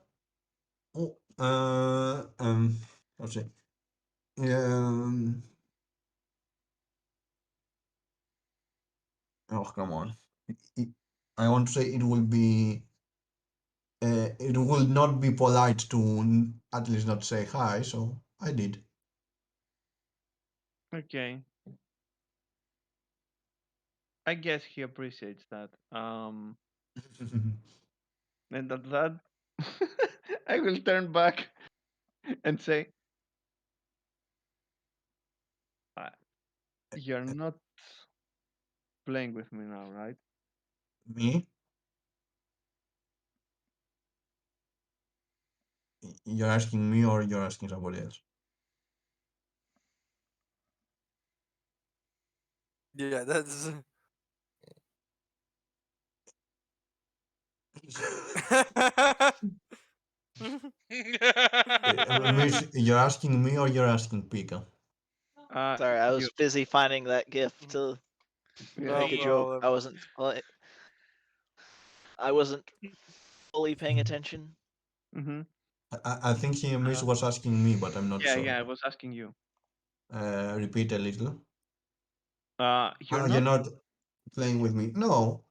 oh, let's see. Um, oh come on. It, I want to say it will not be polite to at least not say hi, so I did. Okay, I guess he appreciates that. And at that, I will turn back and say, "Uh, "You're not playing with me now, right?" Me? You're asking me or you're asking somebody else? Yeah, that's. Miss, you're asking me or you're asking Pika? Sorry, I You. was busy finding that gif to Yeah, No make a he. joke. problem. I wasn't fully paying attention. Mm-hmm. I think he Miss was asking me, but I'm not Yeah, sure. yeah. I was asking you. Repeat a little. You're You're not. not playing with me? No.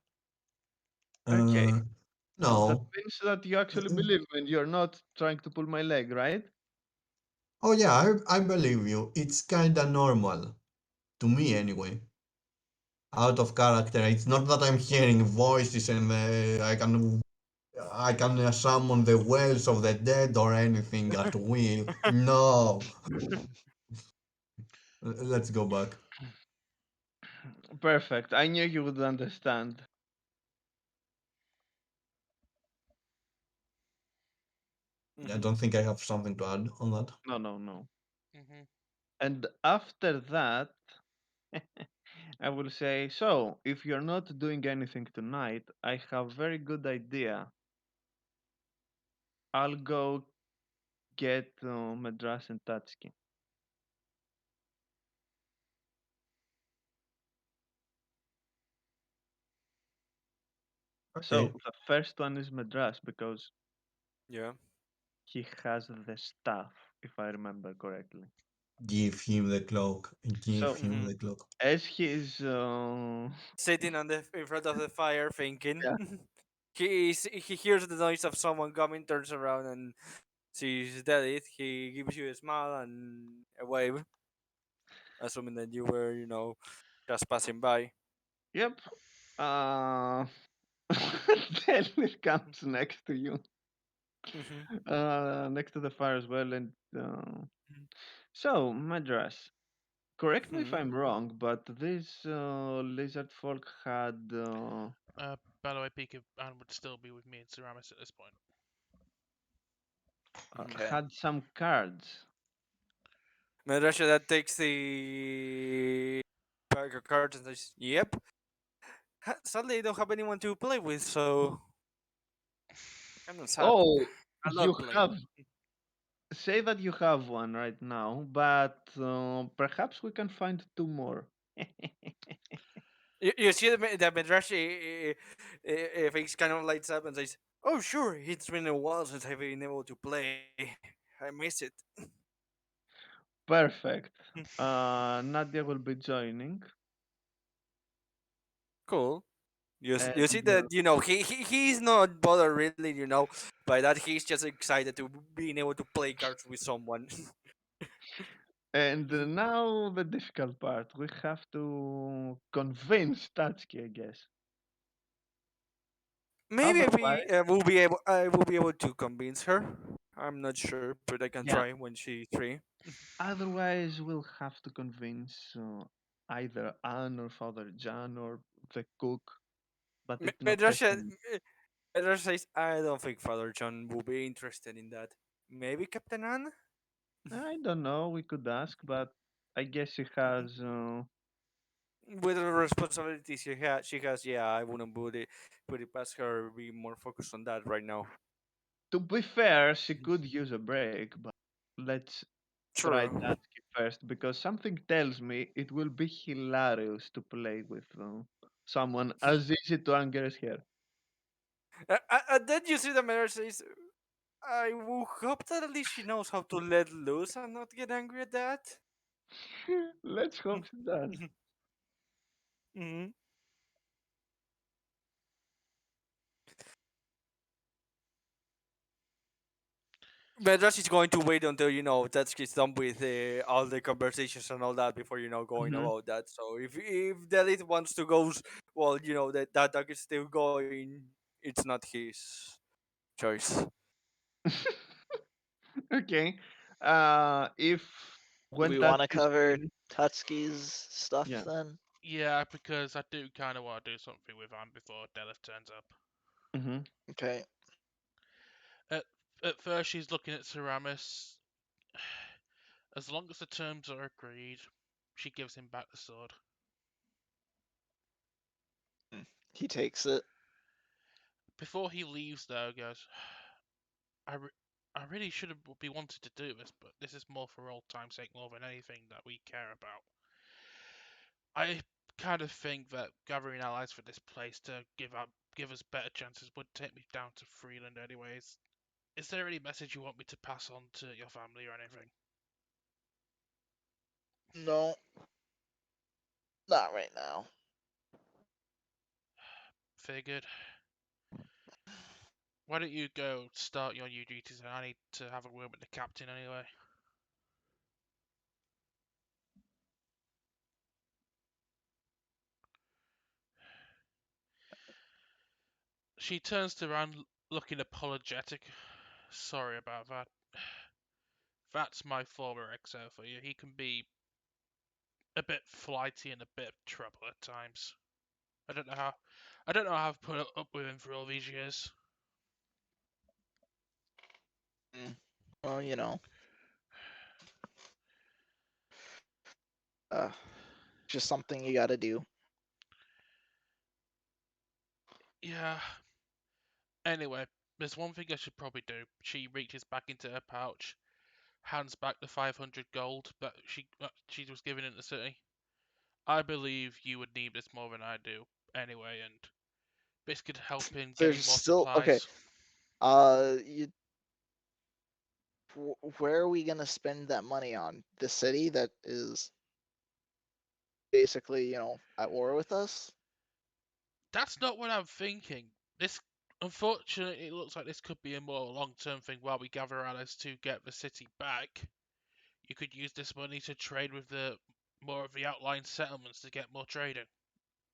Okay. Uh, That no. means that you actually believe me and you're not trying to pull my leg, right? Oh yeah, I believe you. It's kinda normal to me anyway. Out of character. It's not that I'm hearing voices and I can summon the wells of the dead or anything at will. No. Let's go back. Perfect. I knew you would understand. I Mhm. don't think I have something to add on that. No, no, no. Mhm. And after that, I will say, so if you're not doing anything tonight, I have very good idea. I'll go get Madras and Tatsuki. So Okay. the first one is Madras because Yeah. he has the staff, if I remember correctly. Give him the cloak. Give So him Hmm. the cloak. as he is, Sitting on the in front of the fire, thinking. yeah, He hears the noise of someone coming, turns around, and sees Dalit. He gives you a smile and a wave, assuming that you were, just passing by. yep. Uh, then it comes next to you. Hmm. next to the fire as well. And so, Madras, correct me if Hmm. I'm wrong, but this lizard folk had By the way, Pika and would still be with me in Ceramis at this point. Hmm. Okay. had some cards. Madrasha that takes the pack of cards and says, "Yep." Sadly, I don't have anyone to play with, so kind of sad. Oh, I you love playing. have say that you have one right now, but perhaps we can find two more. You see the Madrashi face kind of lights up and says, "Oh, sure, it's been a while since I've been able to play. I miss it." Perfect. Nadia will be joining, Cool. You see and that he's not bothered really, by that. He's just excited to being able to play cards with someone. now the difficult part. We have to convince Tatsuki, I guess. Maybe Otherwise, I will be able to convince her. I'm not sure, but I can yeah. try when she's free. Otherwise, we'll have to convince either Anne or Father John or the cook, but it's not Medrasha happening. Medrasha says, "I don't think Father John will be interested in that. Maybe Captain Anne." I don't know. We could ask, but I guess she has. With the responsibilities she has, yeah, I wouldn't put it past her. Be more focused on that right now. To be fair, she could use a break, but let's try True. Tatsuki first because something tells me it will be hilarious to play with someone as easy to anger as her. And then you see the mayor says, "I will hope that at least she knows how to let loose and not get angry at that." Let's hope she does. Mhm. Medras is going to wait until that she's done with all the conversations and all that before going Hmm. about that. So if Delith wants to go, well, that dog is still going. It's not his choice. Okay. If Do when we want to Tatsuki is cover free, Tutski's stuff yeah. then? Yeah, because I do kind of want to do something with Anne before Delith turns up. Hmm. Okay. At, at first, she's looking at Ceramis. As long as the terms are agreed, she gives him back the sword. He takes it. Before he leaves, though, goes, I, re- I really should have be wanted to do this, but this is more for old time's sake more than anything that we care about. I kind of think that gathering allies for this place to give us better chances would take me down to Freeland anyways. Is there any message you want me to pass on to your family or anything? No, not right now. Figured. Why don't you go start your new duties and I need to have a word with the captain anyway. She turns to Rand looking apologetic. Sorry about that. That's my former XO for you. He can be a bit flighty and a bit of trouble at times. I don't know how I don't know how I've put up with him for all these years. Mm. Well, uh, just something you gotta do. Yeah. Anyway, there's one thing I should probably do. She reaches back into her pouch, hands back the 500 gold that she was given in the city. I believe you would need this more than I do anyway, and this could help in There's getting more still okay. supplies. You, where are we gonna spend that money on? The city that is basically, at war with us? That's not what I'm thinking. This, unfortunately, it looks like this could be a more long-term thing while we gather allies to get the city back. You could use this money to trade with the more of the outlying settlements to get more trading,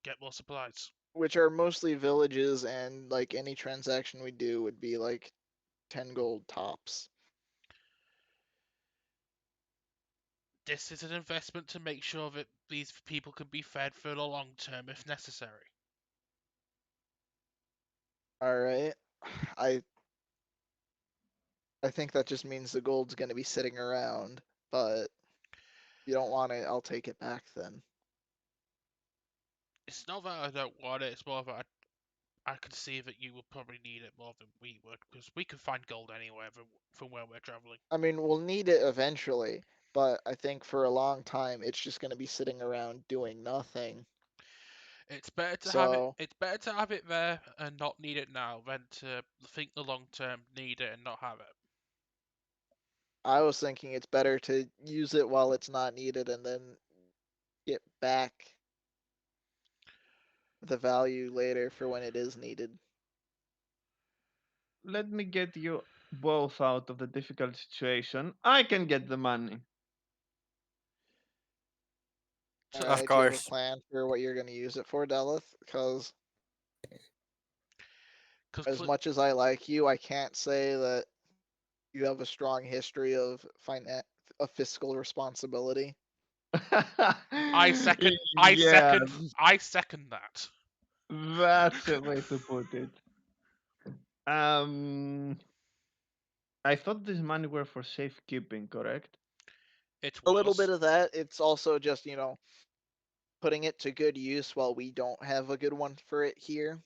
get more supplies. Which are mostly villages, and like any transaction we do would be like 10 gold tops. This is an investment to make sure that these people can be fed for the long term if necessary. All right. I I think that just means the gold's going to be sitting around, but you don't want it, I'll take it back then. It's not that I don't want it, it's more that I could see that you will probably need it more than we would, because we can find gold anywhere from where we're traveling. I mean, we'll need it eventually, but I think for a long time it's just going to be sitting around doing nothing. It's better to have it. So It's better to have it there and not need it now than to think the long term need it and not have it. I was thinking it's better to use it while it's not needed and then get back the value later for when it is needed. Let me get you both out of the difficult situation. I can get the money. All Tuts- Of right, do you have a course. plan for what you're going to use it for, Delith? Because Cause as much as I like you, I can't say that you have a strong history of fiscal responsibility. I second. I Yeah, second. I second that. that's a way to put it. Um, I thought this money were for safekeeping, correct? It A little bit was. of that. It's also just, putting it to good use while we don't have a good one for it here.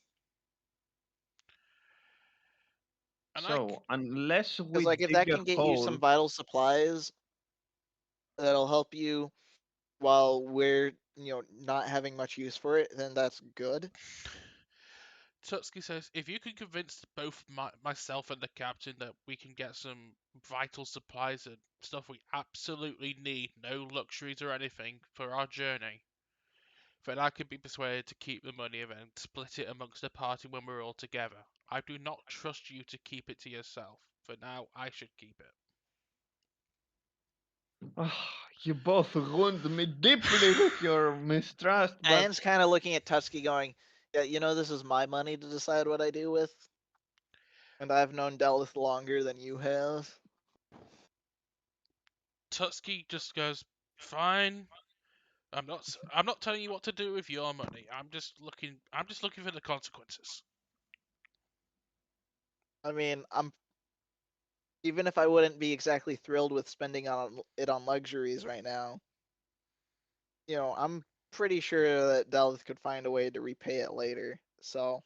And So, unless Because we like if dig that a can get you hole, some vital supplies that'll help you while we're not having much use for it, then that's good. Tutski says, if you can convince both myself and the captain that we can get some vital supplies and stuff we absolutely need, no luxuries or anything, for our journey, then I can be persuaded to keep the money and then split it amongst the party when we're all together. I do not trust you to keep it to yourself. For now, I should keep it. you both wound me deeply with your mistrust, but Anne's kind of looking at Tusky going, yeah, this is my money to decide what I do with. And I've known Delith longer than you have. Tutski just goes, fine. I'm not telling you what to do with your money. I'm just looking for the consequences. I mean, even if I wouldn't be exactly thrilled with spending it on luxuries right now, I'm pretty sure that Delith could find a way to repay it later. So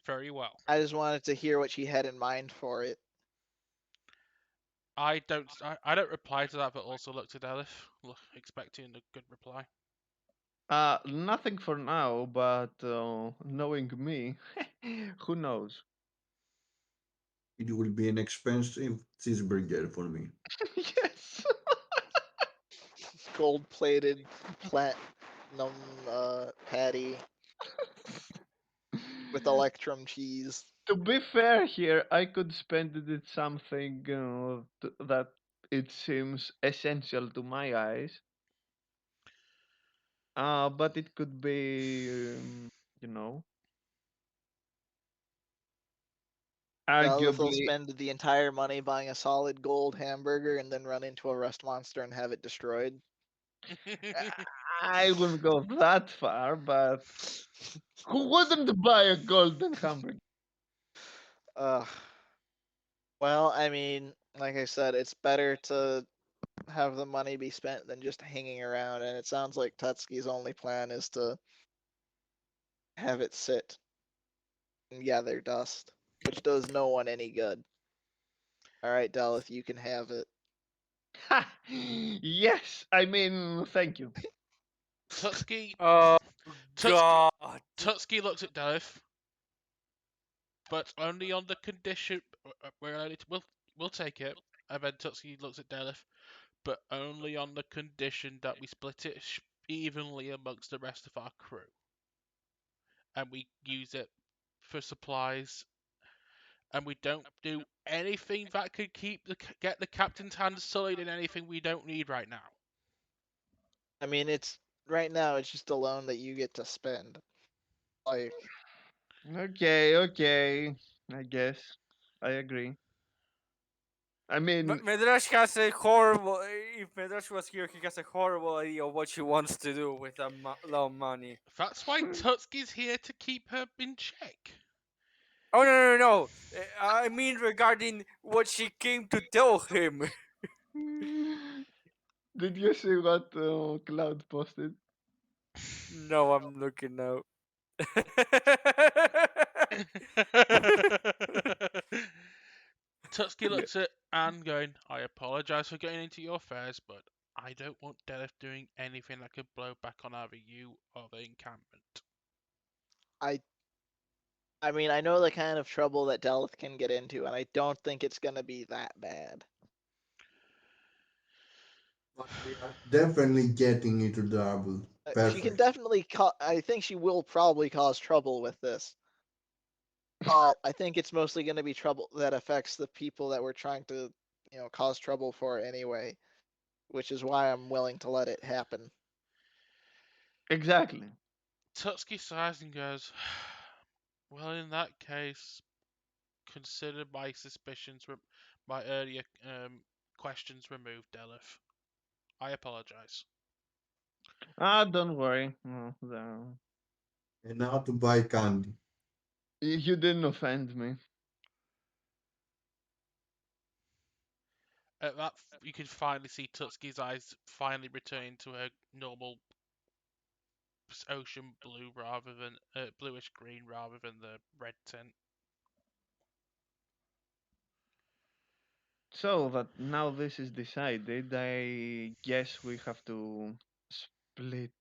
Very well. I just wanted to hear what she had in mind for it. I don't reply to that, but also look to Delith, expecting a good reply. nothing for now, but knowing me, who knows? It will be an expensive cheeseburger for me. Yes. Gold-plated platinum patty with Electrum cheese. To be fair here, I could spend it in something that it seems essential to my eyes. But it could be, you know, Delith will arguably. spend the entire money buying a solid gold hamburger and then run into a rust monster and have it destroyed. I wouldn't go that far, but who wouldn't buy a golden hamburger? Uh, well, I mean, like I said, it's better to have the money be spent than just hanging around, and it sounds like Tutski's only plan is to have it sit and gather dust, which does no one any good. All right, Daleth, you can have it. Yes, I mean, thank you. Tutski Oh Tutski God. Tutski looks at Delith, but only on the condition we'll take it. And then Tutski looks at Delith, but only on the condition that we split it evenly amongst the rest of our crew, and we use it for supplies, and we don't do anything that could get the captain's hands sullied in anything we don't need right now. I mean, it's right now. It's just a loan that you get to spend. Like, Okay, I guess. I agree. I mean, Medrash has a horrible. If Medrash was here, he has a horrible idea of what she wants to do with that lot of money. That's why Tutski's here to keep her in check. Oh no, no, no! I mean regarding what she came to tell him. did you see what Cloud posted? No, I'm looking now. Tutski Yeah. looks at Anne going, I apologise for getting into your affairs, but I don't want Deleth doing anything that could blow back on either you or the encampment. I I mean, I know the kind of trouble that Deleth can get into, and I don't think it's gonna be that bad. But we are definitely getting into trouble. She can Perfect. definitely. I think she will probably cause trouble with this. I think it's mostly going to be trouble that affects the people that we're trying to, cause trouble for anyway, which is why I'm willing to let it happen. Exactly. Tutski sighs and goes, well, in that case, consider my suspicions, my earlier questions removed, Deleth. I apologise. Ah, don't worry. No, no. And now to buy candy. You didn't offend me. At that, you can finally see Tutski's eyes finally returning to her normal ocean blue rather than bluish green rather than the red tint. So that now this is decided, I guess we have to split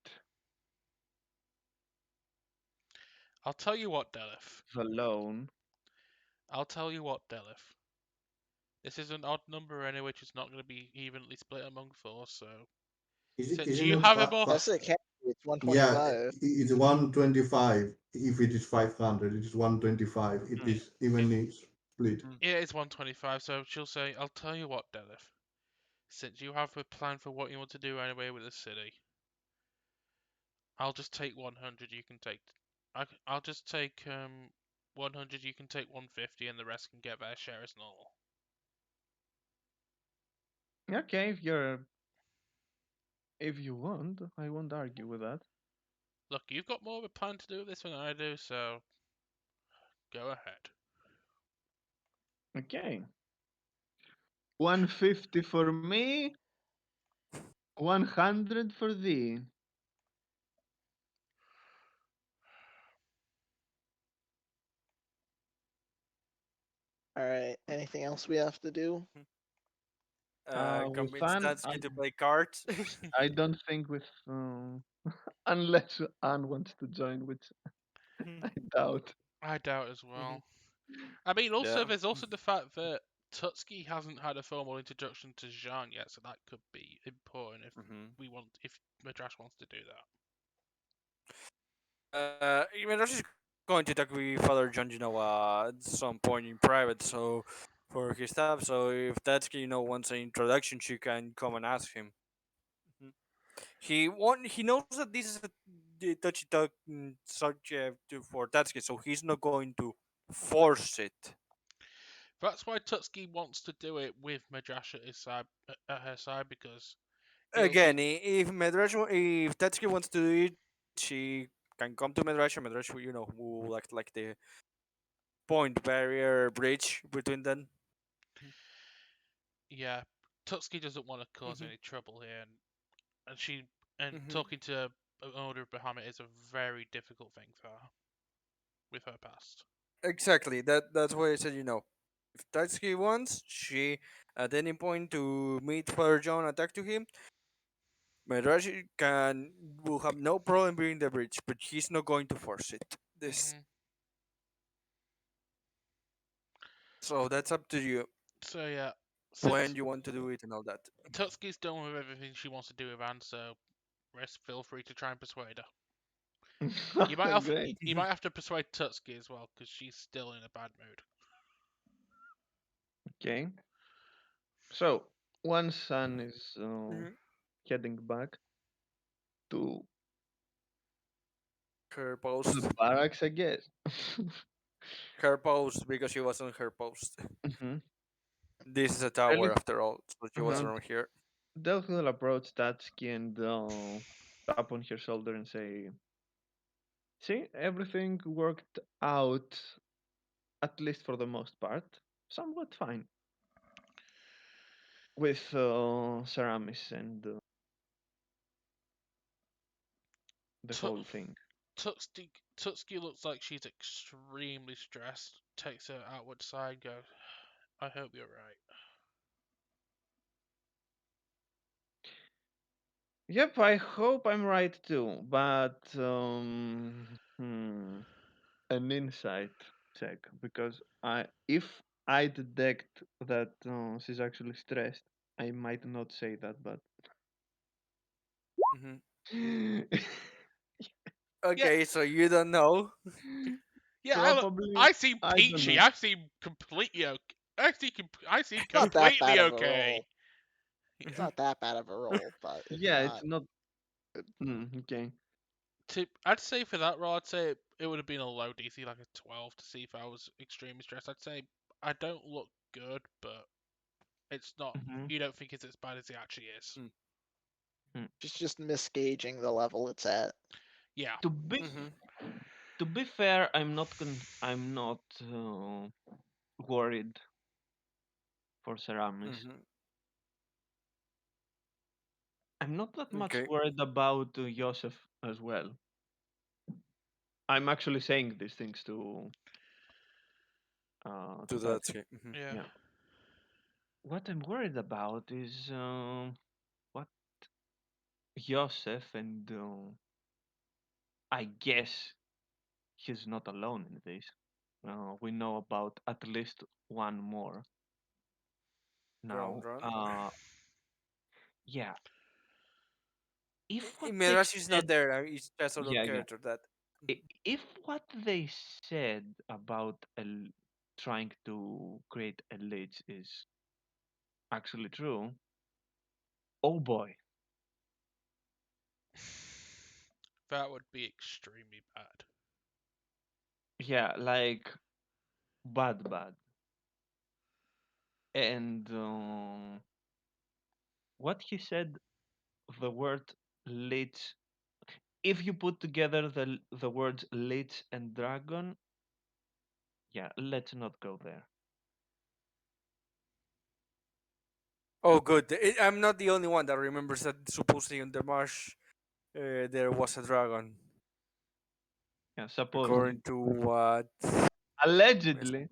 I'll tell you what, Deleth. the loan. I'll tell you what, Deleth. This is an odd number anyway, which is not going to be evenly split among four, so since Isn't you it have a more Yes, it can. It's Yeah, 125. it's 125. If it is 500, it is 125. It Mm, is evenly split. mm. yeah, it's 125, so she'll say, I'll tell you what, Deleth. Since you have a plan for what you want to do anyway with the city, I'll just take 100, you can take... I'll just take 100, you can take 150, and the rest can get their share as normal. Okay, if you want, I won't argue with that. Look, you've got more of a plan to do with this than I do, so go ahead. Okay. 150 for me, 100 for thee. All right. Anything else we have to do? With Convince Anne, Tatsky to play cards. I don't think with unless Anne wants to join, which I doubt. I doubt as Mhm. well. I mean, also, Yeah. there's also the fact that Tutski hasn't had a formal introduction to Jean yet, so that could be important Mhm. if Madras wants to do that. Even is going to talk with Father John, at some point in private, so for his stuff. So if Tatsky, wants an introduction, she can come and ask him. Mhm. He knows that this is a touchy talk subject for Tatsky, so he's not going to force it. That's why Tutski wants to do it with Madras at her side, because it'll be Again, if if Tatsky wants to do it, she can come to Medrash, and Medrash, will act like the point barrier bridge between them. yeah. Tutski doesn't want to cause Hmm. any trouble here, and Hmm. talking to an Order of Bahamut is a very difficult thing for her with her past. Exactly. That's why I said, if Tatsky wants, she at any point to meet Father John and talk to him, Medrash will have no problem being the bridge, but he's not going to force it. This Hmm. So that's up to you So yeah, when since you want to do it and all that. Tutski's done with everything she wants to do with Anne, so rest feel free to try and persuade her. Great. You might have to persuade Tutski as well, because she's still in a bad mood. Okay. So one son is Mhm. heading back to Her the post. barracks, I guess. Her post because she was on her post. Mm-hmm. This is a tower Relic, after all, so she was uh-huh. around here. Del will approach Tatsuki and tap on her shoulder and say, "See, everything worked out, at least for the most part, somewhat fine with Ceramis and the Tu- whole thing." Tutski looks like she's extremely stressed. Takes her outward side, goes, I hope you're right. Yep, I hope I'm right too, but an insight check because if I detect that she's actually stressed, I might not say that, but Hmm. probably Yeah, Okay, so you don't know. yeah. I seem I don't peachy. know. I seem completely okay. I seem Not that bad completely of a okay. roll. It's Yeah. Mhm. not that bad of a roll, but it's Yeah, it's not. not. Okay. I'd say for that role, I'd say it would have been a low DC, like a 12, to see if I was extremely stressed. I'd say I don't look good, but it's not. hmm You don't think it's as bad as it actually is. Mm. She's just misgauging the level it's at. Yeah. To be Mhm. to be fair, I'm not worried for Ceramis. Mhm. I'm not that much Okay. worried about Joseph as well. I'm actually saying these things To to that. Tatsuki. Mhm. Yeah. Yeah. What I'm worried about is what Joseph and I guess he's not alone in this. We know about at least one more Ground now. runner. Yeah. If what they Mirage is not said, there. It's just out of yeah, yeah. character that. Mhm. If what they said about trying to create a lich is actually true, oh boy, That would be extremely bad. yeah, like bad, bad. And what he said, the word lich. If you put together the words lich and dragon, yeah, let's not go there. Oh, good. I'm not the only one that remembers that supposedly on the marsh there was a dragon, Yeah, supposedly, according to what. allegedly.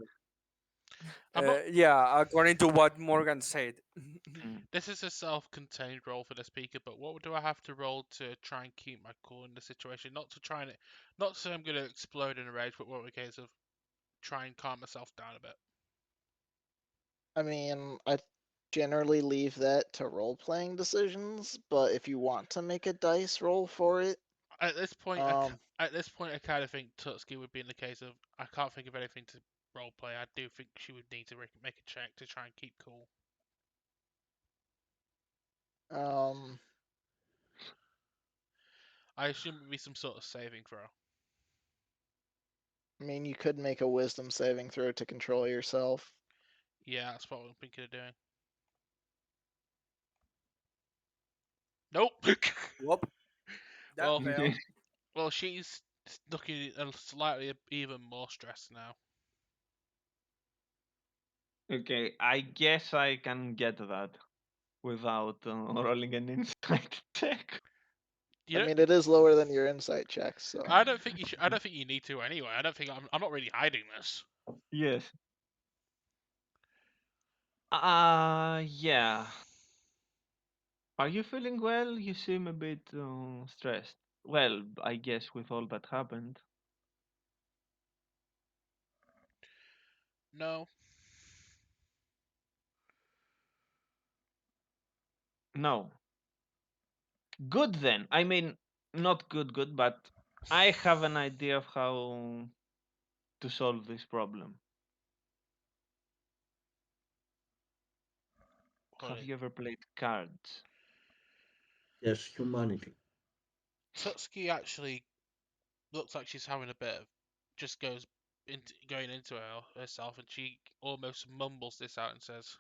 I'm not. Yeah, according to what Morgan said. Mm. This is a self-contained role for the speaker, but what do I have to roll to try and keep my cool in the situation? Not to try and, not to say I'm gonna explode in a rage, but what in case of try and calm myself down a bit. I mean, I generally leave that to role playing decisions, but if you want to make a dice roll for it, At this point, um, at this point, I kind of think Tutski would be in the case of I can't think of anything to roleplay. I do think she would need to make a check to try and keep cool. um, I assume it would be some sort of saving throw. I mean, you could make a wisdom saving throw to control yourself. Yeah, that's what I'm thinking of doing. Nope. Whoop, that well, failed. well, she's looking slightly even more stressed now. Okay, I guess I can get that without rolling an insight check. You I don't. mean, it is lower than your insight check, so. I don't think you should. I don't think you need to anyway. I don't think I'm not really hiding this. Yes. Yeah. Are you feeling well? You seem a bit stressed. Well, I guess with all that happened. No. No. Good then. I mean, not good, good, but I have an idea of how to solve this problem. Have Holy. you ever played cards? Yes, humanity. Tutski actually looks like she's having a bit of. Just goes. going into herself, and she almost mumbles this out and says,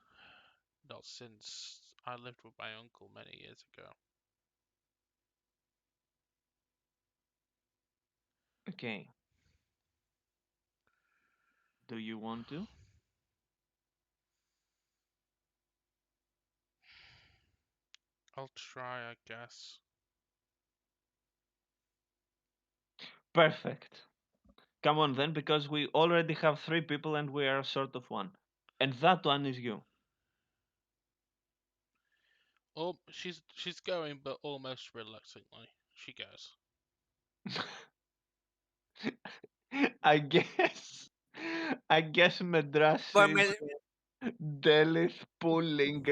"Not since I lived with my uncle many years ago." Okay. Do you want to? I'll try, I guess. Perfect. Come on then, because we already have three people and we are short of one. And that one is you. Oh, she's going, but almost reluctantly. She goes. I guess. I guess But Madras's Del pulling.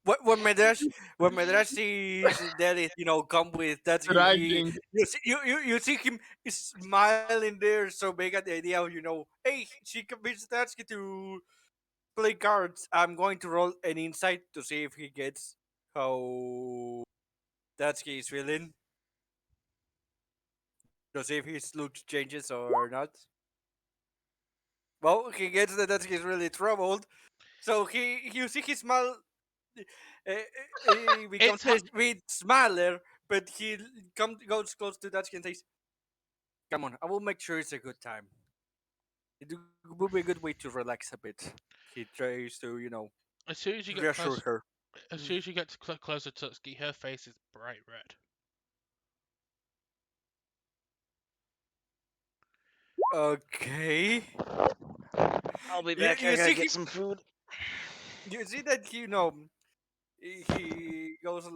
when Medrash sees that it come with that he Dragging. you see him smiling there so big at the idea of hey, she convinced Datsky to play cards. I'm going to roll an insight to see if he gets how Datsky is feeling to see if his look changes or not. Well, he gets that Datsky is really troubled, so you see his smile. He becomes It's her. a bit smaller, but he goes close to Datsky and says, "Come on, I will make sure it's a good time. It will be a good way to relax a bit." He tries to, As soon as you get reassure close, her. as Mm. soon as you get closer to Tutski, her face is bright red. Okay. I'll be You back. I you gotta see get he some food. you see that he goes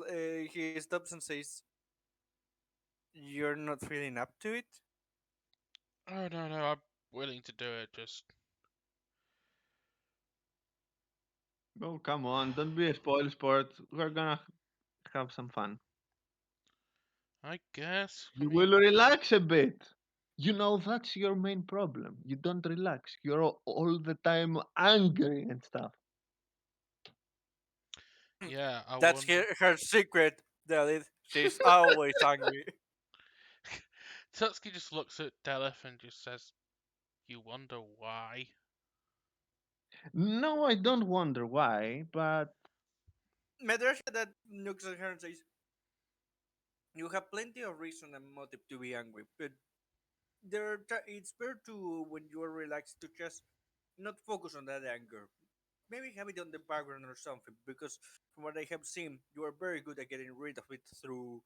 he stops and says, "You're not feeling up to it." Oh no, I'm willing to do it. Just Oh, come on. Don't be a spoil sport. We're gonna have some fun. I guess. I You mean, will relax a bit. You know, that's your main problem. You don't relax. You're all the time angry and stuff. yeah. I That's wonder. her secret, Dalit. She's always angry. Tutski just looks at Deleth and just says, "You wonder why?" No, I don't wonder why, but Madrasha that looks at her and says, "You have plenty of reason and motive to be angry, but it's better to when you are relaxed to just not focus on that anger. Maybe have it on the background or something. Because from what I have seen, you are very good at getting rid of it through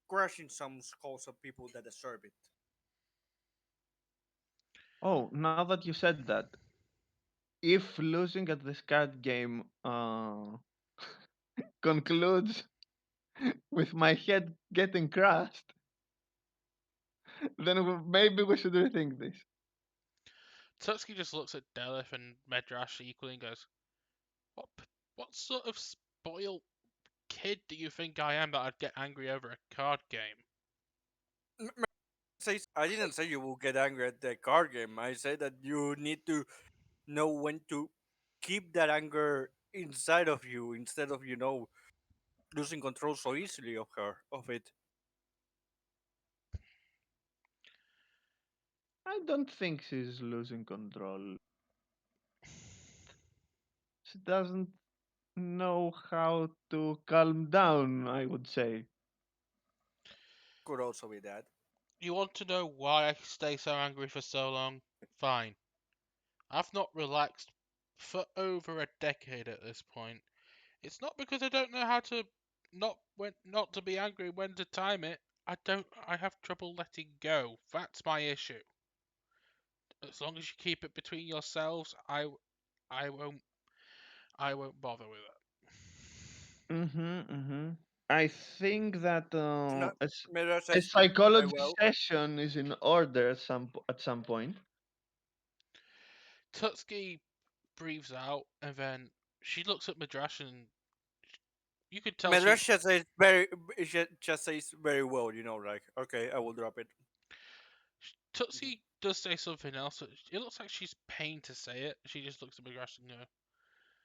crushing some skulls of people that deserve it." oh, now that you said that, if losing at this card game concludes with my head getting crushed, then maybe we should rethink this. Tutski just looks at Deleth and Medrash equally and goes, "What? What sort of spoiled kid do you think I am that I'd get angry over a card game?" Says, I didn't say you will get angry at the card game. I said that you need to know when to keep that anger inside of you instead of losing control so easily of it. I don't think she's losing control. She doesn't know how to calm down, I would say. Could also be that. You want to know why I stay so angry for so long? Fine. I've not relaxed for over a decade at this point. It's not because I don't know how to not to be angry when to time it. I have trouble letting go. That's my issue. As long as you keep it between yourselves, I won't I won't bother with it. Mm-hmm, mm-hmm. I think that No, Mirror a says very psychology well. session is in order at some point. Tutski breathes out and then she looks at Madrash and you could tell Mirror she just says very well. Like, okay, I will drop it. Mhm, Tutsi does say something else. It looks like she's pained to say it. She just looks at McGrath and goes,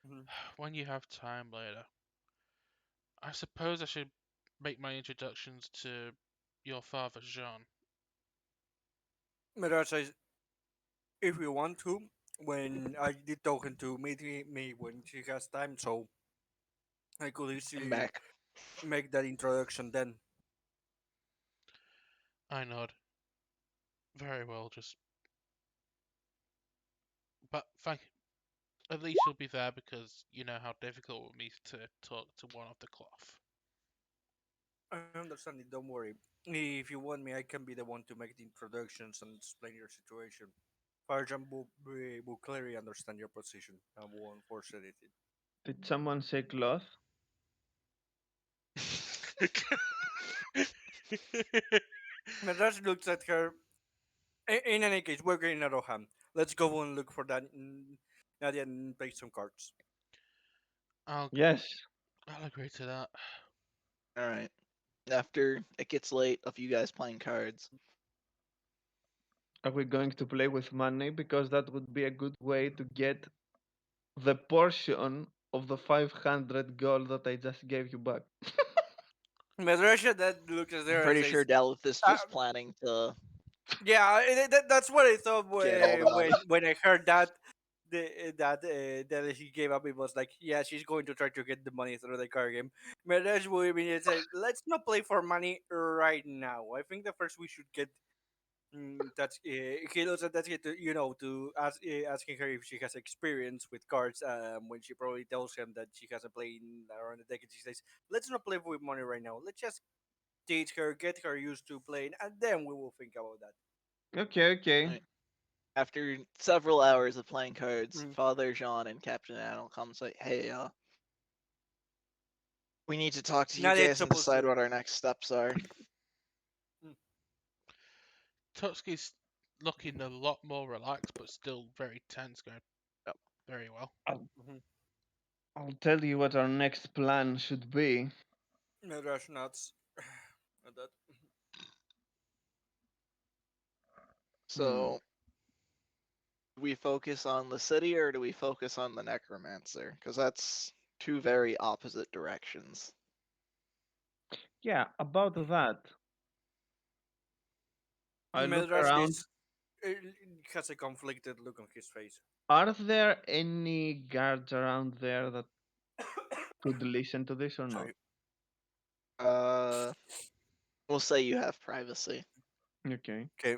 mhm. "When you have time later, I suppose I should make my introductions to your father, Jean." Mirage says, if you want to, when I did talking to me when she has time, so I could I'm easily back. make that introduction then. I nod. Very well, just. But thank. At least you'll be there because you know how difficult it would be to talk to one of the cloth. I understand it, don't worry. If you want me, I can be the one to make the introductions and explain your situation. Farjan will clearly understand your position and won't force anything. Did someone say cloth? Mirage looks at her. In any case, we're getting out of hand. Let's go and look for that Nadia and play some cards. I'll Yes. I'll agree to that. All right. After it gets late of you guys playing cards. Are we going to play with money? Because that would be a good way to get the portion of the 500 gold that I just gave you back. Madrasha that looks at I'm her and pretty says, sure Delith is uh, just planning to "Yeah, that's what I thought get all the money. when I heard that that he gave up. It was like, yeah, she's going to try to get the money through the card game." Madrasha will immediately say, "Let's not play for money right now. I think the first we should get." That's he looks at that to to asking her if she has experience with cards. When she probably tells him that she hasn't played in around a decade, she says, "Let's not play with money right now. Let's just teach her, get her used to playing, and then we will think about that." Okay, okay. Right. After several hours of playing cards, Mm. Father Jean and Captain Anil come say, "Hey, we need to talk to you Nadia is guys and supposed decide to. what our next steps are." Mm. Tutski's looking a lot more relaxed, but still very tense. Going Yep. very well. I'll, Mhm. I'll tell you what our next plan should be. Rush nuts. At that. Hmm. So, do we focus on the city or do we focus on the necromancer? Because that's two very opposite directions. Yeah, about that. I look Melrash around. is has a conflicted look on his face. Are there any guards around there that could listen to this or not? Sorry. Uh, we'll say you have privacy. Okay. Okay.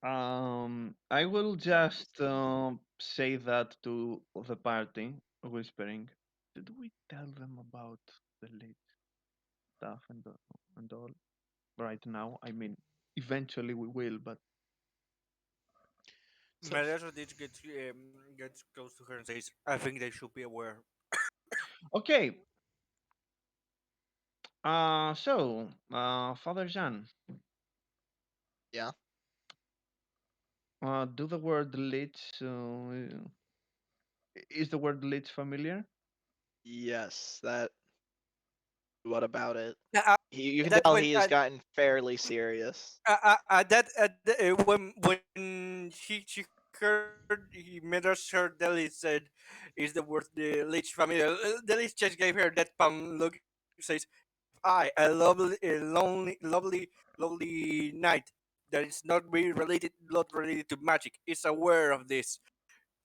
I will just say that to the party, whispering. Did we tell them about the late stuff and all? Right now, I mean, eventually we will, but Tuts Melrash gets close to her and says, "I think they should be aware." okay. Father Jean, Yeah. do the word lich. Is the word lich familiar? Yes. That. What about it? Uh, You can that tell when he has gotten fairly serious. when she heard Melrash heard Deli said, "Is the word the Lich family?" Deli just gave her that palm look. Says, "I, a lovely knight that is not really related, not related to magic, is aware of this.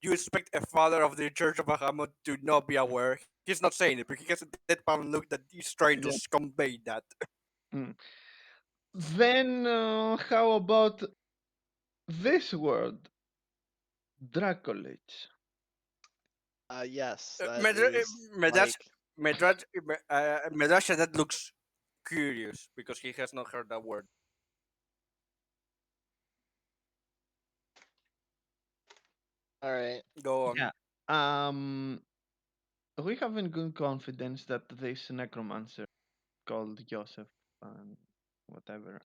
You expect a father of the Church of Bahamut to not be aware? He's not saying it, but he has a deadpan look that he's trying to Yeah. convey that." Mm. Then how about this word, Dracolich? Yes, Uh, that Medra- uh, is Medrash, like. Medrash that looks curious because he has not heard that word. All right. Go on. Yeah. Um, we have in good confidence that this necromancer called Joseph and whatever,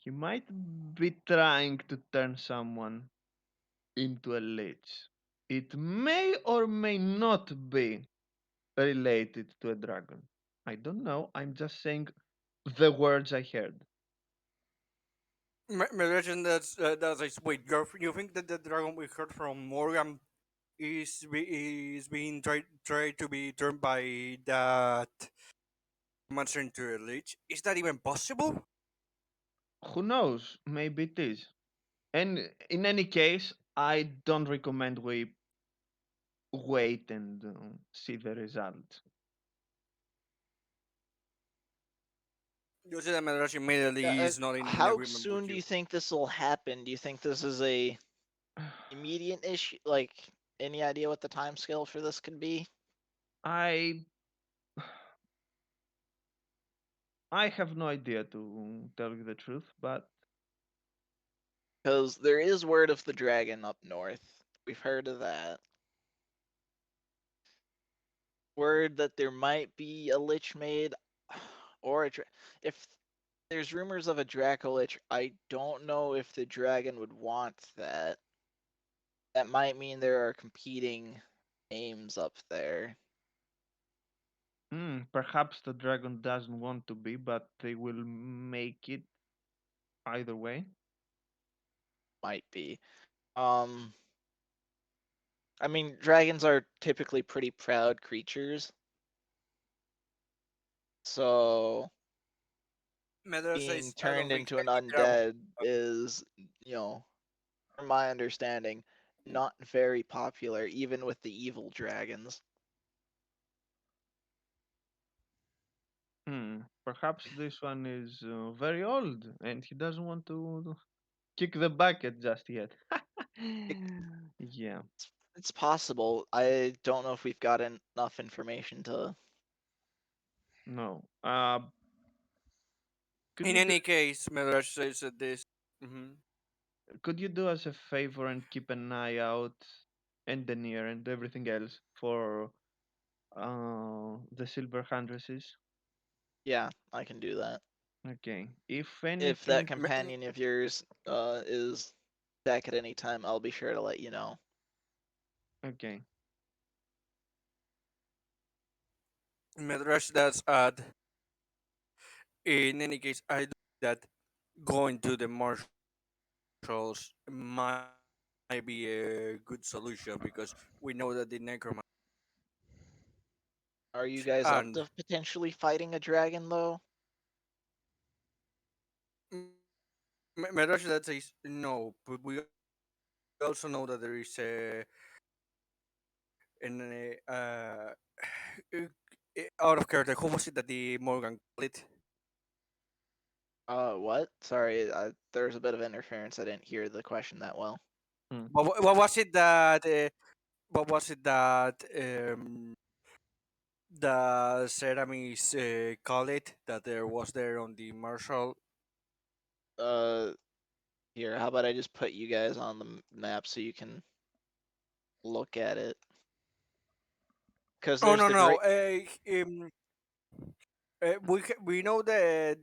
he might be trying to turn someone into a lich. It may or may not be related to a dragon. I don't know. I'm just saying the words I heard. Medrash that's like, wait, you think that the dragon we heard from Morgan is being tried to be turned by that monster into a lich? Is that even possible? Who knows? Maybe it is. And in any case, I don't recommend we wait and see the result. You see that Madrash immediately Uh, is not in how agreement soon with do you. you think this will happen? Do you think this is a immediate issue? Like, any idea what the time scale for this could be? I I have no idea to tell you the truth, but Because there is word of the dragon up north. We've heard of that. Word that there might be a lich made, or if there's rumors of a Draco Lich, I don't know if the dragon would want that. That might mean there are competing aims up there. perhaps the dragon doesn't want to be, but they will make it either way. Might be. Um, I mean, dragons are typically pretty proud creatures, so Madrash being says, I don't turned think into an any dragon. undead is, you know, from my understanding, not very popular, even with the evil dragons. Perhaps this one is very old and he doesn't want to kick the bucket just yet. It, Yeah, it's possible. I don't know if we've got enough information to. no. Could In you do any case, Madrash says that this. Mhm. could you do us a favor and keep an eye out and the near and everything else for the silver hundresses? Yeah, I can do that. Okay. If If that anything, companion of yours is back at any time, I'll be sure to let you know. okay. Madrash does add. In any case, I do that going to the marshals might be a good solution because we know that the necromancer Are you guys up and to potentially fighting a dragon though? Madrash that says no, but we also know that there is out of character. Who was it that the Morgan called it? What? Sorry, there's a bit of interference. I didn't hear the question that well. Hmm. What was it that? What was it that? The Ceramis call it that there was there on the marshal. Uh, Here, how about I just put you guys on the map so you can look at it? Because Oh there's no the no. great. We know that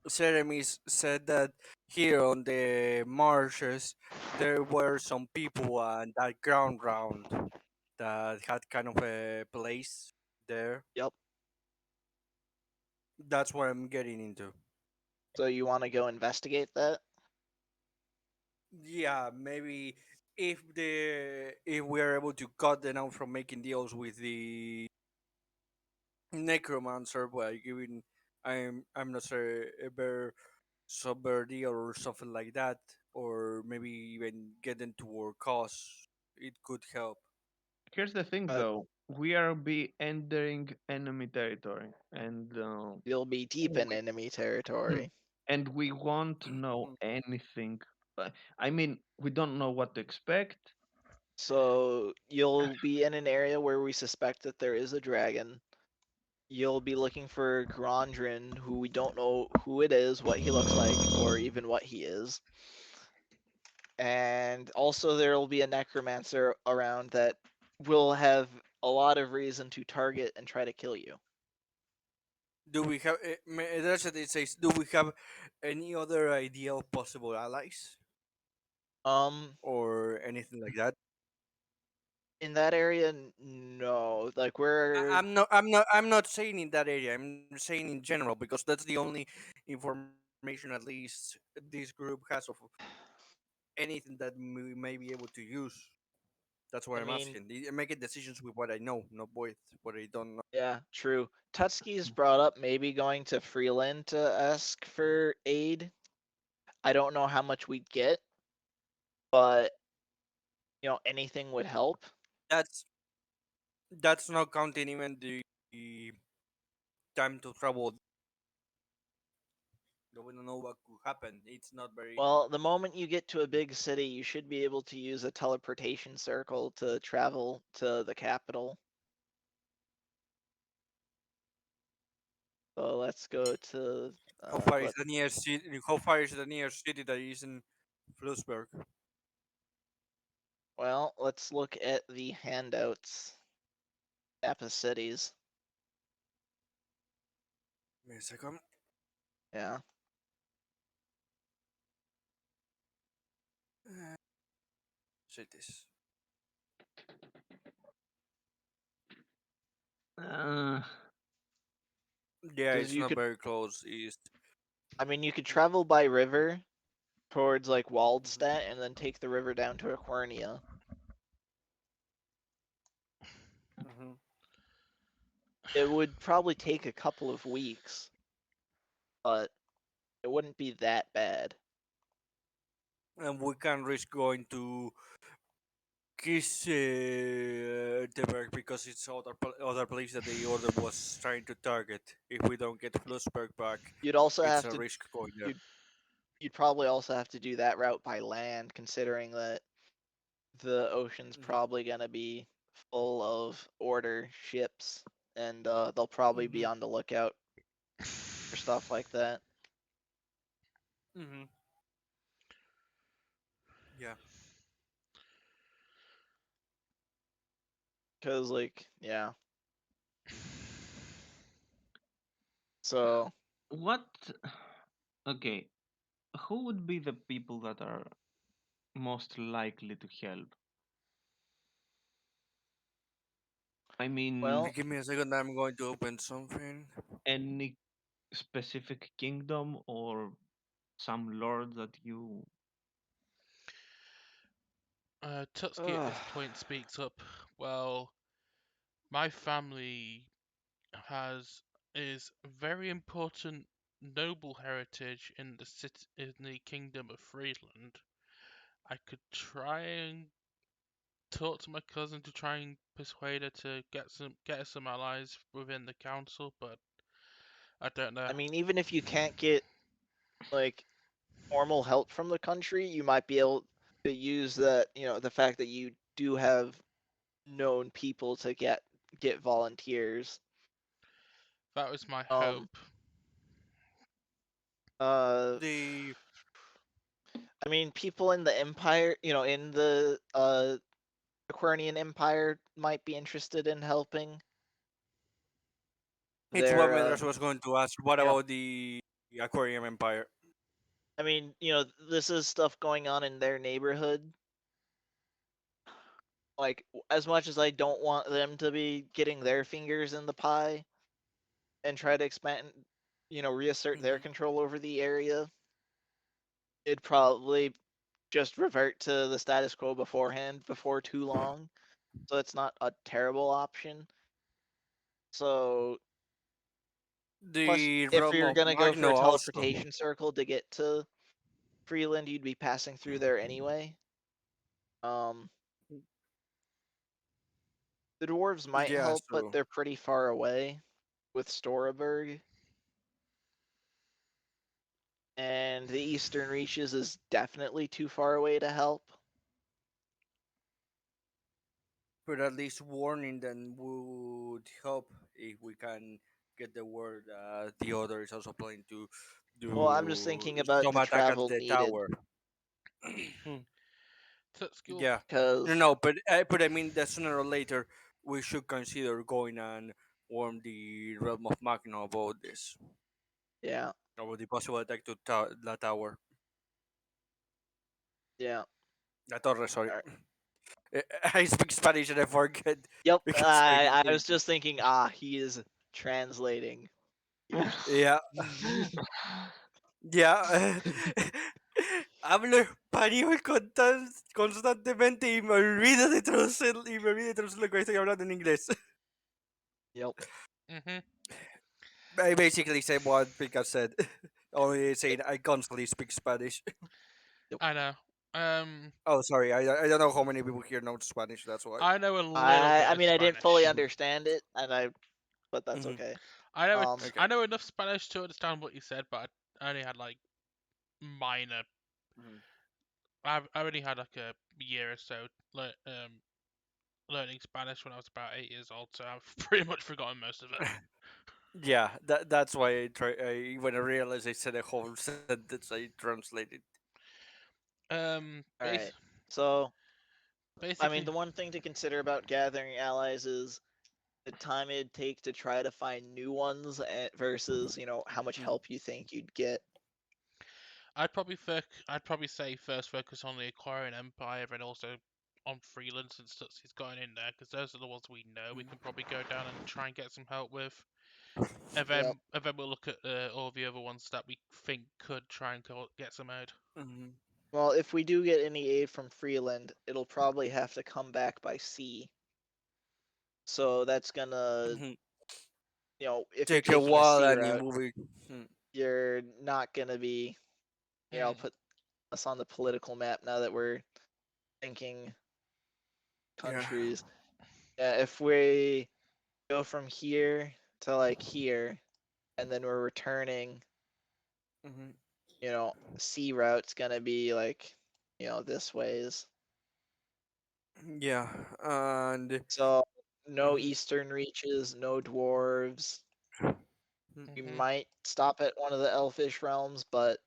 Ceramis said that here on the marshes there were some people on that ground round that had kind of a place there. Yep. That's what I'm getting into. So you want to go investigate that? Yeah, maybe if we are able to cut them out from making deals with the necromancer by giving I'm not sure a better sub deal or something like that, or maybe even get them to our cause, it could help. Here's the thing, Uh, though. We are be entering enemy territory, you'll be deep in we, enemy hmm, territory. and we won't know anything. I mean, we don't know what to expect. So you'll be in an area where we suspect that there is a dragon. You'll be looking for Grondrin, who we don't know who it is, what he looks like, or even what he is. And also there will be a necromancer around that will have a lot of reason to target and try to kill you. Do we have? That's what it says. Do we have any other ideal possible allies Um, or anything like that? in that area, no. Like we're I'm not saying in that area. I'm saying in general because that's the only information at least this group has of anything that we may be able to use. That's what I I'm mean, asking. I'm making decisions with what I know, not with what I don't know. yeah, true. Tutski's brought up maybe going to Freeland to ask for aid. I don't know how much we'd get, but anything would help. That's that's not counting even the time to travel. We don't know what could happen. It's not very. Well, the moment you get to a big city, you should be able to use a teleportation circle to travel to the capital. So let's go to How far is what? the nearest city? How far is the nearest city that is in Flusberg? Well, let's look at the handouts. Map of cities. Wait a second. Yeah. Cities. Uh, Yeah, Because it's you not could, very close. East. I mean, you could travel by river towards like Mhm. Waldstadt and then take the river down to Aquarnia. Mhm. It would probably take a couple of weeks, but it wouldn't be that bad. And we can risk going to Kisseberg because it's other place that the order was trying to target. If we don't get Flusberg back, You'd also it's have a to risk going there. you'd you'd probably also have to do that route by land, considering that the ocean's Mhm. probably gonna be full of order ships, and they'll probably be Mhm. on the lookout for stuff like that. Mhm. Yeah. Cause like yeah, so what? Okay, who would be the people that are most likely to help? I mean, well, Give me a second. I'm going to open something. any specific kingdom or some lord that you. Tutski at ugh, this point speaks up. Well, my family has is very important noble heritage in the city in the kingdom of Friedland. I could try and talk to my cousin to try and persuade her to get us some allies within the council, but I don't know. I mean, even if you can't get like formal help from the country, you might be able to use that, the fact that you do have known people to get volunteers. That was my Um, hope. uh, The I mean, people in the Empire, in the Aquarian Empire might be interested in helping. it's what They're, Medras was going to ask. What you know, about the Aquarium Empire? I mean, this is stuff going on in their neighborhood. Like, as much as I don't want them to be getting their fingers in the pie and try to expand, reassert their Mhm. control over the area, it'd probably just revert to the status quo beforehand before too long. So it's not a terrible option. So plus, The if realm you're of gonna go for Magno a also. teleportation circle to get to Freeland, you'd be passing through there anyway. Um, the dwarves might Yeah, help, but so they're pretty far away with Storaberg, and the Eastern Reaches is definitely too far away to help. but at least warning them would help if we can get the word the other is also planning to Well, I'm just do thinking about some the attack at travel the needed, tower. Tutski, Yeah, no, because no, but I mean that sooner or later we should consider going and warn the realm of Magno about this, yeah, about the possible attack to the tower, yeah. la torre. Sorry, All right. I speak Spanish and I forget Yep, because I live I in. was just thinking, he is translating. Yeah, yeah. Hablo español constantemente y me olvido de traducir lo que estoy hablando en inglés. Yep. Mhm. I basically say what Pika said. Only saying I constantly speak Spanish. I know. Um, Oh, sorry. I don't know how many people here know Spanish. That's why. I know a little I bit I of mean I didn't fully Spanish. understand it, but that's Mhm. okay. I know Okay. I know enough Spanish to understand what you said, but I only had like minor. Mhm. I only had like a year or so learning Spanish when I was about 8 years old, so I've pretty much forgotten most of it. Yeah, that's why when I realized I said a whole sentence, I translated. Um, All base right. So I mean, basically, the one thing to consider about gathering allies is the time it'd take to try to find new ones versus, how much Mhm. help you think you'd get. I'd probably say first focus on the Aquarian Empire and also on Freeland since Stutzy's gotten in there because those are the ones we know we can probably go down and try and get some help with. Yep. And then we'll look at all the other ones that we think could try and get some aid. Mhm. Well, if we do get any aid from Freeland, it'll probably have to come back by sea. So that's gonna, Mhm. if you're Take a taking a while sea and you route, move it. Mhm. you're not gonna be, Mm, put us on the political map now that we're thinking Yeah. countries. Yeah, if we go from here to like here, and then we're returning, Mhm. sea route's gonna be like, this ways. Yeah. And So no mhm. eastern reaches, no dwarves. Mhm. We mhm. might stop at one of the elfish realms, but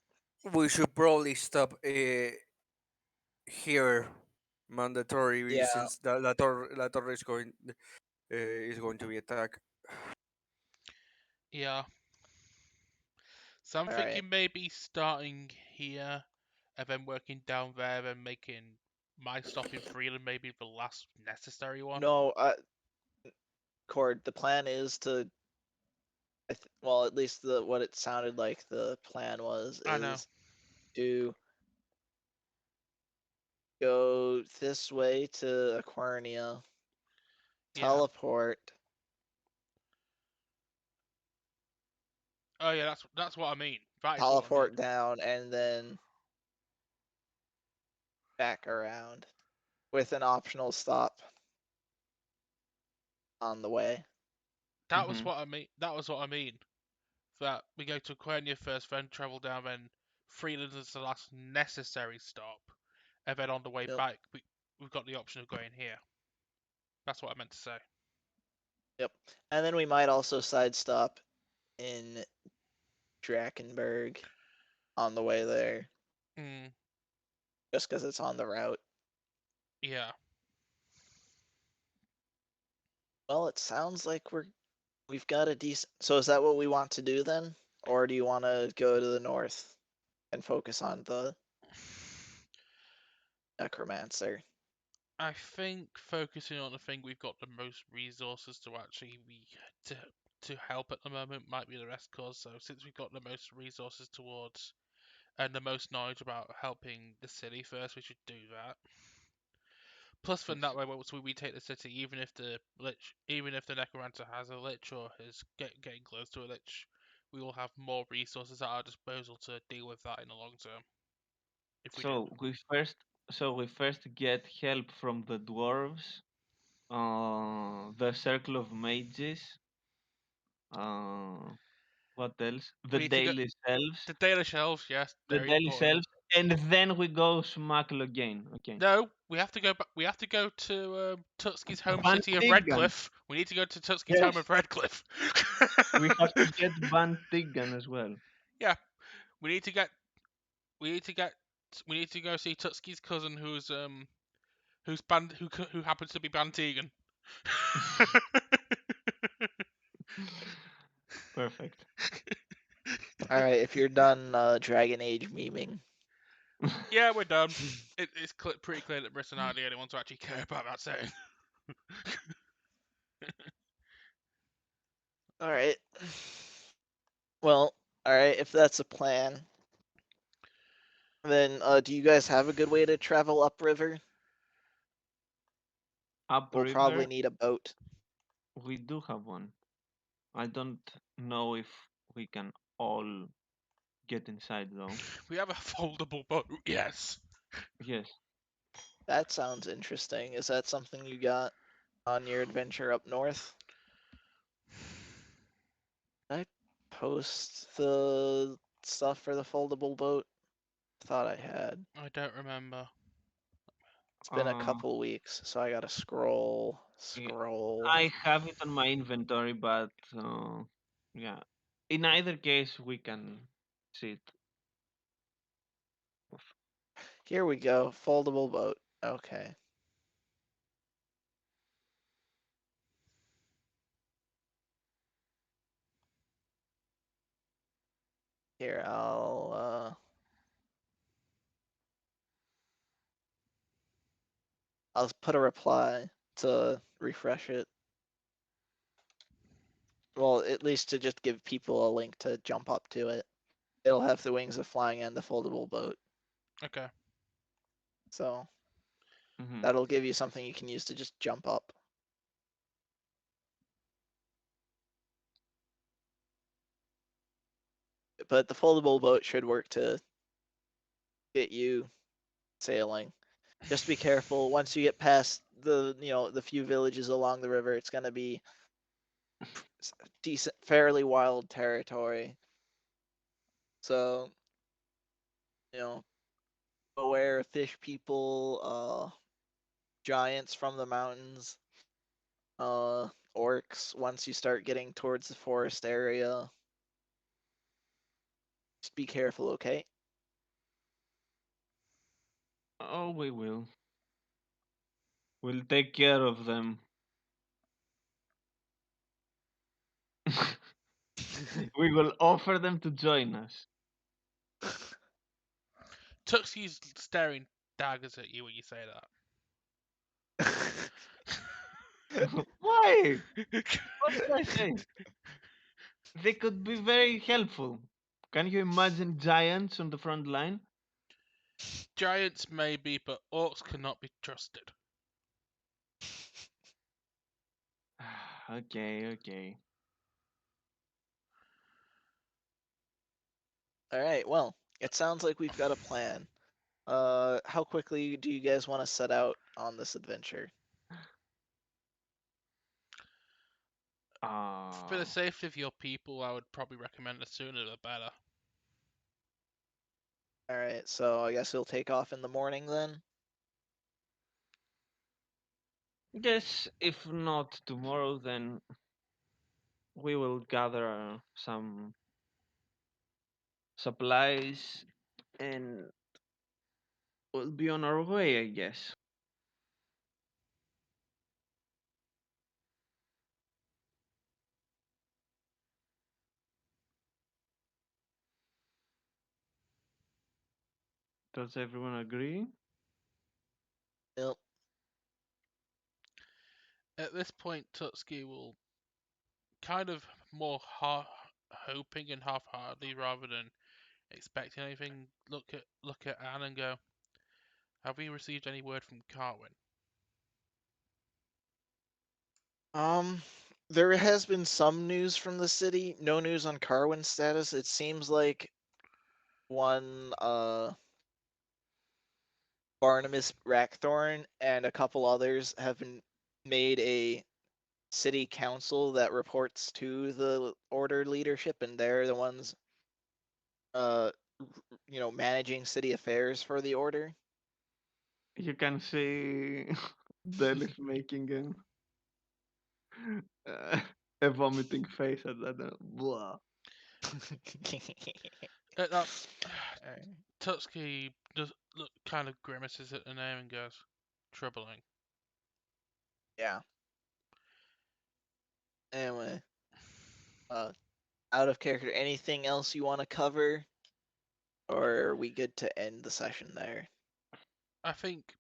We should probably stop here mandatory yeah, since La Torre is going to be attacked. Yeah. So I'm all right. thinking maybe starting here and then working down there and making my stop in Freeland maybe the last necessary one. No, Cord, the plan is to, well, at least what it sounded like the plan was I know. is to go this way to Aquarnia, Yeah. teleport, Oh yeah, that's what I mean. That is what I mean. teleport down, and then back around with an optional stop on the way. That was Mhm. what I mean. That was what I mean. That we go to Quenya first, then travel down, then Freeland is the last necessary stop, and then on the way Yep. back we've got the option of going here. That's what I meant to say. Yep. And then we might also side stop in Drakenberg on the way there, Mm, just because it's on the route. yeah. Well, it sounds like we've got a decent. So is that what we want to do then, or do you want to go to the north and focus on the necromancer? I think focusing on the thing we've got the most resources to actually to to help at the moment might be the rest cause. So since we've got the most resources towards and the most knowledge about helping the city first, we should do that. Plus, from that way, once we take the city, even if the necromancer has a lich or is getting close to a lich, we will have more resources at our disposal to deal with that in the long term. If we do. So we first get help from the dwarves, the circle of mages. Uh, what else? The We need to go daily selves, the daily shelves. Yes, the very daily important. selves, and then we go smack again. Okay. No, we have to go back. We have to go to Tutski's home Van city of Tiggan. Redcliffe. We need to go to Tutski's home Yes, of Redcliffe. we have to get Van Tiggan as well. Yeah, we need to get. We need to get. We need to go see Tutski's cousin, who happens to be Bantegan. Perfect. All right, if you're done Dragon Age memeing. Yeah, we're done. It's pretty clear that Britt and I are the only ones who actually care about that setting. All right. Well, all right, if that's a plan, Then, do you guys have a good way to travel upriver? We'll probably Upriver, need a boat. we do have one. I don't know if we can all get inside though. We have a foldable boat, yes. Yes. That sounds interesting. Is that something you got on your adventure up north? Did I post the stuff for the foldable boat? Thought I had. I don't remember. It's been a Uh, couple weeks, so I gotta scroll, yeah, scroll. I have it on my inventory, but yeah. In either case, we can see it. Here we go, foldable boat. Okay. Here, I'll put a reply to refresh it. Well, at least to just give people a link to jump up to it. It'll have the wings of flying and the foldable boat. Okay. So Hmm. that'll give you something you can use to just jump up. But the foldable boat should work to get you sailing. Just be careful. Once you get past the few villages along the river, it's gonna be decent, fairly wild territory. So, you know, aware of fish people, giants from the mountains, orcs. Once you start getting towards the forest area, just be careful, okay? Oh, we will. We'll take care of them. We will offer them to join us. Tuxie's staring daggers at you when you say Why? that. What did I say? They could be very helpful. Can you imagine giants on the front line? Giants maybe, but orcs cannot be trusted. Okay, okay. All right. Well, it sounds like we've got a plan. How quickly do you guys want to set out on this adventure? For the Uh, safety of your people, I would probably recommend the sooner the better. All right. So I guess we'll take off in the morning then. yes, if not tomorrow, then we will gather some supplies and we'll be on our way, I guess. Does everyone agree? Yep. At this point, Tutski will kind of more hoping and half-heartedly rather than expecting anything. Look at Anne and go, "Have we received any word from Carwin?" Um, there has been some news from the city. No news on Carwin's status. It seems like one Barnabas Rackthorn and a couple others have been made a city council that reports to the order leadership, and they're the ones uh managing city affairs for the order. You can see Delis making uh, a vomiting face at that. Blah. At that, Alright. Tutski just kind of grimaces at the name and goes, "Troubling." Yeah. Anyway, uh, out of character, anything else you want to cover, or are we good to end the session there? I think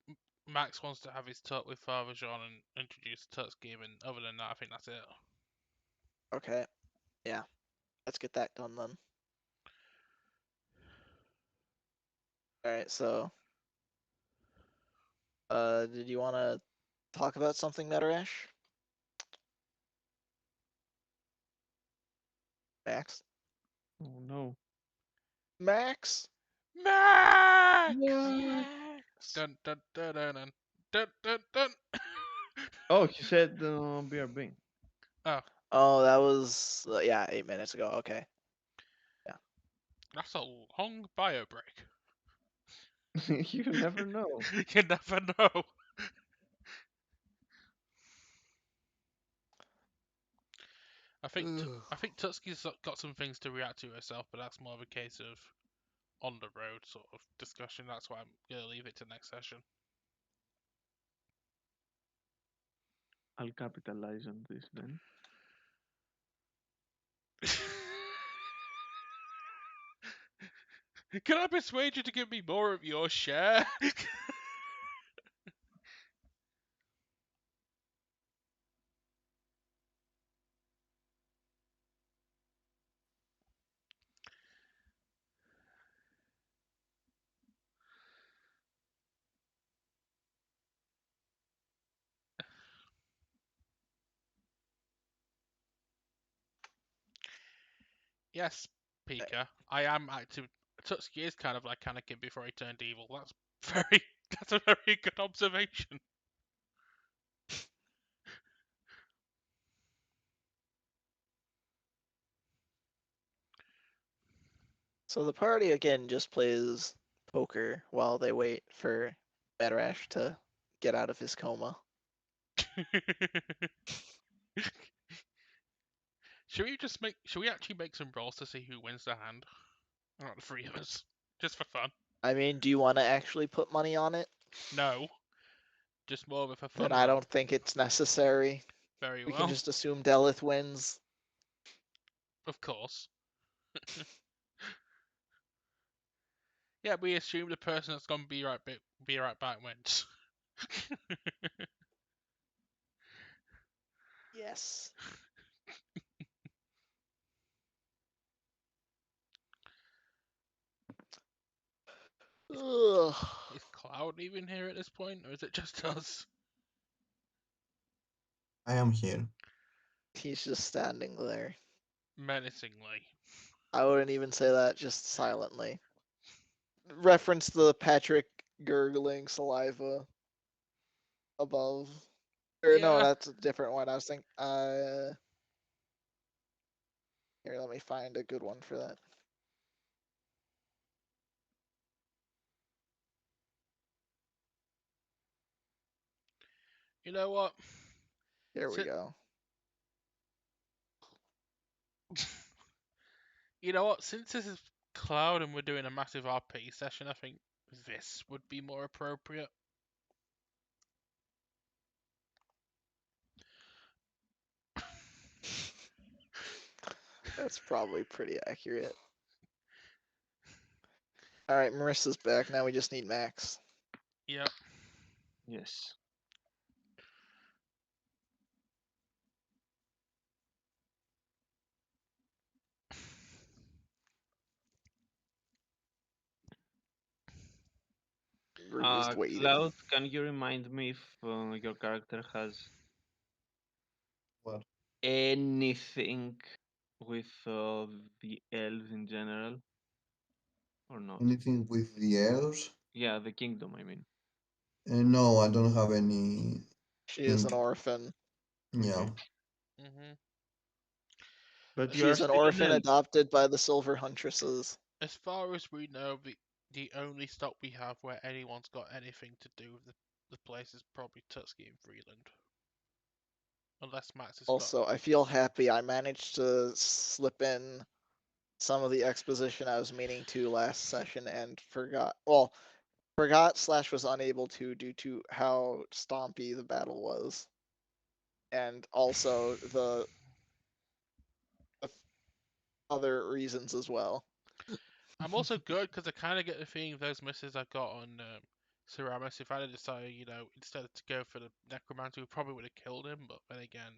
Max wants to have his talk with Father John and introduce Tutski, and other than that, I think that's it. Okay. Yeah. Let's get that done then. All right, so did you want to talk about something, Metarash? Max? Oh no. Max? Max! Max? Dun dun dun dun dun dun dun dun. Oh, he said BRB. Oh, Oh, that was yeah, 8 minutes ago. Okay. that's a long bio break. You never know. You never know. I think Tutski's got some things to react to herself, but that's more of a case of on the road sort of discussion. That's why I'm gonna leave it to next session. I'll capitalize on this then. Can I persuade you to give me more of your share? Yes, Pika. I am active. Tutski is kind of like Anakin before he turned evil. That's a very good observation. So the party again just plays poker while they wait for Metarash to get out of his coma. Should we actually make some rolls to see who wins the hand? Not the three of us. Just for fun. I mean, do you want to actually put money on it? No. Just more of a for Then fun I roll. don't think it's necessary. Very We can well. just assume Delith wins. Of course. Yeah, we assume the person that's gonna be right back wins. Yes. Ugh. Is Cloud even here at this point, or is it just us? I am here. He's just standing there. Menacingly. I wouldn't even say that, just silently. Reference the Patrick gurgling saliva above. Or no, Yeah. that's a different one. I was thinking. Here, let me find a good one for that. You know what? Here we Si- go. You know what? Since this is Cloud and we're doing a massive RP session, I think this would be more appropriate. That's probably pretty accurate. All right, Marissa's back. Now we just need Max. Yep. Yes. We're just waiting. Cloud, can you remind me if your character has What? anything with the elves in general, or not? Anything with the elves? Yeah, the kingdom, I mean. No, I don't have any. She is an orphan. Yeah. Okay. Mhm. But you are She's an still an orphan elf. adopted by the Silver Huntresses. As far as we know, the only stop we have where anyone's got anything to do with the place is probably Tutski and Freeland. Unless Max has got. Also, I feel happy I managed to slip in some of the exposition I was meaning to last session and forgot. Well, forgot slash was unable to due to how stompy the battle was, and also the other reasons as well. I'm also good because I kind of get the feeling those misses I got on Ceramus, if I had decided, instead to go for the Necromancer, we probably would have killed him. But then again,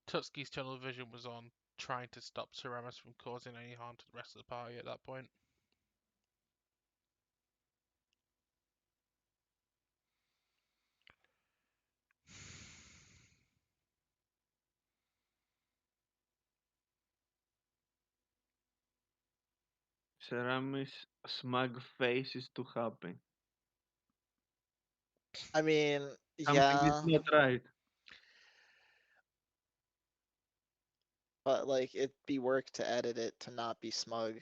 Tutski's tunnel vision was on trying to stop Ceramus from causing any harm to the rest of the party at that point. Ceramis' smug face is too happy. I mean, Something is yeah, not right. but like it'd be work to edit it to not be smug.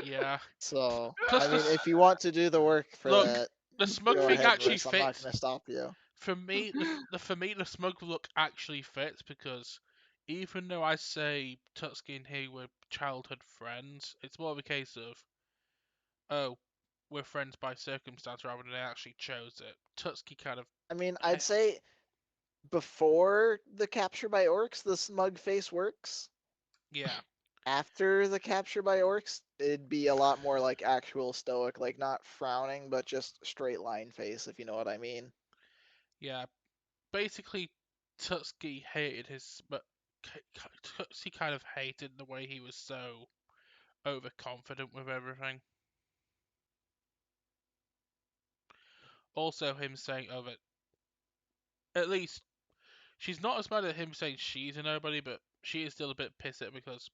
Yeah. So, Plus, I mean, if you want to do the work for look, that, the smug go thing ahead, actually Bliss. I'm not fits. going to stop you. For me, the smug look actually fits because even though I say Tutski and he were childhood friends, it's more of a case of, oh, we're friends by circumstance rather than they actually chose it. Tutski kind of, I mean, I'd say before the capture by orcs, the smug face works. yeah, After the capture by orcs, it'd be a lot more like actual stoic, like not frowning, but just straight line face, if you know what I mean. yeah. Basically, Tutski hated his, but Tutski kind of hated the way he was so overconfident with everything. Also, him saying, "Oh, that at least she's not as bad at him saying she's a nobody, but she is still a bit pissed at it because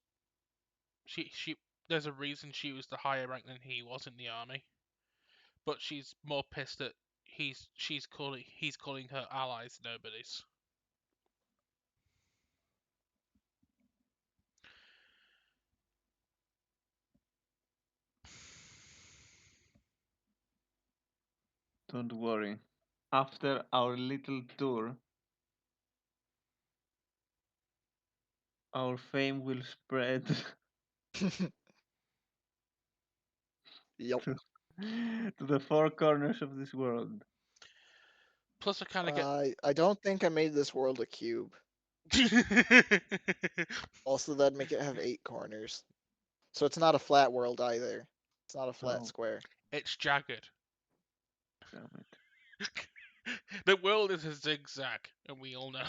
she there's a reason she was the higher rank than he was in the army, but she's more pissed that he's calling her allies nobodies. Don't worry. After our little tour, our fame will spread Yep. to, to the four corners of this world. Plus, I kind of get. I don't think I made this world a cube. Also, that'd make it have 8 corners. So it's not a flat world either. It's not a flat Oh, square. It's jagged. damn it. The world is a zigzag, and we all know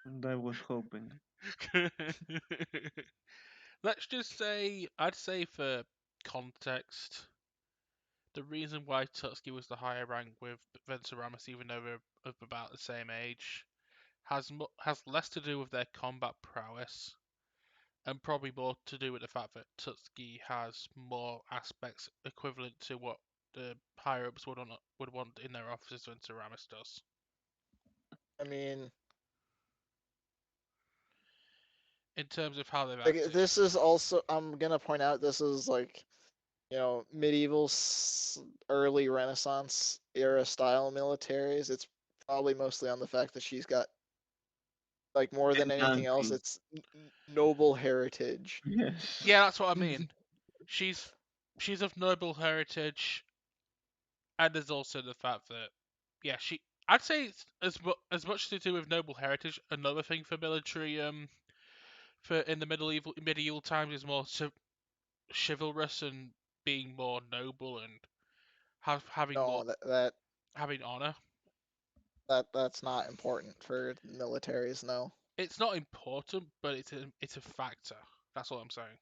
And I was hoping. it. Let's just say, I'd say for context, the reason why Tutski was the higher rank with Vensaramus, even though they're of about the same age, has less to do with their combat prowess and probably more to do with the fact that Tutski has more aspects equivalent to what the higher ups would want in their officers than Ceramis does. I mean, In terms of how they've like acted. this is also. I'm gonna point out this is like medieval, early Renaissance era style militaries. It's probably mostly on the fact that she's got like more than An anything else, uncle. it's noble heritage. Yes. Yeah, that's what I mean. She's she's of noble heritage, and there's also the fact that yeah, I'd say it's as much to do with noble heritage. Another thing for military for in the medieval times is more chivalrous and being more noble and having more No, that having honor. that's not important for militaries. No. It's not important, but it's a factor. That's all I'm saying.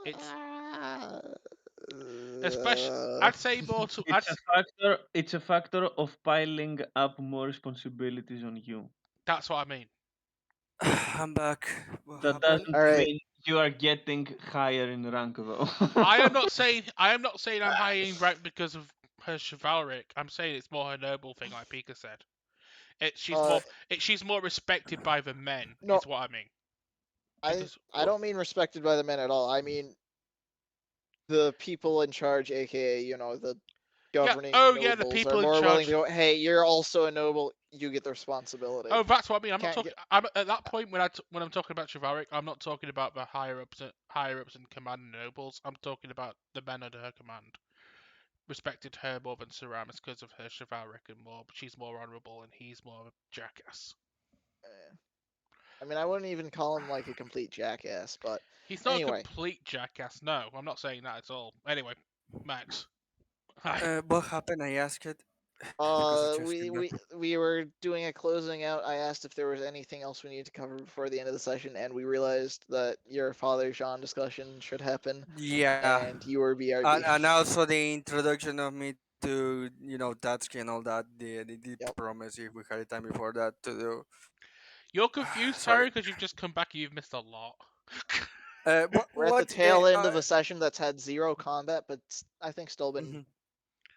It's Ah, especially uh, I'd say more to It's a factor. It's a factor of piling up more responsibilities on you. that's what I mean. I'm back. What That happened? doesn't all right. mean you are getting higher in rank, though. I am not saying I'm high in rank because of her chivalric. I'm saying it's more her noble thing, like Pika said. Uh, She's more respected by the men, no, is what I mean. I Because I don't mean respected by the men at all. I mean the people in charge, aka the yeah, governing oh yeah, the nobles, are people in more willing to charge. go. Hey, you're also a noble. You get the responsibility. Oh, that's what I mean. I'm not Can't talking. get. I'm at that point when I'm talking about chivalric. I'm not talking about the higher ups and command nobles. I'm talking about the men under her command. Respected her more than Ceramis because of her chivalric and more. She's more honourable and he's more of a jackass. I mean, I wouldn't even call him like a complete jackass, but He's not a anyway. complete jackass. No, I'm not saying that at all. Anyway, Max. Hi. What happened? I asked it because I just We came back. we we were doing a closing out. I asked if there was anything else we needed to cover before the end of the session, and we realized that your father Jean discussion should happen, Yeah, and you were and, BRB. and also the introduction of me to Tatsuki and all that. They did Yep. promise if we had the time before that to do. You're confused, Sorry. Harry, because you've just come back and you've missed a lot. We're at the what? tail end of a session that's had zero combat, but I think still been, Mhm.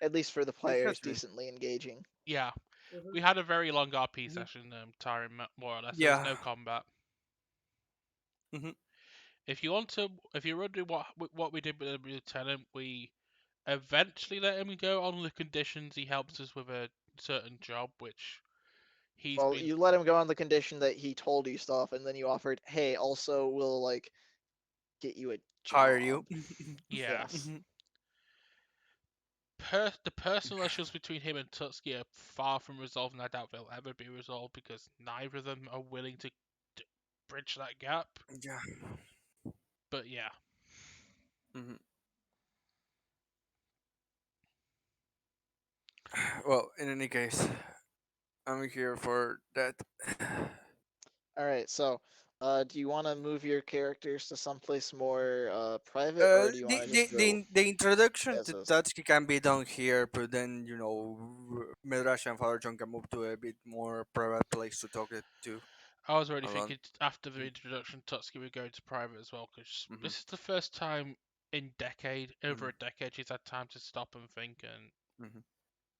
at least for the It players, has been. decently engaging. Yeah, Mhm. we had a very long RP Mhm. session, tiring more or less. There was Yeah. no combat. Mhm. If you want to, if you're wondering what we did with the lieutenant, we eventually let him go on the conditions he helps us with a certain job, which he's Well, been. you let him go on the condition that he told you stuff, and then you offered, hey, also we'll like get you a Hire you. job. Yeah. Yes. Mhm. The personal issues between him and Tutski are far from resolved, and I doubt they'll ever be resolved because neither of them are willing to bridge that gap. Yeah. But yeah, Mhm. Well, in any case, I'm here for that. All right. So, do you want to move your characters to someplace more private, or do you want to just go The introduction as to is? Tatsuki can be done here, but then Midrash and Father John can move to a bit more private place to talk it to I was already alone. thinking after the introduction, Tutski would go to private as well because Mm-hmm. this is the first time in over Mm-hmm. a decade, she's had time to stop and think, and Mm-hmm.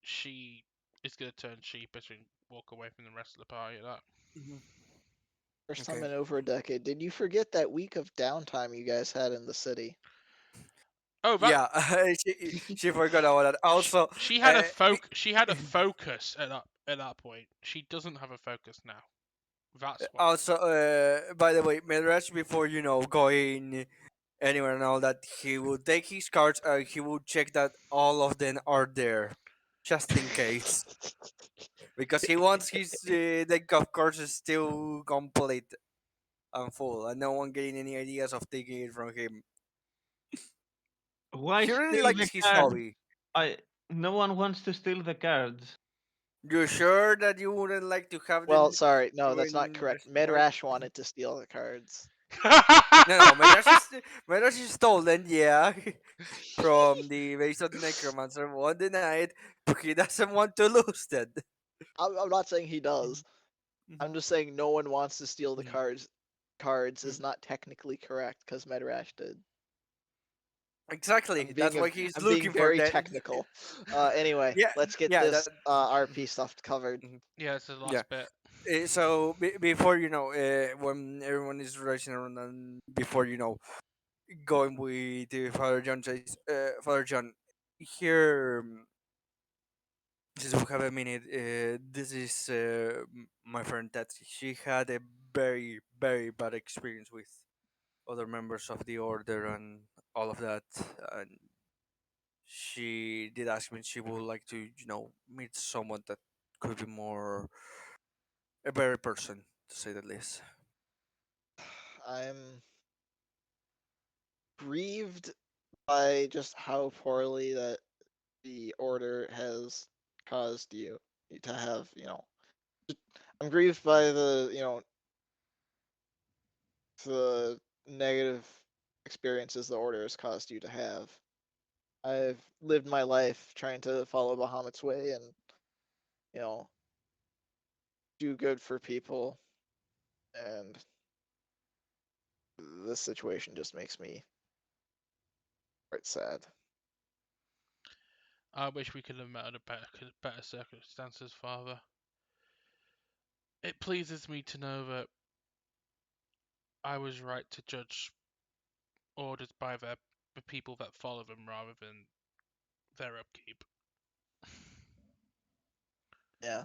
she is going to turn sheepish and walk away from the rest of the party. That. Mm-hmm. First time Okay. in over a decade. Did you forget that week of downtime you guys had in the city? Oh, that Yeah, she forgot about that. Also, she had uh, a She had a focus at that point. She doesn't have a focus now. That's why. by the way, Midrash before going anywhere and all that, he would take his cards and he would check that all of them are there, just in case, because he wants his deck of cards is still complete and full, and no one getting any ideas of taking it from him. Why He really steal the likes his cards? hobby. I No one wants to steal the cards. You sure that you wouldn't like to have Well, them sorry, no, that's not doing correct. this card? Medrash wanted to steal the cards. No, Medrash is stolen, yeah, from the base of the Necromancer. Won't deny it, but he doesn't want to lose that. I'm not saying he does. Mhm. I'm just saying no one wants to steal the Mhm. cards. Cards is Mhm. not technically correct because Medrash did. Exactly. I'm That's being why he's I'm being looking for very that. technical. Anyway, Yeah, let's get yeah, that. this RP stuff covered. Mhm. Yeah, this is the Yeah. last bit. So before when everyone is rushing around and before going with Father John says, Father John, here, since we have a minute, this is my friend that she had a very very bad experience with other members of the order and all of that, and she did ask me if she would like to meet someone that could be more a better person, to say the least. I'm grieved by just how poorly that the order has caused you to have, I'm grieved by the negative experiences the order has caused you to have. I've lived my life trying to follow Bahamut's way and, you know, do good for people, and this situation just makes me quite sad. I wish we could have met under better circumstances, Father. It pleases me to know that I was right to judge orders by the people that follow them rather than their upkeep. Yeah.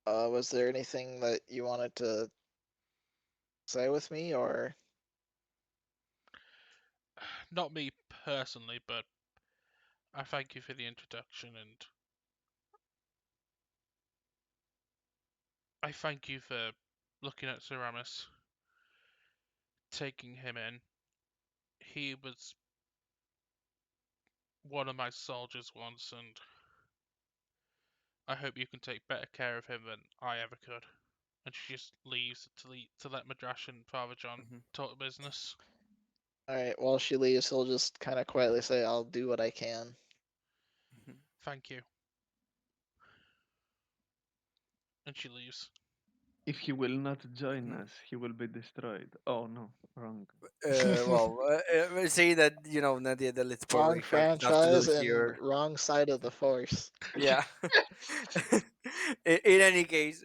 Was there anything that you wanted to say with me, or Not me personally, but I thank you for the introduction and I thank you for looking at Ceramus, taking him in. He was one of my soldiers once, and I hope you can take better care of him than I ever could. And she just leaves to let Madrash and Father John Mhm. talk business. all right? While she leaves, he'll just kind of quietly say, "I'll do what I can." Thank you. And she leaves. If he will not join Mhm. us, he will be destroyed. Oh no, wrong. Say that Nadia Del Wrong probably has stuff to do franchise and here. wrong side of the force. Yeah. In any case,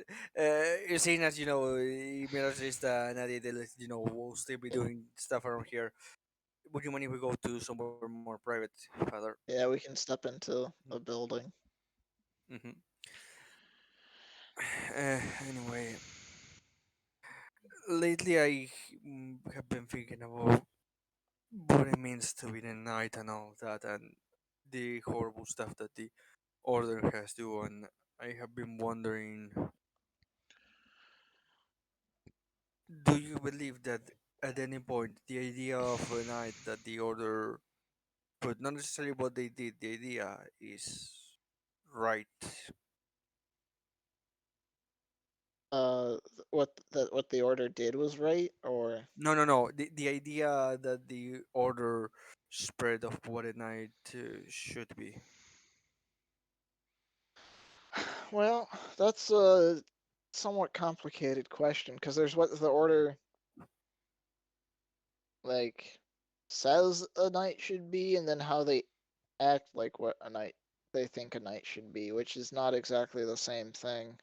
seeing as Mirage is that Nadia Del will still be doing stuff around here. Would you mind if we go to somewhere more private, Father? Yeah, we can step into a building. Mm-hmm. Anyway, lately have been thinking about what it means to be in the night and all that, and the horrible stuff that the Order has to. And I have been wondering, do you believe that at any point the idea of a night that the Order put, not necessarily what they did, the idea is right? What the order did was right, or No, no, no. The idea that the Order spread of what a night should be. well, that's a somewhat complicated question because there's what the order like says a knight should be, and then how they act like what a knight they think a knight should be, which is not exactly the same thing.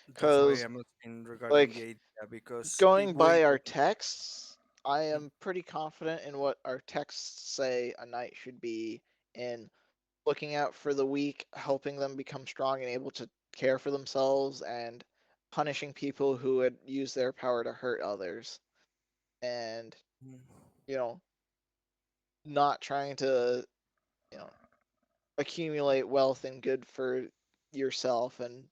That's why Because I'm asking regarding the like idea, because it going wouldn't by our go. texts, I am pretty confident in what our texts say a knight should be in looking out for the weak, helping them become strong and able to care for themselves, and punishing people who would use their power to hurt others. And, Mm. you know, not trying to, you know, accumulate wealth and good for yourself and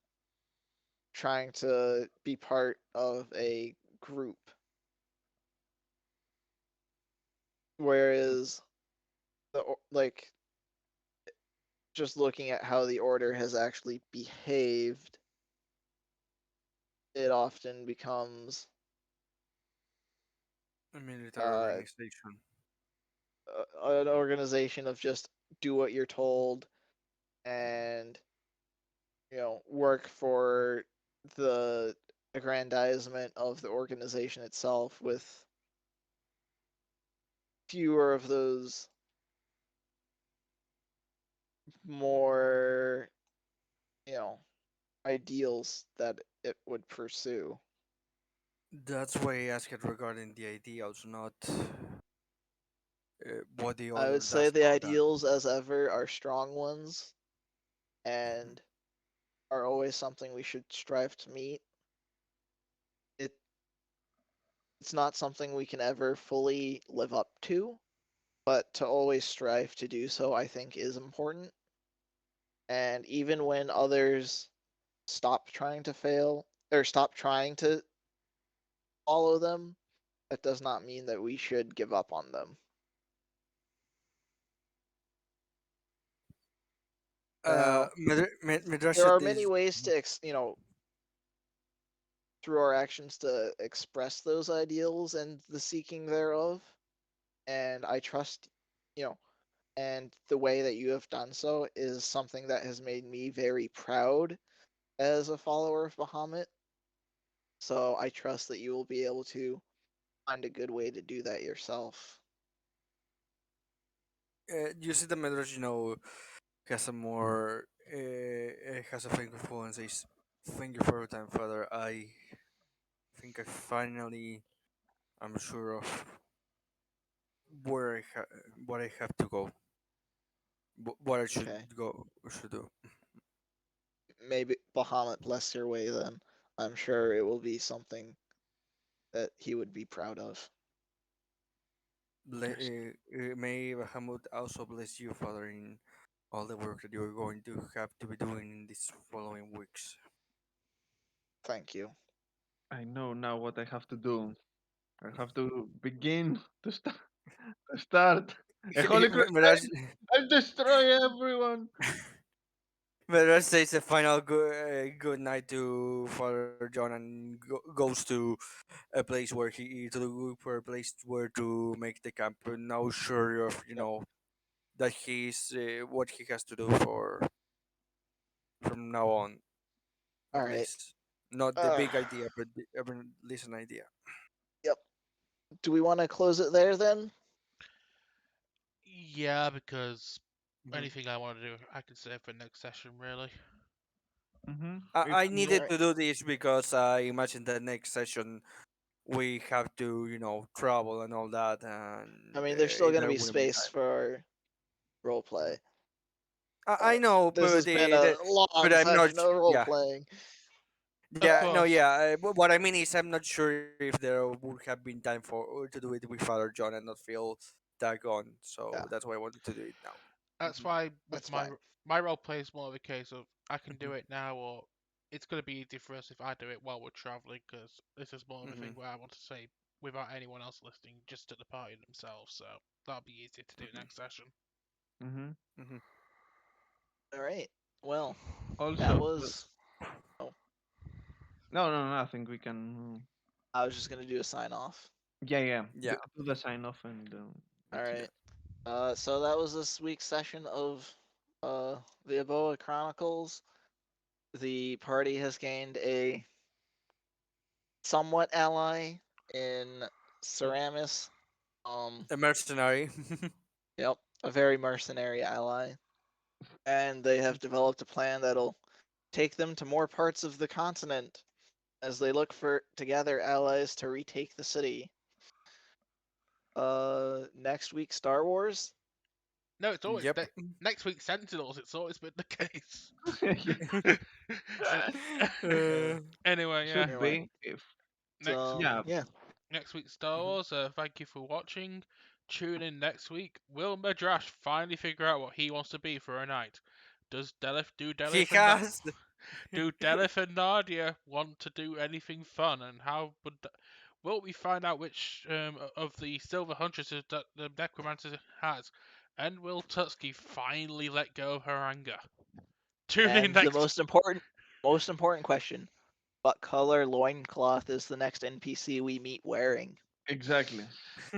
trying to be part of a group. Whereas like just looking at how the order has actually behaved, it often becomes A military uh, organization. an organization of just do what you're told and work for the aggrandizement of the organization itself with fewer of those more you know ideals that it would pursue. That's why I asked regarding the ideals, not what the I would order say does the about that. ideals, as ever, are strong ones and are always something we should strive to meet. It it's not something we can ever fully live up to, but to always strive to do so, I think, is important. And even when others stop trying to fail or stop trying to follow them, that does not mean that we should give up on them. Now, there Midrashat are many is. ways to, through our actions to express those ideals and the seeking thereof. And I trust, you know, and the way that you have done so is something that has made me very proud as a follower of Bahamut. So I trust that you will be able to find a good way to do that yourself. You see, the Midrash, has a more. Has a finger for and says, "Thank you for your time, Father. I think I finally am sure of where what I have to go, what I should Okay. go should do." Maybe Bahamut bless your way then. I'm sure it will be something that he would be proud of. Yes. May Bahamut also bless you, Father, in all the work that you're going to have to be doing in these following weeks. Thank you. I know now what I have to do. I have to begin to start a holy Mirage, crusade. I'll destroy everyone. Mirage says a final good night to Father John and goes to a place where he to look for a place where to make the camp. Now sure of Yep. that he's what he has to do for from now on, All at right. least. Not the big idea, but the urban listen idea. Yep. Do we want to close it there then? Yeah, because Mhm. anything I want to do, I can save for next session, really. Mhm. I If needed Alright. to do this because I imagine the next session we have to, travel and all that, I and mean, there's still going to there be wouldn't be space time. for our role play. I know, This but has been a but long I'm not. session of role Yeah, playing. Of yeah, no, course. yeah. But what I mean is, I'm not sure if there would have been time for to do it with Father John and not feel daggone. So Yeah, that's why I wanted to do it now. That's hmm why with that's fine. my role play is more of a case of I can do Hmm. it now, or it's going to be easy for us if I do it while we're traveling, because this is more of a thing Hmm. where I want to say without anyone else listening, just to the party themselves. So that'll be easier to do Hmm. next session. Mhm. Hmm. All right. Well, that Also, was. Oh, no. I think we can. I was just going to do a sign off. Yeah. Yeah. Do the sign off and All that's it. right. So that was this week's session of uh, the Eboa Chronicles. The party has gained a somewhat ally in Ceramis. Um, A mercenary. yep, a very mercenary ally. And they have developed a plan that'll take them to more parts of the continent as they look for to gather allies to retake the city. Next week, Star Wars. No, it's always Yep. next week Sentinels. It's always been the case. Yeah. Uh, Anyway, yeah. Should Never mind. be if Next So yeah. yeah, next week Star mhm. Wars. Thank you for watching. Tune in next week. Will Madrash finally figure out what he wants to be for a night? Does He has. Do Delith and Nadia want to do anything fun? And how would will we find out which of the Silver Huntresses that the Necromancer has? And will Tutski finally let go of her anger? Tune in and the next. most important question: what color loincloth is the next NPC we meet wearing? Exactly.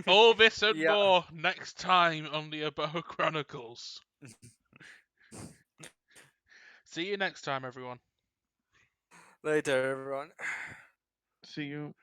All this and Yeah. more next time on the Eboa Chronicles. See you next time, everyone. Later, everyone. See you.